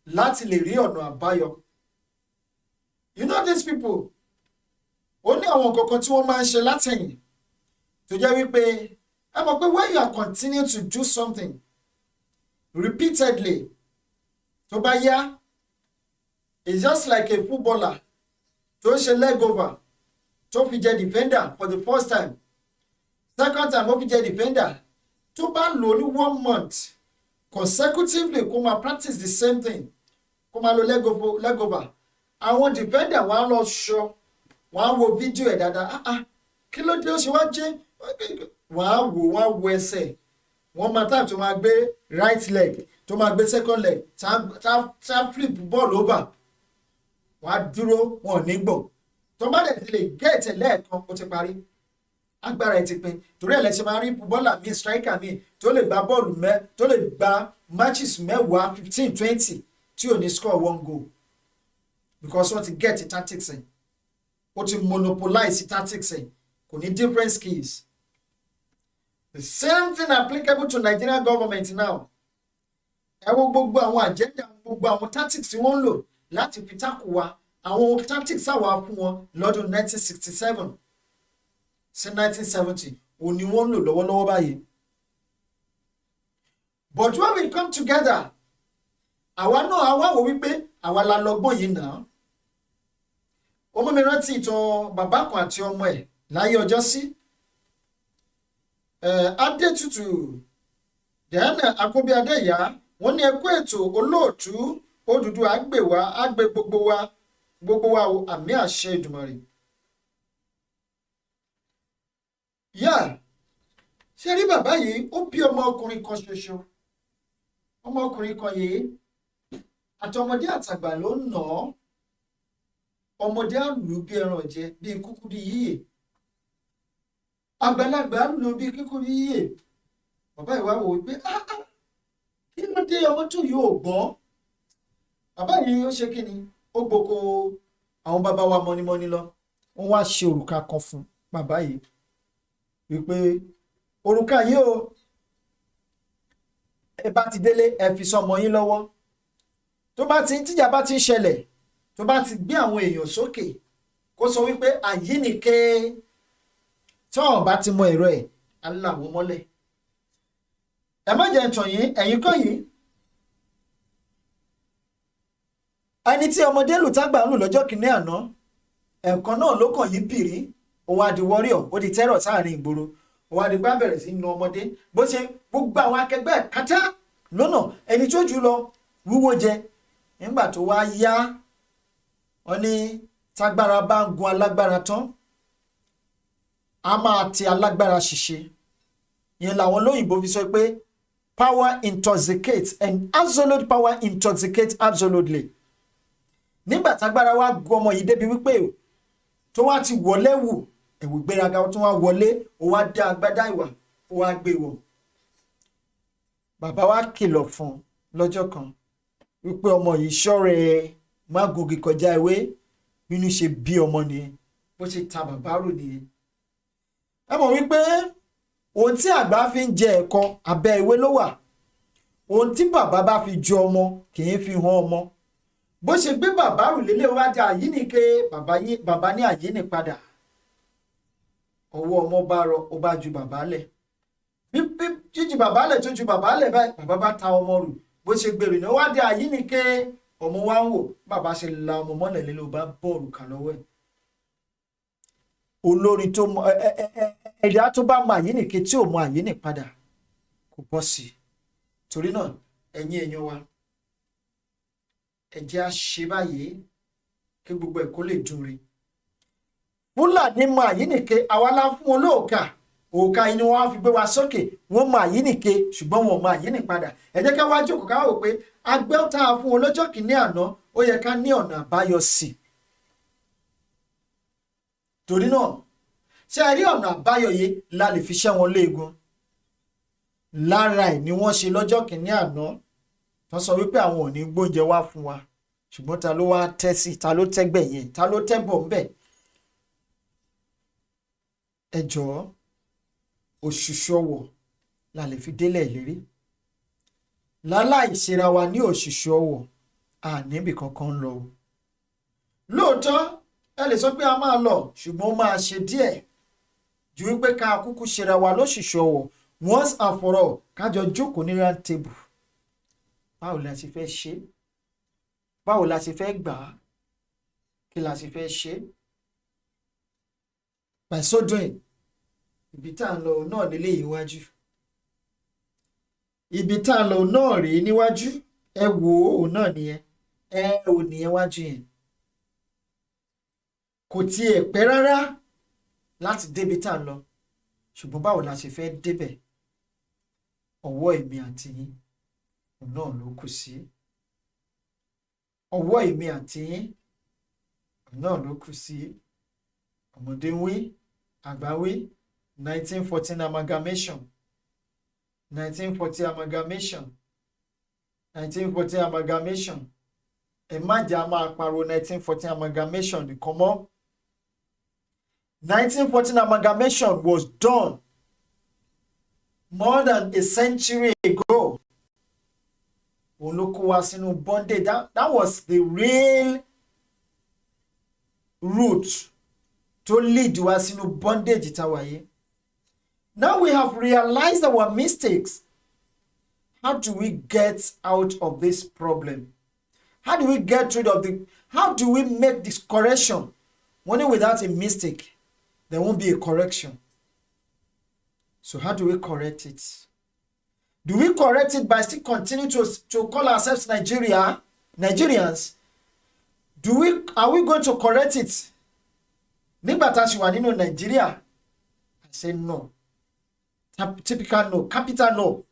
Láti lè rí ọ̀nà àbáyọ. You know these people, ó ní àwọn kankan tí wọ́n máa ń ṣe látẹ̀yìn tó jẹ́ wípé ẹ mọ̀ pé when you are continuing to do something repeatedly tó bá yá, it's just like a footballer tó ṣe leg over tó fi jẹ defender for the first time, second time ó fi jẹ defender, tó bá lò ní 1 month consecutively kó máa practice the same thing, kó máa lo leg over, àwọn defender wọ́n á lọ ṣọ́, wọ́n á wo fídíò ẹ̀ dáadáa, kí ló dé ó ṣe wá jẹ́, wọ́n á wo ẹsẹ̀, wọ́n máa time tó máa gbé right leg, tó máa gbé second leg, tá flip ball over, wọ́n á dúró, wọn ò ní gbọ̀n, tó bá dẹ̀ ti lè get ẹ̀ lẹ́ẹ̀kan ó ti parí, agbára ẹ̀ ti pin, torí ẹ̀ lẹ́sẹ̀ máa rí bọ́ọ̀lù mi striker mi tó lè gba bọ́ọ̀lù tó lè gba matches 10, 15, 20 tí ò ní score 1 goal because wọ́n ti get the tactics ẹ̀, ó ti monopolize the tactics ẹ̀, kò ní different skills. The same thing applicable to Nigerian government now. Ẹ wo gbogbo àwọn agenda, gbogbo àwọn tactics tí wọ́n ń lò láti fi takò wa, àwọn tactics àwa fún wọn lọ́dún 1967 sí 1970 òun ni wọ́n ń lò lọ́wọ́lọ́wọ́ báyìí. But when we come together, àwa wò wípé àwa la lọ́gbọ́n yìí náà. Ọmọ mi rántí ìtàn bàbá kan àti ọmọ ẹ̀ láyé ọjọ́ sí. Adétutù Diana Akóbíadéyà, wọ́n ní ẹkú ètò olóòtú Odùduwà àgbè gbogbo wa àmì àṣẹ Èdùmàrè. Yà ṣe rí bàbá yìí ó bí ọmọkùnrin kan ṣoṣo. Ọmọkùnrin kan yìí àtọmọdé àtàgbà ló ń nà án. Ọmọdé á lù bí ẹran jẹ bí kúkú bí yíyè. Àgbàlagbà á lù bí kíkú bí yíyè. Bàbá ìwà wò wípé kí ló dé ọmọ tó yóò gbọ́n. Bàbá yìí ó ṣe kí ni ó gboko àwọn bàbá wa mọ́nímọ́ní lọ. Wọ́n wá ṣe òrùka kan fún bàbá yìí wípé òrùka yìí o ẹ bá ti délé ẹ fi sọmọ yín lọ́wọ́. Tó bá ti tíjà bá ti ń ṣẹlẹ̀, tó bá ti gbé àwọn èèyàn sókè kó sọ wípé àyínìke tí wọ́n bá ti mọ ẹ̀rọ ẹ̀ aláwọ̀ mọ́lẹ̀. Ẹ má jẹ́ ìtàn yìí, ẹ̀yin kọ́ yìí. Ẹni tí ọmọdé lù tágbà ń lù lọ́jọ́ kìíní àná, ẹ̀kan náà ló kàn yí pìrí, òun àdì warrior, ó di terror sáàrin ìgboro. òun àdìgbà bẹ̀rẹ̀ sí na ọmọdé bó ṣe gbogbo àwọn akẹgbẹ́ ẹ̀ kátá lọ́nà ẹni tó jù lọ wíwó jẹ nígbà tó wá yá wọn ní tágbára bá ń gun alágbára tán a máa ti alágbára ṣìṣe ìyẹn làwọn lóyìnbó fi sọ pé power intoxicates and absolute power intoxicates absolutely nígbà tágbára wá gun ọmọ yìí débi wípé tó wá ti wọlé wù ẹ̀wù gbéraga tó wá wọlé ó wá dá agbádá ìwà ó wá gbé wọ̀ bàbá wa kìlọ̀ fún lọ́jọ́ kan wípé ọmọ yìí ṣọ́rẹ́ má gungi kọjá ewé bínú ṣe bí ọmọ nìyẹn bó ṣe ta bàbá rò nìyẹn ẹ mọ̀ wípé ohun tí àgbà fi ń jẹ ẹ̀kọ abẹ́ ewé ló wà ohun tí bàbá bá fi jọ ọmọ kì í fi hàn ọmọ bó ṣe gbé bàbá rò lélẹ̀ wá dá àyínìke bàbá ní àyínì padà ọwọ́ ọmọ bá rọ ó bá ju bàbá lẹ̀ bí jíjù bàbá lẹ̀ tó ju bàbá lẹ̀ báyìí bàbá bá ta ọmọ rù bó ṣe gbèrò ní wá dé àyínìke ọmọ wa ń wò bàbá ṣe la ọmọ mọ́lẹ̀ lé ló bá bọ́ọ̀lù kà lọ́wọ́ ẹ̀ olórin tó mọ ẹ̀dá tó bá mọ àyínìke tí ò mọ àyínì padà kò bọ́ sí i torí náà ẹ̀yin èèyàn wa ẹ jẹ́ á ṣe báyìí kí gbogbo ẹ̀ kó lè dùn rí fúlàní mọ àyínìke àwa lá fún wọn lóòkà òòkà inú wọn á fi gbé wa sókè wọn mọ àyínìke ṣùgbọ́n wọn mọ àyínì padà ẹ jẹ́ ká wá jókòó ká wò pé agbẹ́ tá a fún wọn lọ́jọ́ kìíní àná ó yẹ ká ní ọ̀nà àbáyọ sí i torí náà ṣe rí ọ̀nà àbáyọ yìí la lè fi ṣẹ́ wọn léegun lára ẹ̀ ni wọ́n ṣe lọ́jọ́ kìíní àná wọ́n sọ wípé àwọn ò ní gbóúnjẹ wá fún wa ṣùgbọ́n ta ló wá tẹ́ sí ta ló tẹ́gbẹ̀ yẹn ta ló tẹ́bọ̀ ńbẹ̀ ẹ jọ̀ọ́ òṣùṣù ọwọ̀ la lè fi délẹ̀ ìlérí láláì ṣera wa ní òṣùṣù ọwọ̀ àníbì kankan lọ o lóòótọ́ ẹ lè sọ pé a máa lọ ṣùgbọ́n ó máa ṣe díẹ̀ ju wípé ká kúkú ṣera wa lóṣùṣù ọwọ̀ once and for all kájọ jókòó ní round table báwo la ṣe fẹ́ ṣe báwo la ṣe fẹ́ gbà á kí la ṣe fẹ́ ṣe by so doing ibi tá à ń lọ náà nílé ìwájú ibi tá à ń lọ náà rèé níwájú ẹ wò ó náà nìyẹn ẹ ò nìyẹn wájú yẹn kò tiẹ̀ pẹ́ rárá láti débi tá à ń lọ ṣùgbọ́n báwo la ṣe fẹ́ débẹ̀ ọwọ́ èmi àti yín náà ló kù sí ọwọ́ èmi àti yín náà ló kù sí ọmọdé wí àgbà wí 1914 amalgamation 1940 amalgamation 1940 amalgamation ẹ má jẹ́ a máa pariwo 1914 amalgamation nìkan mọ́ 1914 amalgamation was done more than a century ago òun ló kó wa sínú bondage that was the real root to lead wa sínú bondage táwa yìí. Now we have realized our mistakes. How do we get out of this problem? How do we get rid of how do we make this correction? Only without a mistake, there won't be a correction. So how do we correct it? Do we correct it by still continuing to call ourselves Nigerians? Are we going to correct it? Nígbà tá a ṣì wà nínú Nigeria, I say no. Typical no, capital no.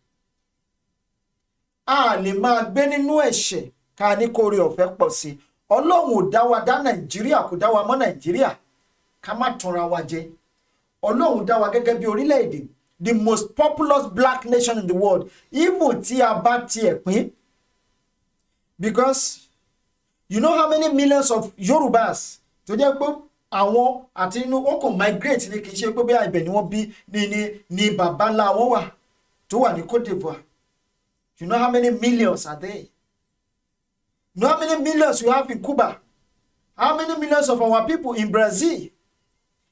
A lè máa gbé nínú ẹ̀ṣẹ̀ ká ní kórè ọ̀fẹ́ pọ̀ sí. Ọlọ́run ò dá wa dá Nàìjíríà kò dá wa mọ́ Nàìjíríà ká má tanra wa jẹ. Ọlọ́run dá wa gẹ́gẹ́ bí orílẹ̀-èdè, the most populous black nation in the world, even tí a bá tiẹ̀ pín. Because you know how many millions of Yorubas tó jẹ́ pé àwọn àti inú wọn kò migrate ní kì í ṣe pé bí ibẹ̀ ni wọ́n bí ní bàbá ńlá wọn wà tó wà ní Côte d'Ivoire. You know how many millions are there? You know how many millions we have in Cuba? How many millions of our people in Brazil,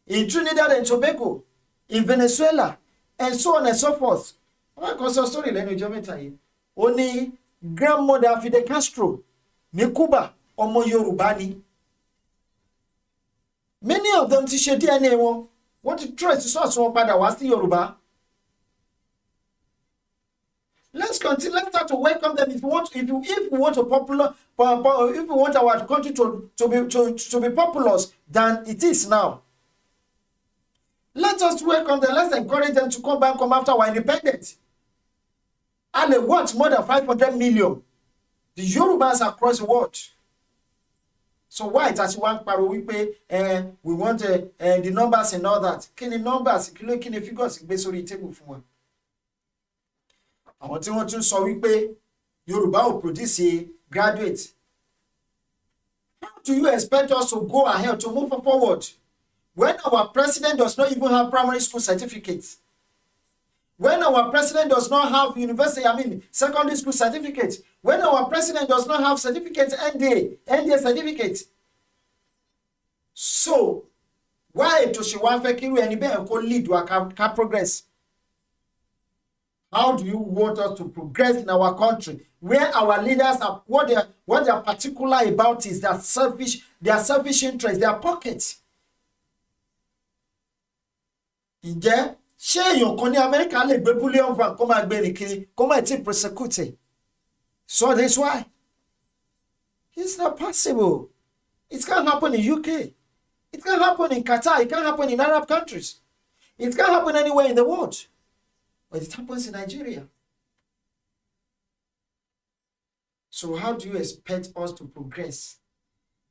in Trinidad and Tobago, in Venezuela, and so on and so forth? Wọ́n kàn sọ story lẹ́nu ìjọ mẹ́ta yìí. Ó ní grandmother Fidel Castro ní Cuba, ọmọ Yorùbá ni. Many of them ti ṣe DNA wọn wọ́n ti trace source wọn padà wá sí Yorùbá. Let's continue. Let's start to welcome them. If we want our country to be populous than it is now, let us welcome them. Let's encourage them to come after our independence. And they watch more than 500 million. The Yorubas across the world. So why it has one paro we pay? We want the numbers and all that. Can the numbers? Can the figures be so table for one? Àwọn tí wọ́n tún sọ wípé Yorùbá ò produce graduate. How do you expect us to go ahead to move forward when our president does not even have primary school certificates? When our president does not have secondary school certificates? When our president does not have certificates, NDA certificates? So, why to she want to any better lead to our progress? How do you want us to progress in our country where our leaders are what they are particular about is their selfish interest, their pockets? Ǹjẹ́ ṣé èèyàn kan ní Amẹ́ríkà lè gbé bullion van kó máa gbé ní kiri kó máa ti prosecute? So that's why it's not possible. It can't happen in UK. It can't happen in Qatar. It can't happen in Arab countries. It can't happen anywhere in the world. But it happens in Nigeria. So how do you expect us to progress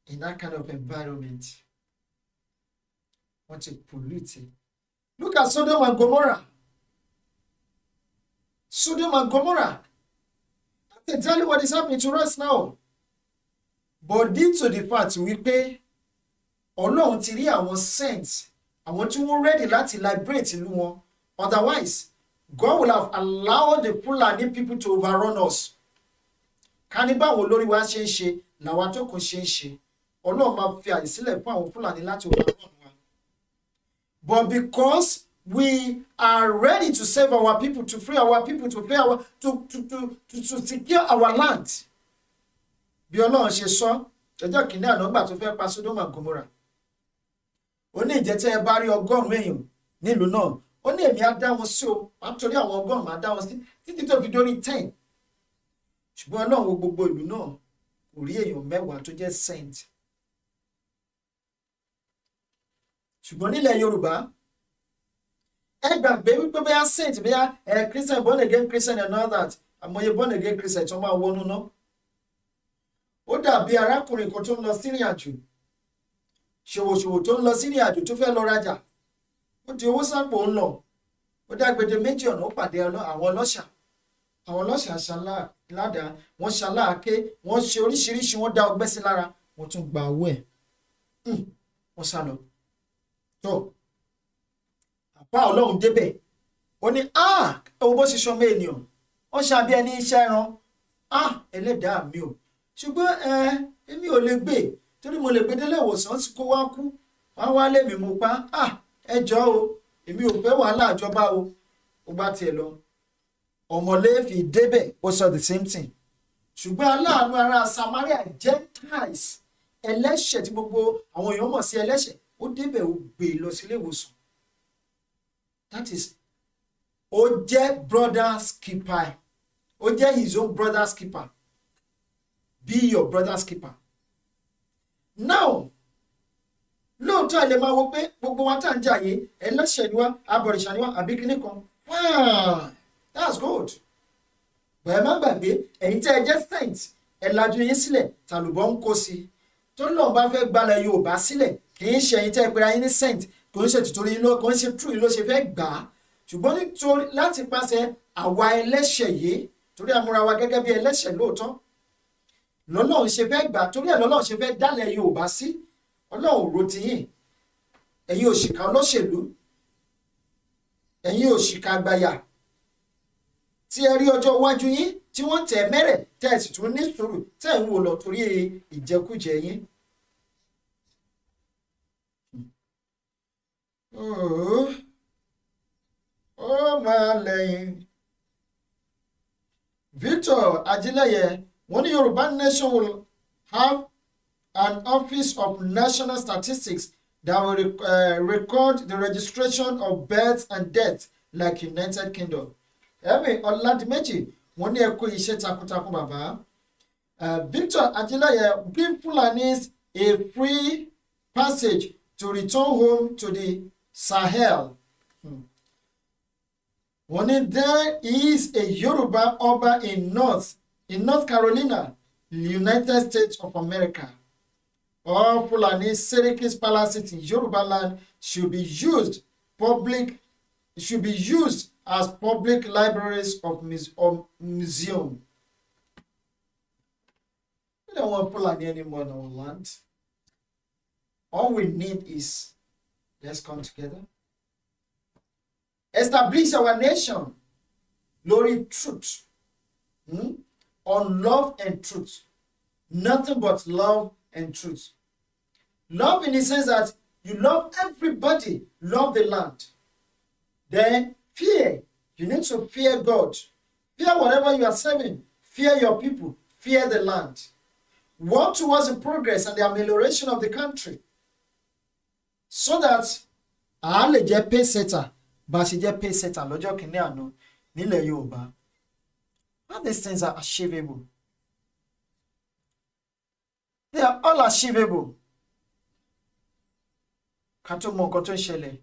in that kind of environment? What a polluted. Look at Sodom and Gomorrah. Sodom and Gomorrah. That's exactly what is happening to us now. But due to the fact we pay, Ọlọ́run ti rí àwọn saints, àwọn tí wọ́n ready láti liberate ìlú wọn. Otherwise, God will have allowed the Fulani people to overrun us. Kaniba wo lórí wa ṣe ń ṣe, làwa tó kù ṣe ń ṣe. Ọlọ́run máa fi àyè sílẹ̀ fún àwọn Fulani láti overrun wa. But because we are ready to save our people, to free our people, to secure our land. Bí Ọlọ́run ṣe sọ, ọjọ́ kìíní àná gbà tó fẹ́ pa Sodom and Gomorrah. Ó ní ìjẹ́tẹ́ ẹ bá rí 100 èèyàn nílùú náà. Ó ní èmi á dá wọn sí o, nítorí àwọn 100 máa dá wọn sí títí tó fi dórí 10. Ṣùgbọ́n Ọlọ́run wo gbogbo ìlú náà kò rí èèyàn 10 tó jẹ́ saint. Ṣùgbọ́n nílẹ̀ Yorùbá, ẹ gbàgbé wípé bóyá saint, bóyá Christian, born again Christian and all that, àmọye born again Christian tó máa wọnú náà. Ó dàbí arákùnrin kan tó ń lọ sí ìrìn àjò. Ṣòwòṣòwò tó ń lọ sí ìrìn àjò tó fẹ́ lọ rajà. Ó di owó sápò ń lọ. Ó dágbede méjì ọ̀nà ó pàdé àwọn ọlọ́ṣà. Àwọn ọlọ́ṣà ṣaládàá, wọ́n ṣaláàké, wọ́n ṣe oríṣiríṣi, wọ́n dá ọgbẹ́ sí lára, wọ́n tún gba owó ẹ̀. Wọ́n sá lọ. Tó àpá Ọlọ́run débẹ̀. Ó ní owó bó ṣe ṣọmọ ènìyàn. Wọ́n ṣàbí ẹni iṣẹ́ ẹran. Ẹlẹ́dàá mi ò. Ṣùgbọ́n èmi ò lè gbé torí mo lè gbé délé ìwòsàn tí kò wá kú. Wọ́n wá lé mi mo pa. Ẹ jọ̀ọ́ o, èmi ò fẹ́ wàhálà àjọba o. Ó bá tiẹ̀ lọ. Ọmọléèfì débẹ̀ ó sọ the same thing. Ṣùgbọ́n aláàánú ará Samaria, Gentiles, ẹlẹ́ṣẹ̀ tí gbogbo àwọn èèyàn mọ̀ sí ẹlẹ́ṣẹ̀, ó débẹ̀ ó gbé lọ sílé ìwòsàn. That is, ó jẹ́ brother's keeper. Ó jẹ́ his own brother's keeper. Be your brother's keeper. Now, lóòótọ́ ẹ lè máa wo pé gbogbo wa tá à ń jà yìí ẹlẹ́ṣẹ̀ ni wá, abọ̀rìṣà ni wá, àbí kíní kan. That's good. Bẹ̀rẹ̀ má gbàgbé ẹ̀yin tẹ́ ẹ jẹ́ saint ẹ lajú yín sílẹ̀ tàlùbọ̀ ń kó sí. Tó lọ́n bá fẹ́ gbalẹ̀ Yorùbá sílẹ̀ kì í ṣe ẹ̀yin tẹ́ ẹ pera yín ní saint kò ń ṣe tìtorí ló kò ń ṣe true ló ṣe fẹ́ gbà á. Ṣùgbọ́n nítorí láti pàṣẹ àwa ẹlẹ́ṣẹ̀ yìí torí àmúra wa gẹ́gẹ́ bí ẹlẹ́ṣẹ̀ lóòótọ́. Lọ́lọ́run ṣe fẹ́ gbà torí ẹ̀ lọ́lọ́run ṣe fẹ́ dálẹ̀ Yorùbá sí. Ọlọ́run ro ti yín. Ẹ̀yin òṣìkà olóṣèlú. Ẹ̀yin òṣìkà àgbàyà. Tí ẹ rí ọjọ́ iwájú yín tí wọ́n tẹ̀ mẹ́rẹ̀ tẹ́ ẹ sì tún ní sùúrù tẹ́ ẹ ń wò lọ torí ìjẹkújẹ yín. Ó máa lẹ́yìn. Victor Ajílẹ̀yẹ, wọ́n ní Yorùbá nation will have an office of national statistics that will record the registration of births and deaths like United Kingdom. Ẹ̀mí Ọ̀làdìmẹ́jì wọ́n ní ẹ kú iṣẹ́ takuntakun bàbá. Victor Ajilaye give Fulanis a free passage to return home to the Sahel. Wọ́n ní there is a Yoruba Oba in North Carolina, United States of America. All Fulani Seriki's palaces in Yoruba land should be used as public libraries of museum. We don't want Fulani anymore in our land. All we need is let's come together. Establish our nation. Glory, truth. On love and truth. Nothing but love and truth. Love in the sense that you love everybody, love the land. Then fear. You need to fear God. Fear whatever you are serving. Fear your people. Fear the land. Work towards the progress and the amelioration of the country. So that a lè jẹ́ pace setter bá a ṣe jẹ́ pace setter lọ́jọ́ kìíní àná nílẹ̀ Yorùbá. All these things are achievable. They are all achievable. Ká tó mọ nǹkan tó ń ṣẹlẹ̀,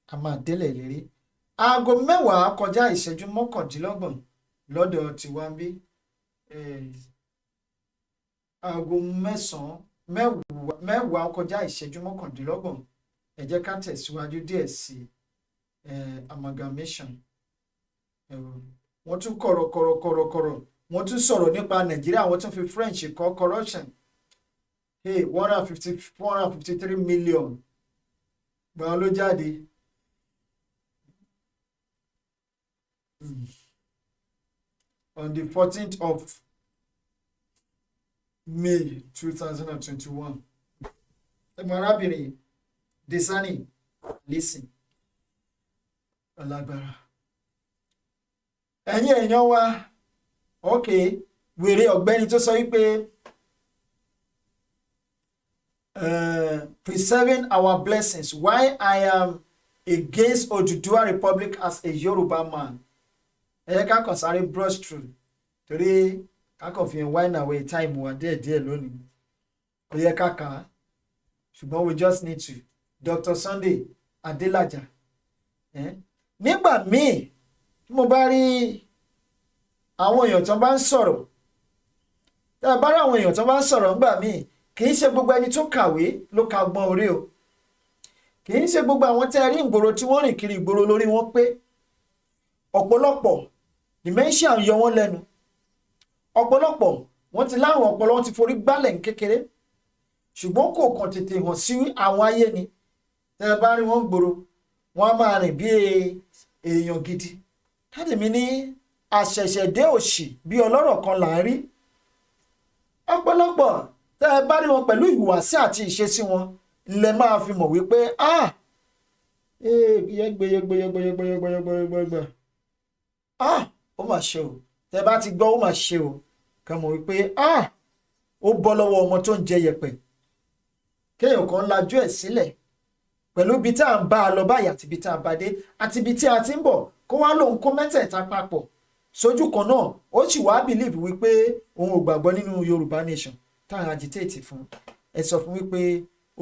a máa délẹ̀ ìlérí. Aago 10 kọjá ìṣẹ́jú 29 lọ́dọ̀ tiwa ń bí. Aago 10 kọjá ìṣẹ́jú 29. Ẹ jẹ́ ká tẹ̀síwájú díẹ̀ sí amalgamation. Wọ́n tún kọ̀rọ̀. Wọ́n tún sọ̀rọ̀ nípa Nàìjíríà, wọ́n tún fi French kọ́ corruption. 453 million. Gbọ́n ló jáde. On the 14th of May 2021. Arábìnrin Desani, listen. Ọlágbára. Ẹ̀yin èèyàn wa, okay, wèrè ọ̀gbẹ́ni tó sọ wípé preserving our blessings. Why I am against Oduduwa Republic as a Yoruba man. Ẹ yẹ ká kàn sáré brush through. Torí ká kàn fi wine away time wa díẹ̀díẹ̀ lónìí. Ó yẹ ká kà á. Ṣùgbọ́n we just need to. Dr. Sunday Adelaja. Nígbà míì tí mo bá rí àwọn èèyàn tó bá ń sọ̀rọ̀. Tí a bá rí àwọn èèyàn tó bá ń sọ̀rọ̀ nígbà míì, kì í ṣe gbogbo ẹni tó kàwé ló ka ọgbọ́n orí o. Kì í ṣe gbogbo àwọn tẹ́ rí ìgboro tí wọ́n rìn kiri ìgboro lórí wọn pé. Ọ̀pọ̀lọpọ̀ dementia ń yọ wọ́n lẹ́nu. Ọ̀pọ̀lọpọ̀ wọ́n ti láwọn ọpọlọ wọn ti forí gbálẹ̀ ní kékeré. Ṣùgbọ́n kò kàn tètè hàn sí àwọn ayé ni. Tẹ́ bá rí wọn gbòòrò, wọ́n á máa rìn bí èèyàn gidi. Tádèmí ní àṣẹ̀ṣẹ̀dé òṣì bí ọlọ́rọ̀ kan là ń rí. Ọ̀pọ̀lọpọ̀ tẹ́ bá rí wọn pẹ̀lú ìhùwàsí àti ìṣesí wọn lẹ máa fi mọ̀ wípé yẹgbẹyẹgbẹyẹgbẹyẹgbẹyẹgbẹyẹgbẹyẹgbẹ ó mà ṣe o. Tẹ́ bá ti gbọ́ ó mà ṣe o. Kàn mọ̀ wípé ó bọ́ lọ́wọ́ ọmọ tó ń jẹ yẹ̀pẹ̀. Kéèyàn kan lajú ẹ̀ sílẹ̀ pẹ̀lú ibi tá à ń bá a lọ báyìí àti ibi tá a bá dé àti ibi tí a ti ń bọ̀ kó wá lóun kó mẹ́tẹ̀ẹ̀ta papọ̀ sójú kan náà ó sì wá believe wípé òun ò gbàgbọ́ nínú Yorùbá nation táwọn agitate fún. Ẹ sọ fún wípé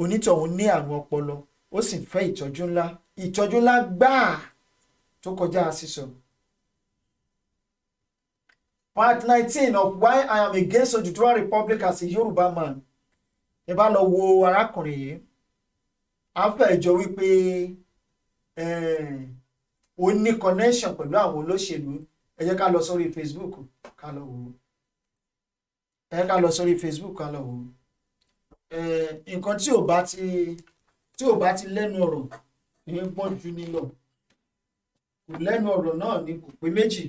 onítọ̀hún ní àrùn ọpọlọ ó sì fẹ́ ìtọ́jú ńlá gbáà tó kọjá sísọ. Part 19 of why I am against Oduduwa Republic as a Yoruba man. Ẹ bá lọ wo arákùnrin yìí, a fẹ́ jọ wípé ó ní connection pẹ̀lú àwọn olóṣèlú. Ẹ jẹ́ ká lọ sórí Facebook ká lọ wò. Nǹkan tí ò bá ti lẹ́nu ọ̀rọ̀ ní pọ́n jù ní lọ. Kò lẹ́nu ọ̀rọ̀ náà ní kò pé méjì.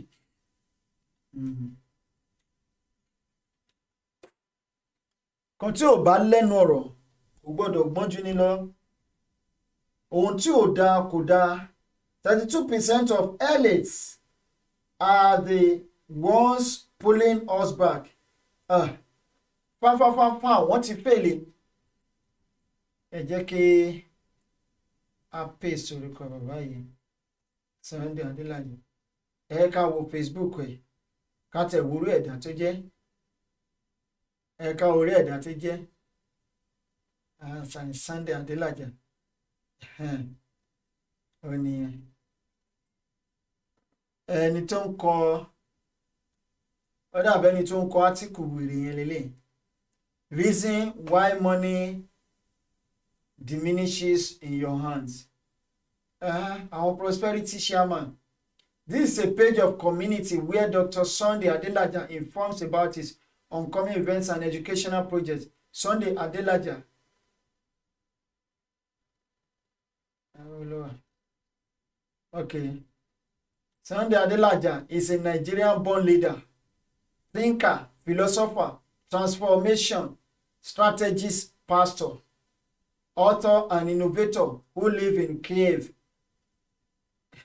Kan tí ò bá lẹ́nu ọ̀rọ̀ kò gbọ́dọ̀ gbọ́njú ní lọ. Ohun tí ò dáa kò dáa. 32% of elites are the ones pulling us back. Wọ́n ti fèlè. ẹ jẹ́ kí a paste orúkọ bàbá yìí Sunday Adélàjà ẹ ká wo Facebook ẹ̀ ká tẹ̀ wúrú ẹ̀dá tó jẹ́ ẹ ká orí ẹ̀dá tó jẹ́ Sunday Adélàjà ó ní ẹni tó ń kọ ọdọ abẹni tó ń kọ átíkù wèrè yẹn lélẹ̀ reason why money diminishes in your hands. Our prosperity chairman. This is a page of community where Dr. Sunday Adelaja informs about his oncoming events and educational projects. Sunday Adelaja. Okay. Sunday Adelaja is a Nigerian-born leader, thinker, philosopher, transformation, strategist, pastor, author, and innovator who live in Kiev.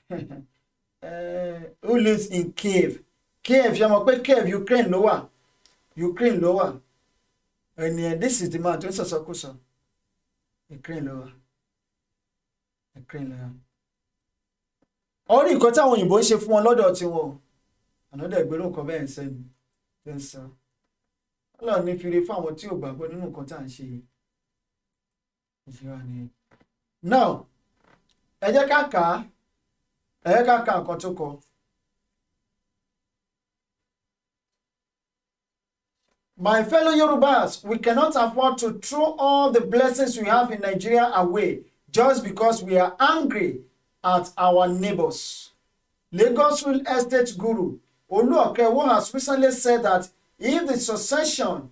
Who lives in Kiev? Kiev, you know, Kiev, Ukraine, lower. Ukraine, lower. And this is the man. Ukraine, lower. Ukraine, lower. Orí nǹkan táwọn òyìnbó ń ṣe fún wọn lọ́dọ̀ tí wọn ànádà ìgbéró nǹkan bẹ́ẹ̀ ń sẹ́ni tó ń sọ ọlọ́run ní fire fún àwọn tí ò gbàgbọ́ nínú nǹkan tá à ń ṣe yìí. Now ẹ jẹ́ ká kà nǹkan tó kọ. My fellow Yorubas, we cannot afford to throw all the blessings we have in Nigeria away just because we are angry at our neighbors. Lagos Real Estate Guru Oluokewo has recently said that if the succession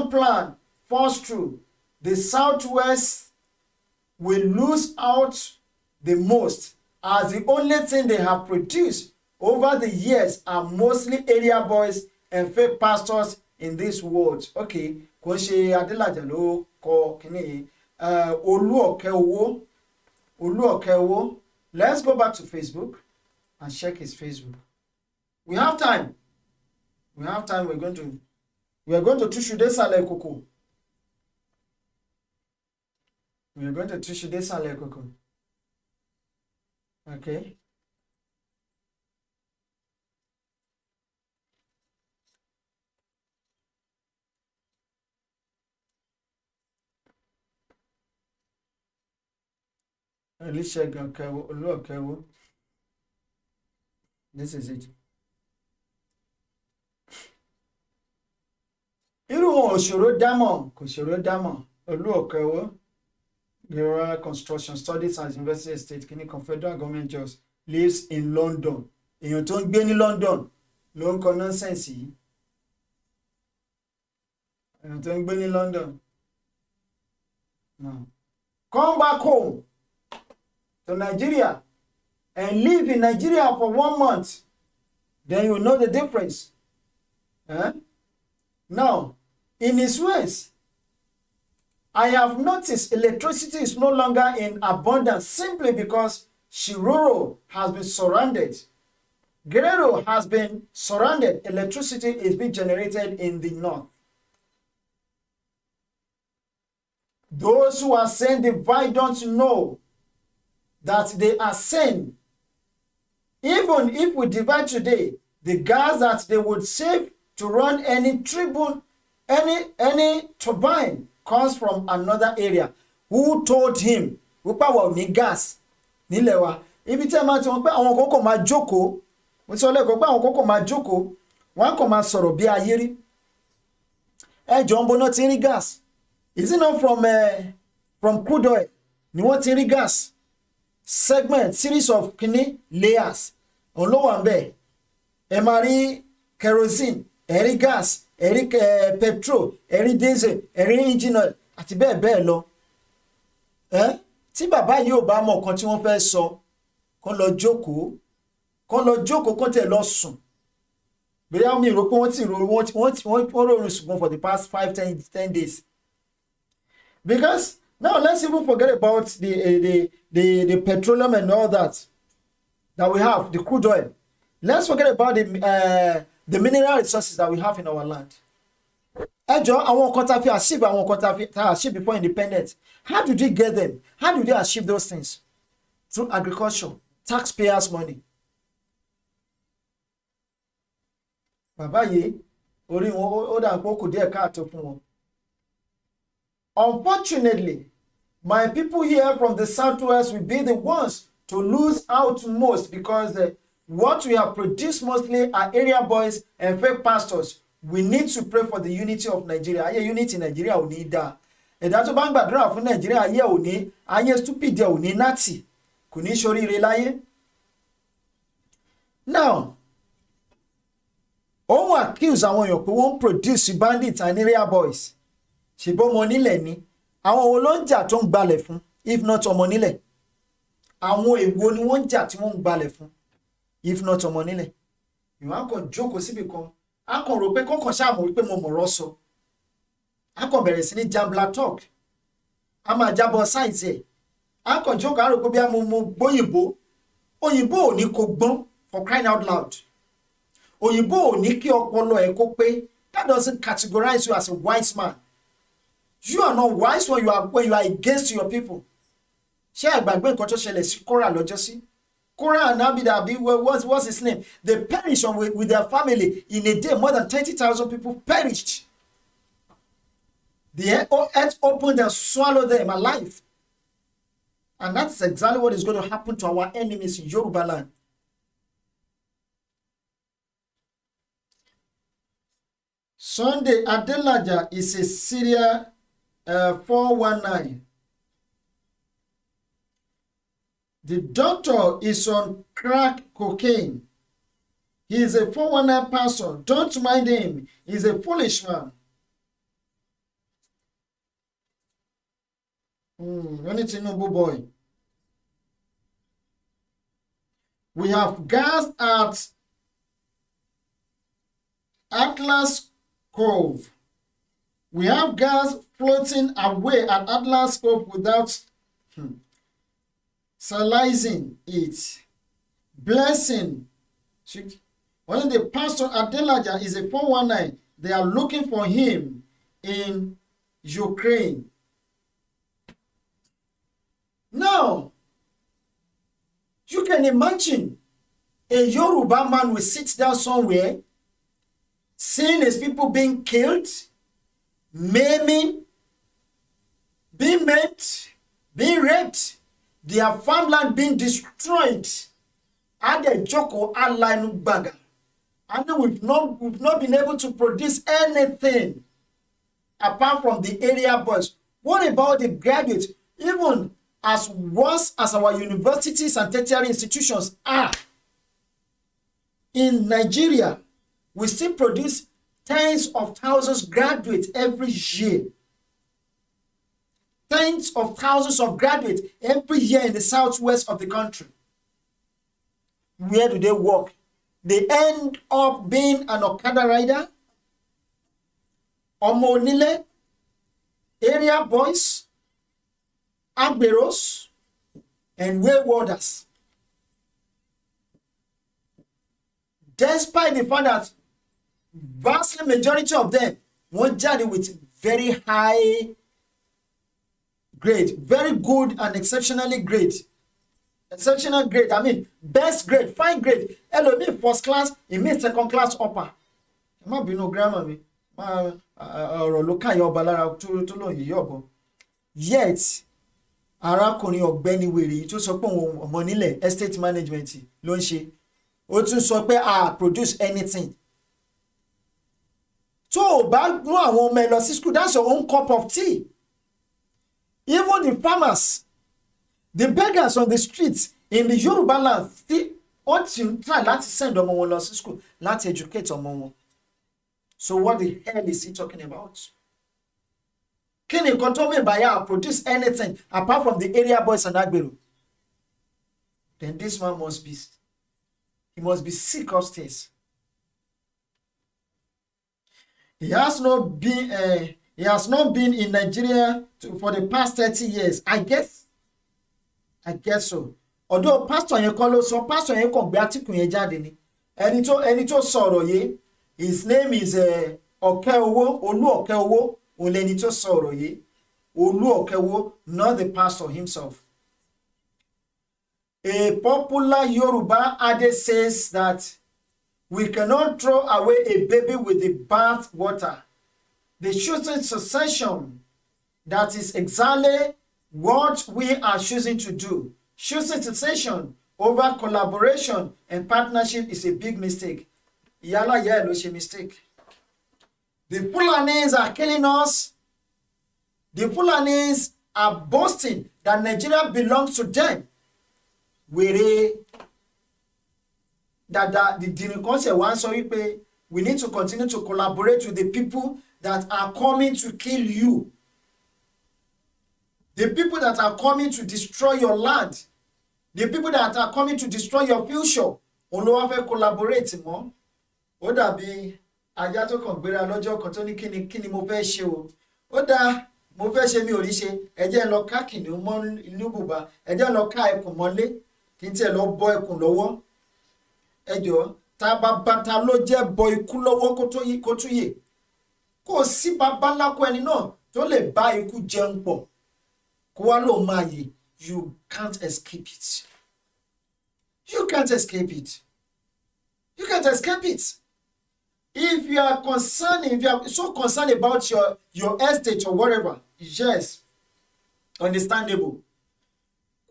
plan falls through, the Southwest will lose out the most, as the only thing they have produced over the years are mostly area boys and fake pastors in this world. Okay, kò ṣe Adélàjà ló kọ kíní Oluokewo. Let's go back to Facebook and check his Facebook. We have time. We are going to Tushu Desale Koko. We are going to Tushu Desale Koko. Okay. Olusegun Oluokewo. This is it. Irú wọn òṣòro dámọ̀ kò ṣòro dámọ̀ Oluokewo Rural Construction Studies at University Estate Kìíní Federal Government Jobs lives in London. Èèyàn tó ń gbé ní London ló ń kọ nọ́nsẹ̀nsì yìí. Èèyàn tó ń gbé ní London. Now, come back home to Nigeria and live in Nigeria for 1 month. Then you will know the difference. Now, in his ways, I have noticed electricity is no longer in abundance simply because Shiroro has been surrounded. Guerrero has been surrounded. Electricity is being generated in the north. Those who are saying divide don't know that they are saying, even if we divide today, the gas that they would save to run any turbine comes from another area. Who told him? Wípé wa ò ní gas nílẹ̀ wa. Ibi tí ẹ máa ti wọ́n pé àwọn kòkò máa jókòó. Mo sọ lẹ́kọ̀ọ́ pé àwọn kòkò máa jókòó. Wọ́n kò máa sọ̀rọ̀ bí ayé rí. Ẹ jọ ń bọ́ náà ti rí gas. Is it not from crude oil? Ni wọ́n ti rí gas. Segment, series of kini layers. Òun ló wà ńbẹ̀. Ẹ máa rí kerosene, ẹ rí gas, ẹ rí petrol, ẹ rí diesel, ẹ rí engine oil àti bẹ́ẹ̀ bẹ́ẹ̀ lọ. Tí bàbá yìí ò bá mọ nǹkan tí wọ́n fẹ́ sọ, kán lọ jókòó kán tẹ̀ lọ sùn. Bóyá mi rò pé wọ́n rọrùn ṣùgbọ́n for the past 5-10 days. Because now let's even forget about the petroleum and all that we have, the crude oil. Let's forget about the mineral resources that we have in our land. ẹ jọ àwọn nǹkan tá a fi achieve àwọn nǹkan tá a achieve before independence, how did we get them? How did we achieve those things? Through agriculture, taxpayers money. Bàbá yìí orí wọn ó dà pé ó kù díẹ̀ káàtó fún wọn. Unfortunately, my people here from the southwest will be the ones to lose out most because what we have produced mostly are area boys and fake pastors. We need to pray for the unity of Nigeria. Ayé unity Nigeria ò ní dáa. Ẹ̀dá tó bá ń gbàdúrà fún Nigeria ayé ò ní, ayé stupid ò ní náàtì, kò ní ṣoríire láyé. Now, òun accuse àwọn èèyàn pé wọ́n ń produce bandits and area boys. Ṣèbó ọmọ nílẹ̀ ni. Àwọn wo ló ń jà tó ń gbalẹ̀ fún if not ọmọ nílẹ̀? Àwọn èwo ni wọ́n ń jà tí wọ́n ń gbalẹ̀ fún if not ọmọ nílẹ̀? Ìwọ́n kàn jókòó síbì kan. A kàn rò pé kọ́kàn ṣáàmù wípé mo mọ̀rọ̀ sọ. A kàn bẹ̀rẹ̀ sí ní jambla talk. A máa jábọ̀ sáìtì ẹ̀. A kàn jókòó àrò pé bí a mo gbóyìnbó. Òyìnbó ò ní kó gbọ́n for crying out loud. Òyìnbó ò ní kí ọpọlọ ẹ̀ kó pé. That doesn't categorize you as a wise man. You are not wise when you are against your people. Ṣé àgbàgbé nǹkan tó ṣẹlẹ̀ sí Kórà lọ́jọ́ sí? Korah and Abida, what's his name? They perished with their family in a day. More than 30,000 people perished. The earth opened and swallowed them alive. And that's exactly what is going to happen to our enemies in Yoruba land. Sunday Adelaja is a Syria 419. The doctor is on crack cocaine. He is a 419 person. Don't mind him. He's a foolish man. Only Tinubu boy. We have gas at Atlas Cove. We have gas floating away at Atlas Cove without salizing it. Blessing. Only the pastor Adelaja is a 419. They are looking for him in Ukraine. Now, you can imagine a Yoruba man will sit down somewhere, seeing his people being killed, maiming, being maimed, being raped, their farmland being destroyed. And the Joko Align Baga. And we've not been able to produce anything apart from the area boys. What about the graduates? Even as worse as our universities and tertiary institutions are, in Nigeria, we still produce tens of thousands of graduates every year. Tens of thousands of graduates every year in the southwest of the country. Where do they work? They end up being an Okada rider, Omonile, area boys, agberos, and waywarders. Despite the fact that vastly majority of them won't journey with very high grade, very good and exceptionally great. Exceptional grade, I mean, best grade, fine grade. Hello, me first class, it means second class upper. It might be no grammar, me. Or look at your balara to know yobo. Yet, arákùnrin ọ̀gbẹ́ni wèrè tó sọ pé òun ọmọ nílẹ̀ estate management ló ń ṣe. Ó tún sọ pé produce anything. Tó o bá mú àwọn ọmọ ẹ lọ sí school, that's your own cup of tea. Even the farmers, the beggars on the streets in the Yoruba land, wọ́n ti try láti send ọmọ wọn lọ sí school, láti educate ọmọ wọn. So what the hell is he talking about? Can you control me by produce anything apart from the area boys and agbero? Then this man must be sick upstairs. He has not been in Nigeria for the past 30 years. I guess so. Although pastor yẹn kọ́ ló sọ, pastor yẹn kàn gbé article yẹn jáde ni. Ẹni tó sọ̀rọ̀ yìí, his name is ọ̀kẹ́ owó, Olú ọ̀kẹ́ owó, òun lẹni tó sọ ọ̀rọ̀ yìí. Olú ọ̀kẹ́ owó, not the pastor himself. A popular Yoruba adage says that we cannot throw away a baby with the bath water. The choosing succession, that is exactly what we are choosing to do. Choosing succession over collaboration and partnership is a big mistake. Yala yellow she mistake. The Fulanis are killing us. The Fulanis are boasting that Nigeria belongs to them. Wèrè that the Dinikonse one sorry pé we need to continue to collaborate with the people that are coming to kill you. The people that are coming to destroy your land. The people that are coming to destroy your future. Òun ló wá fẹ́ collaborate mọ́. Ó dàbí ajá tó kàn gbéra lọ́jọ́ kan tó ní kíni mo fẹ́ ṣe o. Ó dáa mo fẹ́ ṣe mi ò rí ṣe. Ẹ jẹ́ lọ ká kìnìún mọ́ inú bùbá. Ẹ jẹ́ lọ ká ẹkùn mọ́lé. Kí n tiẹ̀ lọ bọ́ ẹkùn lọ́wọ́. Ẹ jọ̀ọ́ tá bàbá ló jẹ́ bọ ikú lọ́wọ́ kó tún yè. Kò sí bàbá lákọ ẹni náà tó lè bá ikú jẹun pọ̀. Kó wá lóun máa yè. You can't escape it. You can't escape it. You can't escape it. If you are concerned, if you are so concerned about your estate or whatever, yes, understandable.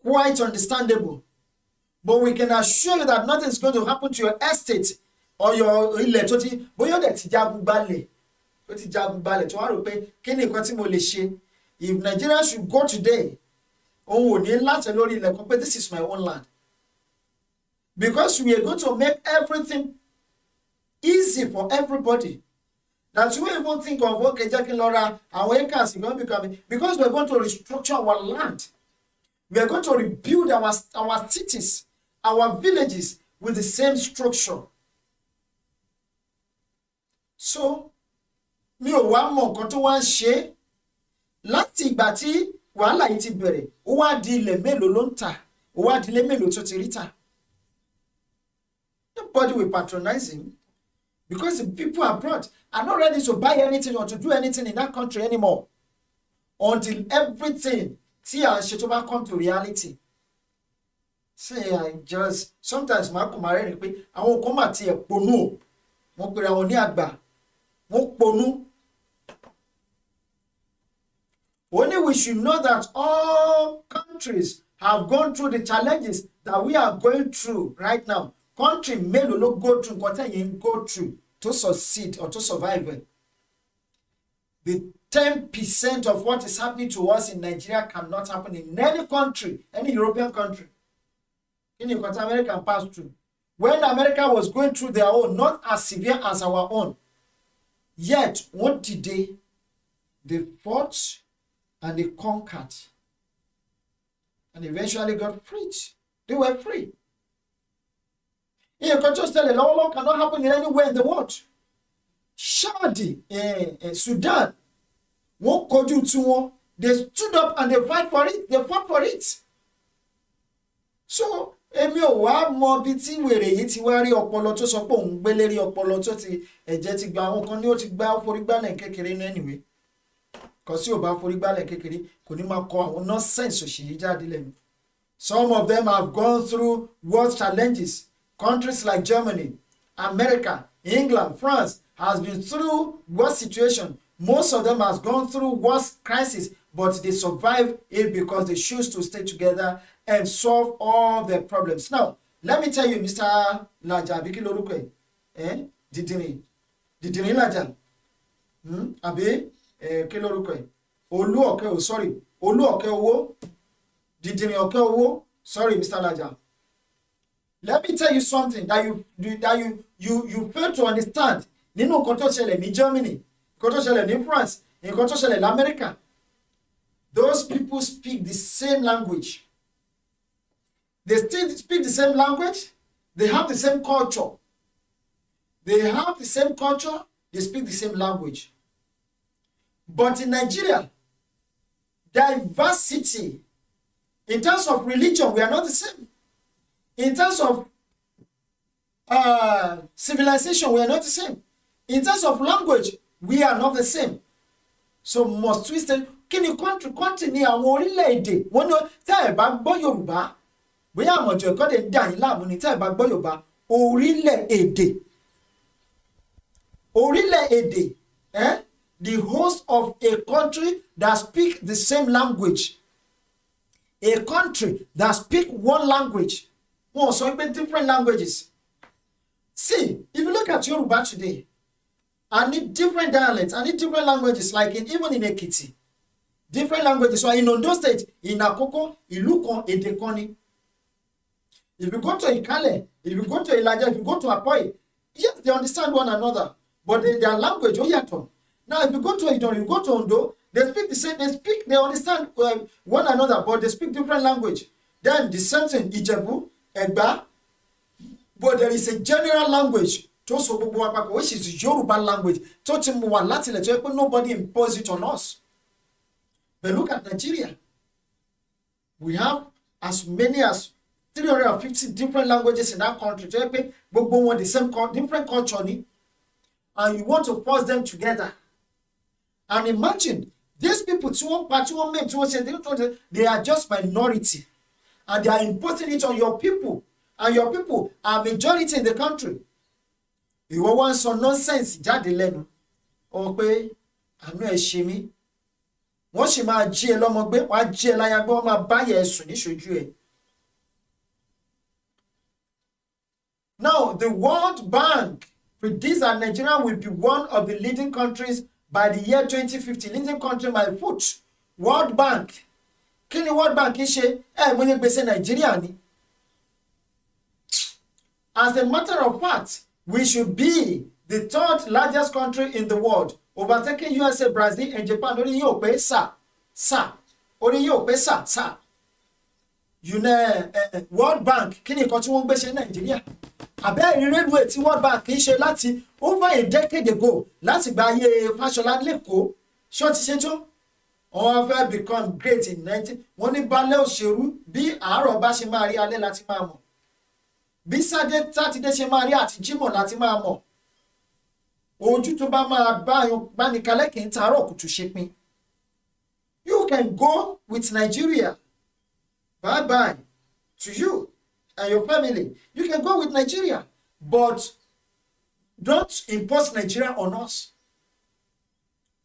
Quite understandable. But we can assure you that nothing is going to happen to your estate or your ilẹ̀ tó ti bóyá ọ̀dẹ̀ ti jagun balẹ̀ tó ti jagun balẹ̀ tó wá rò pé kí ni nǹkan tí mo lè ṣe. If Nigeria should go today, òun ò ní láti lórí ilẹ̀ kan pé this is my own land. Because we are going to make everything easy for everybody. That we even think of okay, jẹ́ kí n lọ ra àwọn acres going to become because we are going to restructure our land. We are going to rebuild our cities, our villages with the same structure. So, mi ò wá mọ nǹkan tó wá ń ṣe láti ìgbà tí wàhálà yìí ti bẹ̀rẹ̀, ó wá di ilẹ̀ mélòó ló ń tà, ó wá di ilé mélòó tó ti rí tà. Nobody will patronize him because the people abroad are not ready to buy anything or to do anything in that country anymore until everything tí à ń ṣe tó bá come to reality. Say I just sometimes máa kò máa rẹ́rìn pé àwọn kan máa tiẹ̀ ponú o wọ́n pera wọn ní àgbà wọ́n ponú. Only we should know that all countries have gone through the challenges that we are going through right now. Country mélòó ló go through nǹkan tẹ̀yìn go through to succeed or to survive. The 10% of what is happening to us in Nigeria cannot happen in any country, any European country. In what America passed through. When America was going through their own, not as severe as our own. Yet, what did they? They fought and they conquered. And eventually got freed. They were free. In just tell law cannot happen in anywhere in the world. Shadi, Sudan, wọ́n kọjú tí wọn, they stood up and they fight for it, they fought for it. So, èmi ò wá mọ bí tí wèrè yìí ti wá rí ọpọlọ tó sọ pé òun gbé lérí ọpọlọ tó ti ẹ̀jẹ̀ ti gba àwọn kan ní ó ti gbá forígbálẹ̀ kékeré ní anyway. Kò sí ò bá forígbálẹ̀ kékeré kò ní máa kọ àwọn nonsense òṣì yìí jáde lẹ́nu. Some of them have gone through world challenges. Countries like Germany, America, England, France has been through worse situation. Most of them has gone through worse crisis, but they survive it because they choose to stay together and solve all their problems. Now, let me tell you, Mr. Laja, Biki Lorukwe, Didini Laja, Abi, Kilorukwe, Olu Oke, sorry, Olu Oke Owo, Didini Oke Owo, sorry, Mr. Laja. Let me tell you something that you fail to understand. Nínú nǹkan tó ṣẹlẹ̀ ní Germany, nǹkan tó ṣẹlẹ̀ ní France, nǹkan tó ṣẹlẹ̀ ní America. Those people speak the same language. They still speak the same language. They have the same culture. They have the same culture. They speak the same language. But in Nigeria, diversity, in terms of religion, we are not the same. In terms of civilization, we are not the same. In terms of language, we are not the same. So must we stay? Kí ni country ní àwọn orílẹ̀-èdè wọ́n ní tẹ́ ẹ̀ bá gbọ́ Yorùbá bóyá àmọ̀jọ ẹ̀kọ́ lè dà yín láàmú ni tẹ́ ẹ̀ bá gbọ́ Yorùbá orílẹ̀-èdè the host of a country that speak the same language, a country that speak one language, wọ́n sọ pé different languages. See, if you look at Yoruba today, I need different dialects, I need different languages, like even in Ekiti, different languages. So in Ondo State, in Akoko, ìlú kan, èdè kan ni. If you go to Ikale, if you go to Ilaja, if you go to Apoy, yes, they understand one another, but their language, yàtọ̀. Now, if you go to Idan, you go to Ondo, they speak the same, they understand one another, but they speak different language. Then the same thing, Ijebu, Egba, but there is a general language, which is Yoruba language. Nobody impose it on us. But look at Nigeria. We have as many as 350 different languages in that country. The same different culture, and you want to force them together. And imagine these people, they are just minority, and they are imposing it on your people, and your people are majority in the country. You want some nonsense jáde lẹ́nu o pé àánú ẹ ṣe mí wọ́n sì máa jí ẹ lọ́mọ gbé wọ́n á jí ẹ láyà gbé wọ́n máa báyẹ̀ ẹ̀sùn níṣojú ẹ. Now, the World Bank predicts that Nigeria will be one of the leading countries by the year 2050. Leading country by foot. World Bank. Kí ni World Bank ṣe? Mo ní gbèsè Nàìjíríà ni. As a matter of fact, we should be the third largest country in the world, overtaking USA, Brazil, and Japan. Orí yóò pé sà. Orí yóò pé sà. World Bank, kí ni nǹkan tí wọ́n gbé ṣe Nàìjíríà? Àbẹ́ ìrírẹ́lùwẹ̀ tí World Bank ṣe láti over a decade ago, láti gba ayé Fáṣọlá lẹ́kọ̀ọ́, ṣé ó ti ṣe tó? Wọ́n fẹ́ become great in 19. Wọ́n ní balẹ̀ òṣèlú bí àárọ̀ bá ṣe máa rí alẹ́ láti máa mọ̀. Bí sátidé ṣe máa rí àti jímọ̀ láti máa mọ̀. Ojú tó bá máa bá ní kalẹ̀ kì í taarọ̀ kùtù ṣe pin. You can go with Nigeria. Bye to you and your family. You can go with Nigeria, but don't impose Nigeria on us.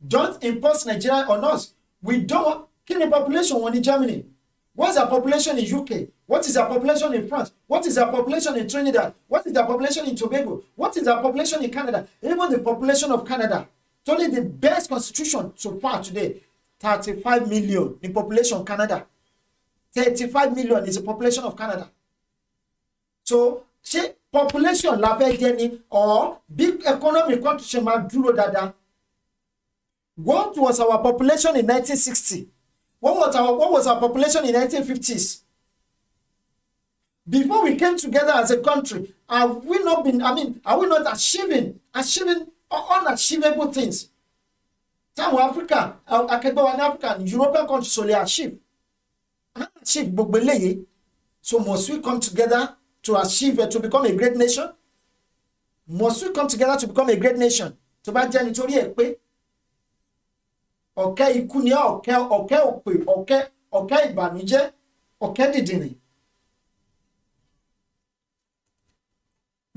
Don't impose Nigeria on us. We don't. Kí ni population wọn ní Germany? What's the population in UK? What is the population in France? What is the population in Trinidad? What is the population in Tobago? What is the population in Canada? Even the population of Canada. It's only the best constitution so far today. 35 million in population Canada. 35 million is the population of Canada. So, ṣé population la fẹ́ jẹ́ ni or big economic country ṣe máa dúró dáadáa? What was our population in 1960? What was our population in 1950s? Before we came together as a country, are we not achieving unachievable things? Táwọn Africa, akẹgbẹ́ wa ní Africa and European countries only achieve gbogbo eléyìí. So must we come together to achieve to become a great nation? Must we come together to become a great nation? Tó bá jẹ́ nítorí ẹ̀ pé ọ̀kẹ́ ikú ni ọ̀kẹ́ òpè ọ̀kẹ́ ìbànújẹ́ ọ̀kẹ́ dìdìrìn.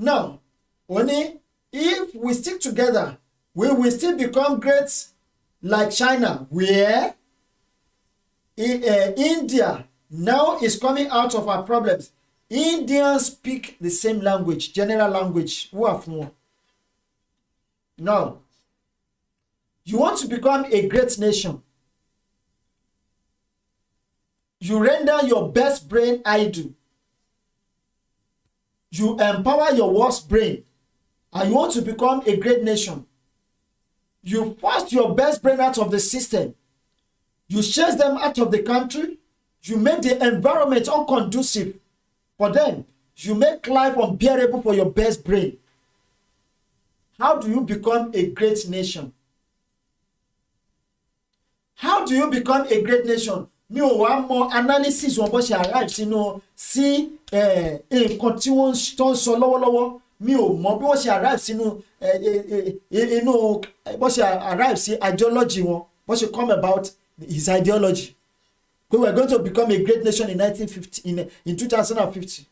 Now, only if we stick together, we will still become great like China, where India now is coming out of our problems. Indians speak the same language, general language. Now, you want to become a great nation. You render your best brain idle. You empower your worst brain. And you want to become a great nation. You force your best brain out of the system. You chase them out of the country. You make the environment unconducive for them. You make life unbearable for your best brain. How do you become a great nation? How do you become a great nation? Mi ò wá mọ analysis wọn bó ṣe arrive sínú sí nǹkan tí wọ́n tó ń sọ lọ́wọ́lọ́wọ́, mi ò mọ bí wọ́n ṣe arrive sínú inú bó ṣe arrive sí ideology wọn, bó ṣe come about his ideology. We were going to become a great nation in 1950, in 2050.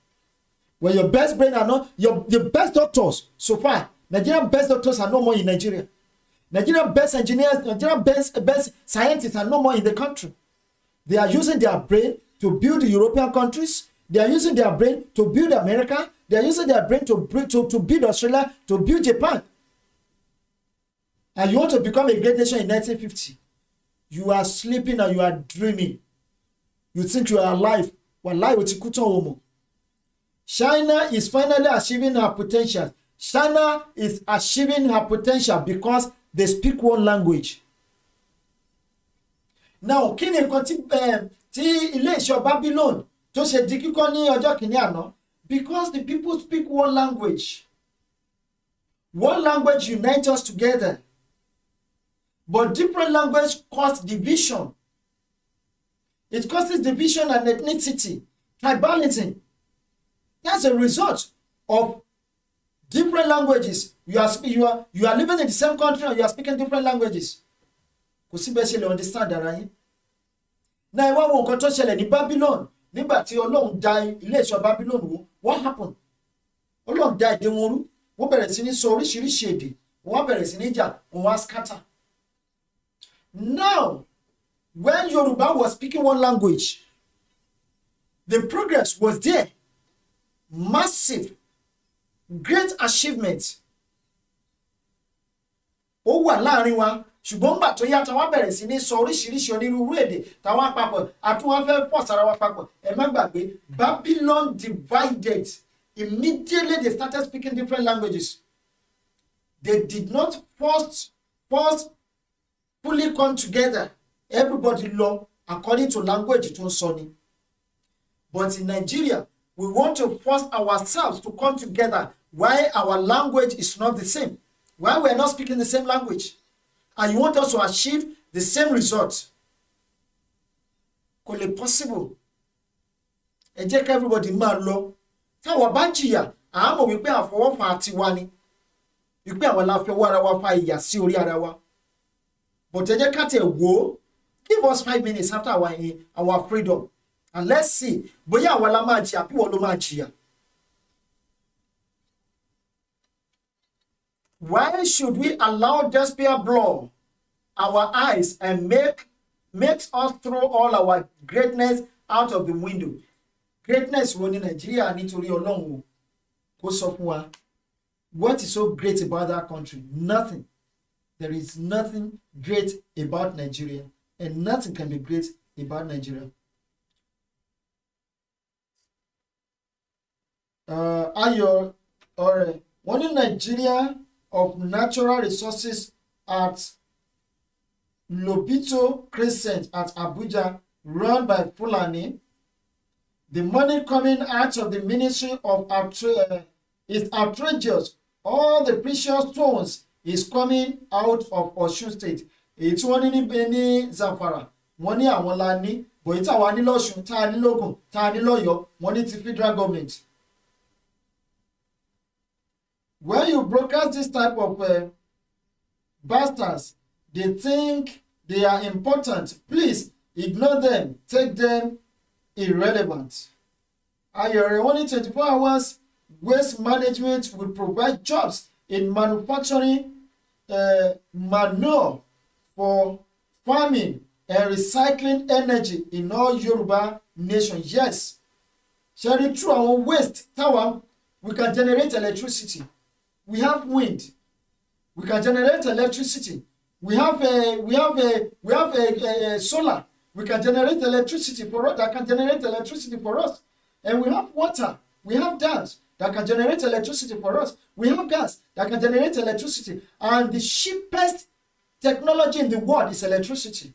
When your best brain are not, the best doctors so far, Nigerian best doctors are no more in Nigeria. Nigerian best engineers, Nigerian best scientists are no more in the country. They are using their brain to build the European countries. They are using their brain to build America. They are using their brain to build Australia, to build Japan. And you want to become a great nation in 1950. You are sleeping and you are dreaming. You think you are alive. Wallahi, China is finally achieving her potential. China is achieving her potential because they speak one language. Now, kí ni nǹkan tí ilé iṣẹ́ Babylon tó ṣe di kíkọ́ ní ọjọ́ kìíní àná? Because the people speak one language. One language unites us together. But different language cause division. It causes division and ethnicity, tribalism. That's a result of different languages. You are living in the same country and you are speaking different languages. Kò sí bẹ́ẹ̀ ṣe lè understand ara yín. Náà ìwà wo nǹkan tó ṣẹlẹ̀ ní Babylon nígbà tí Ọlọ́run dá ilé ìṣọ́ Babylon wó. What happened? Ọlọ́run dá èdè wọn rú. Wọ́n bẹ̀rẹ̀ sí ní sọ oríṣiríṣi èdè. Wọ́n bẹ̀rẹ̀ sí ní jà. Wọ́n wá scatter. Now, when Yoruba was speaking one language, the progress was there. Massive, great achievement. Ó wà láàrin wa, ṣùgbọ́n nígbà tó yá táwa bẹ̀rẹ̀ sí ní sọ oríṣiríṣi onírúurú èdè táwa papọ̀ àtúwọ́n fẹ́ pọ̀ sára wa papọ̀. Ẹ má gbàgbé, Babylon divided. Immediately they started speaking different languages. They did not first fully come together. Everybody law according to language tó ń sọ ni. But in Nigeria, we want to force ourselves to come together. Why our language is not the same? Why we are not speaking the same language? And you want us to achieve the same result? Kò lè possible. Ẹ jẹ́ kí everybody máa lọ. Táwọn bá jìyà, à mọ̀ wípé àfọwọ́fà àti wa ni. Wípé àwọn la fi ọwọ́ ara wa fa ìyà sí orí ara wa. But ẹ jẹ́ ká tẹ̀ wò. Give us 5 minutes after our freedom. And let's see, bóyá àwa la máa jìyà, bí wọ́n ló máa jìyà. Why should we allow despair blow our eyes and makes us throw all our greatness out of the window? Greatness wo ní Nigeria nítorí Ọlọ́run o. Kó sọ fún wa. What is so great about that country? Nothing. There is nothing great about Nigeria. And nothing can be great about Nigeria. Ayo or one in Nigeria of natural resources at Lobito Crescent at Abuja, run by Fulani. The money coming out of the Ministry of is outrageous. All the precious stones is coming out of Osun State. Èyí tí wọ́n ní ní Zamfara, wọ́n ní àwọn la ní, bòyí tí àwa ní lọ́ṣun, tá a ní lógùn, tá a ní lọ́yọ̀ọ́, wọ́n ní ti federal government. When you broadcast this type of bastards, they think they are important. Please ignore them, take them irrelevant. Ayọ̀rẹ̀ only 24 hours waste management will provide jobs in manufacturing manure for farming and recycling energy in all Yoruba nation. Yes, sharing through our waste tower, we can generate electricity. We have wind. We can generate electricity. We have solar. We can generate electricity for us. That can generate electricity for us. And we have water. We have dams that can generate electricity for us. We have gas that can generate electricity. And the cheapest technology in the world is electricity.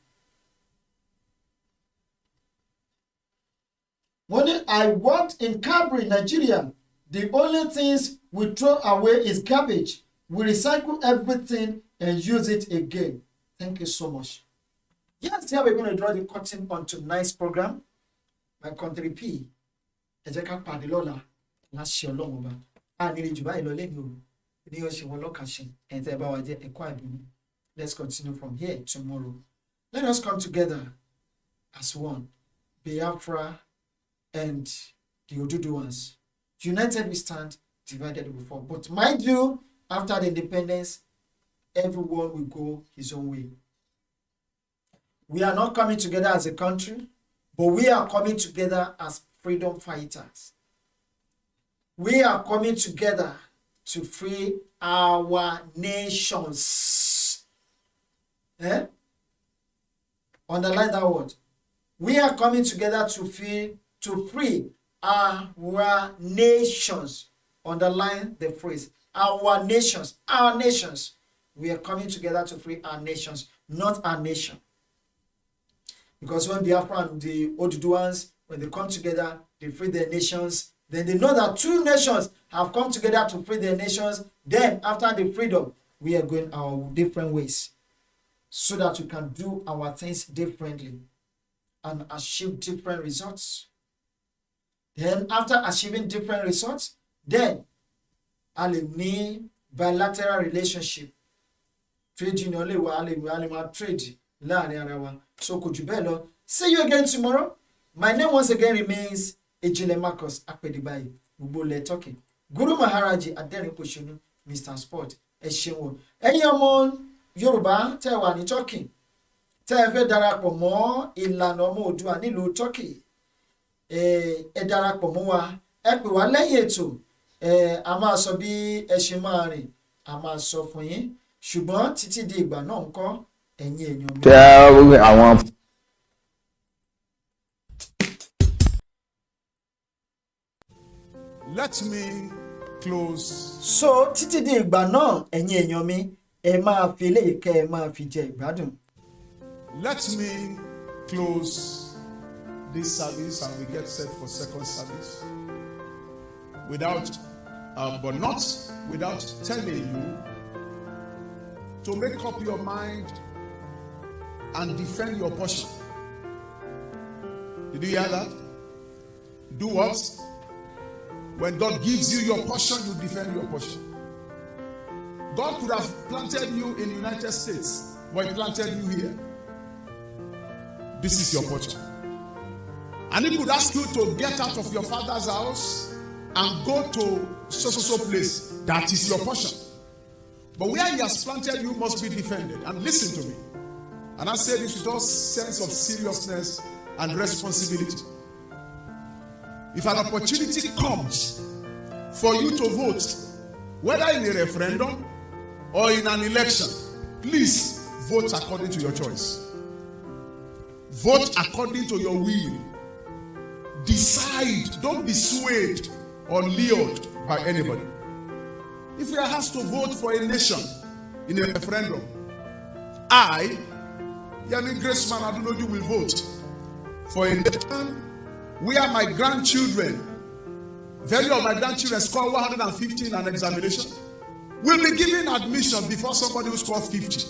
When I worked in Cabri, Nigeria, the only things we throw away is garbage. We recycle everything and use it again. Thank you so much. Yes, here we're going to draw the curtain on tonight's program. My country P. Ejeka Padilola, láṣẹ Ọlọ́run Ọba. nílé jù báyìí lọ lẹ́nu o ní ọ̀sẹ̀ wọn lọ́kàṣe ẹ̀yìn tẹ́ ẹ bá wa jẹ́ ẹ̀kọ́ àbínú. Let's continue from here tomorrow. Let us come together as one, Biafra and the Oduduwans. United we stand, divided we fall. But mind you, after the independence, everyone will go his own way. We are not coming together as a country, but we are coming together as freedom fighters. We are coming together to free our nations. Underline that word. We are coming together to free our nations. Underline the phrase. Our nations. Our nations. We are coming together to free our nations, not our nation. Because when Biafra and the Oduduwans, when they come together, they free their nations. Then they know that two nations have come together to free their nations. Then after the freedom, we are going our different ways so that we can do our things differently and achieve different results. Then after achieving different results, then a lè ní bilateral relationship. Trade union lè wà, a lè máa trade láàrin ara wa. So kò jù bẹ́ẹ̀ lọ. See you again tomorrow. My name once again remains Ejile Marcus Apedibayi. Gbogbo lẹ Turkey. Guru Maharaji Aderinpoṣonu, Mr. Sport. Ẹ ṣeun o. Ẹ̀yin ọmọ Yorùbá tẹ́ wà ní Turkey. Tẹ́ ẹ fẹ́ darapọ̀ mọ́ ìlànà ọmọ Oòduà nílùú Turkey. Ẹ darapọ̀ mọ́ wa. Ẹ pè wá lẹ́yìn ètò. A máa sọ bí ẹ ṣe máa rìn. A máa sọ fún yín. Ṣùgbọ́n títí di ìgbà náà ńkọ́ ẹ̀yin èèyàn mi. Tẹ́ àwọn. Let me close. So títí di ìgbà náà ẹ̀yin èèyàn mi ẹ máa fi eléyìí kẹ́ ẹ máa fi jẹ ìgbádùn. Let me close this service and we get set for second service. But not without telling you to make up your mind and defend your portion. Did you hear that? Do what? When God gives you your portion, you defend your portion. God could have planted you in the United States, but He planted you here. This is your portion. And He could ask you to get out of your father's house and go to so place. That is your portion. But where He has planted you must be defended. And listen to me. And I say this with all sense of seriousness and responsibility. If an opportunity comes for you to vote, whether in a referendum or in an election, please vote according to your choice. Vote according to your will. Decide. Don't be swayed or lured by anybody. If you are asked to vote for a nation in a referendum, I, Yemi Graceman Adunoju, will vote for a nation where my grandchildren, value of my grandchildren score 150 in an examination, will be given admission before somebody who scored 50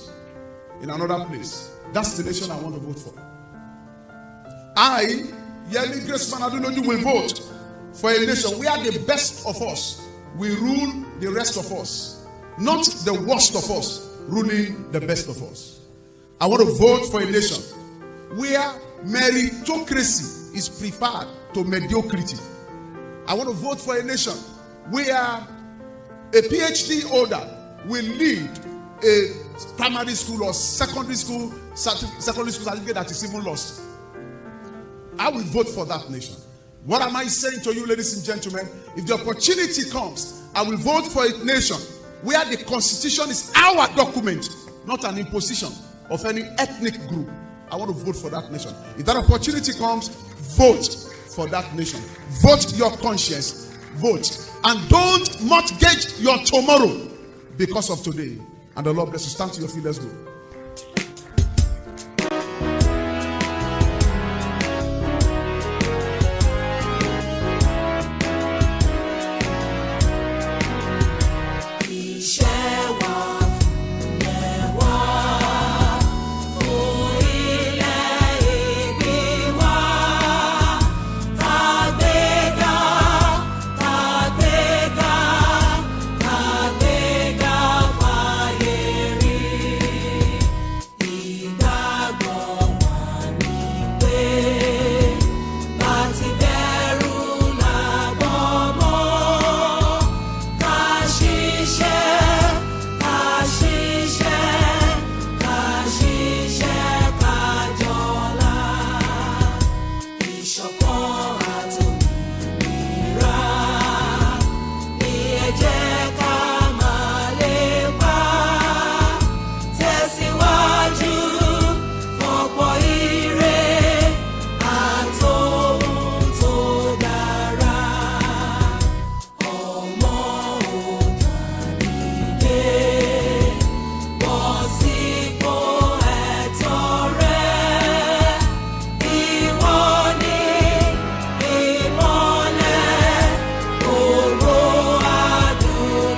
in another place. That's the nation I want to vote for. I, Yemi Graceman Adunoju, will vote for a nation where the best of us will rule the rest of us, not the worst of us ruling the best of us. I want to vote for a nation where meritocracy is preferred to mediocrity. I want to vote for a nation where a PhD holder will lead a primary school or secondary school certificate that is even lost. I will vote for that nation. What am I saying to you, ladies and gentlemen? If the opportunity comes, I will vote for a nation where the constitution is our document, not an imposition of any ethnic group. I want to vote for that nation. If that opportunity comes, vote for that nation. Vote your conscience. Vote. And don't mortgage your tomorrow because of today. And the Lord bless you. Stand to your feet. Let's go. jẹ́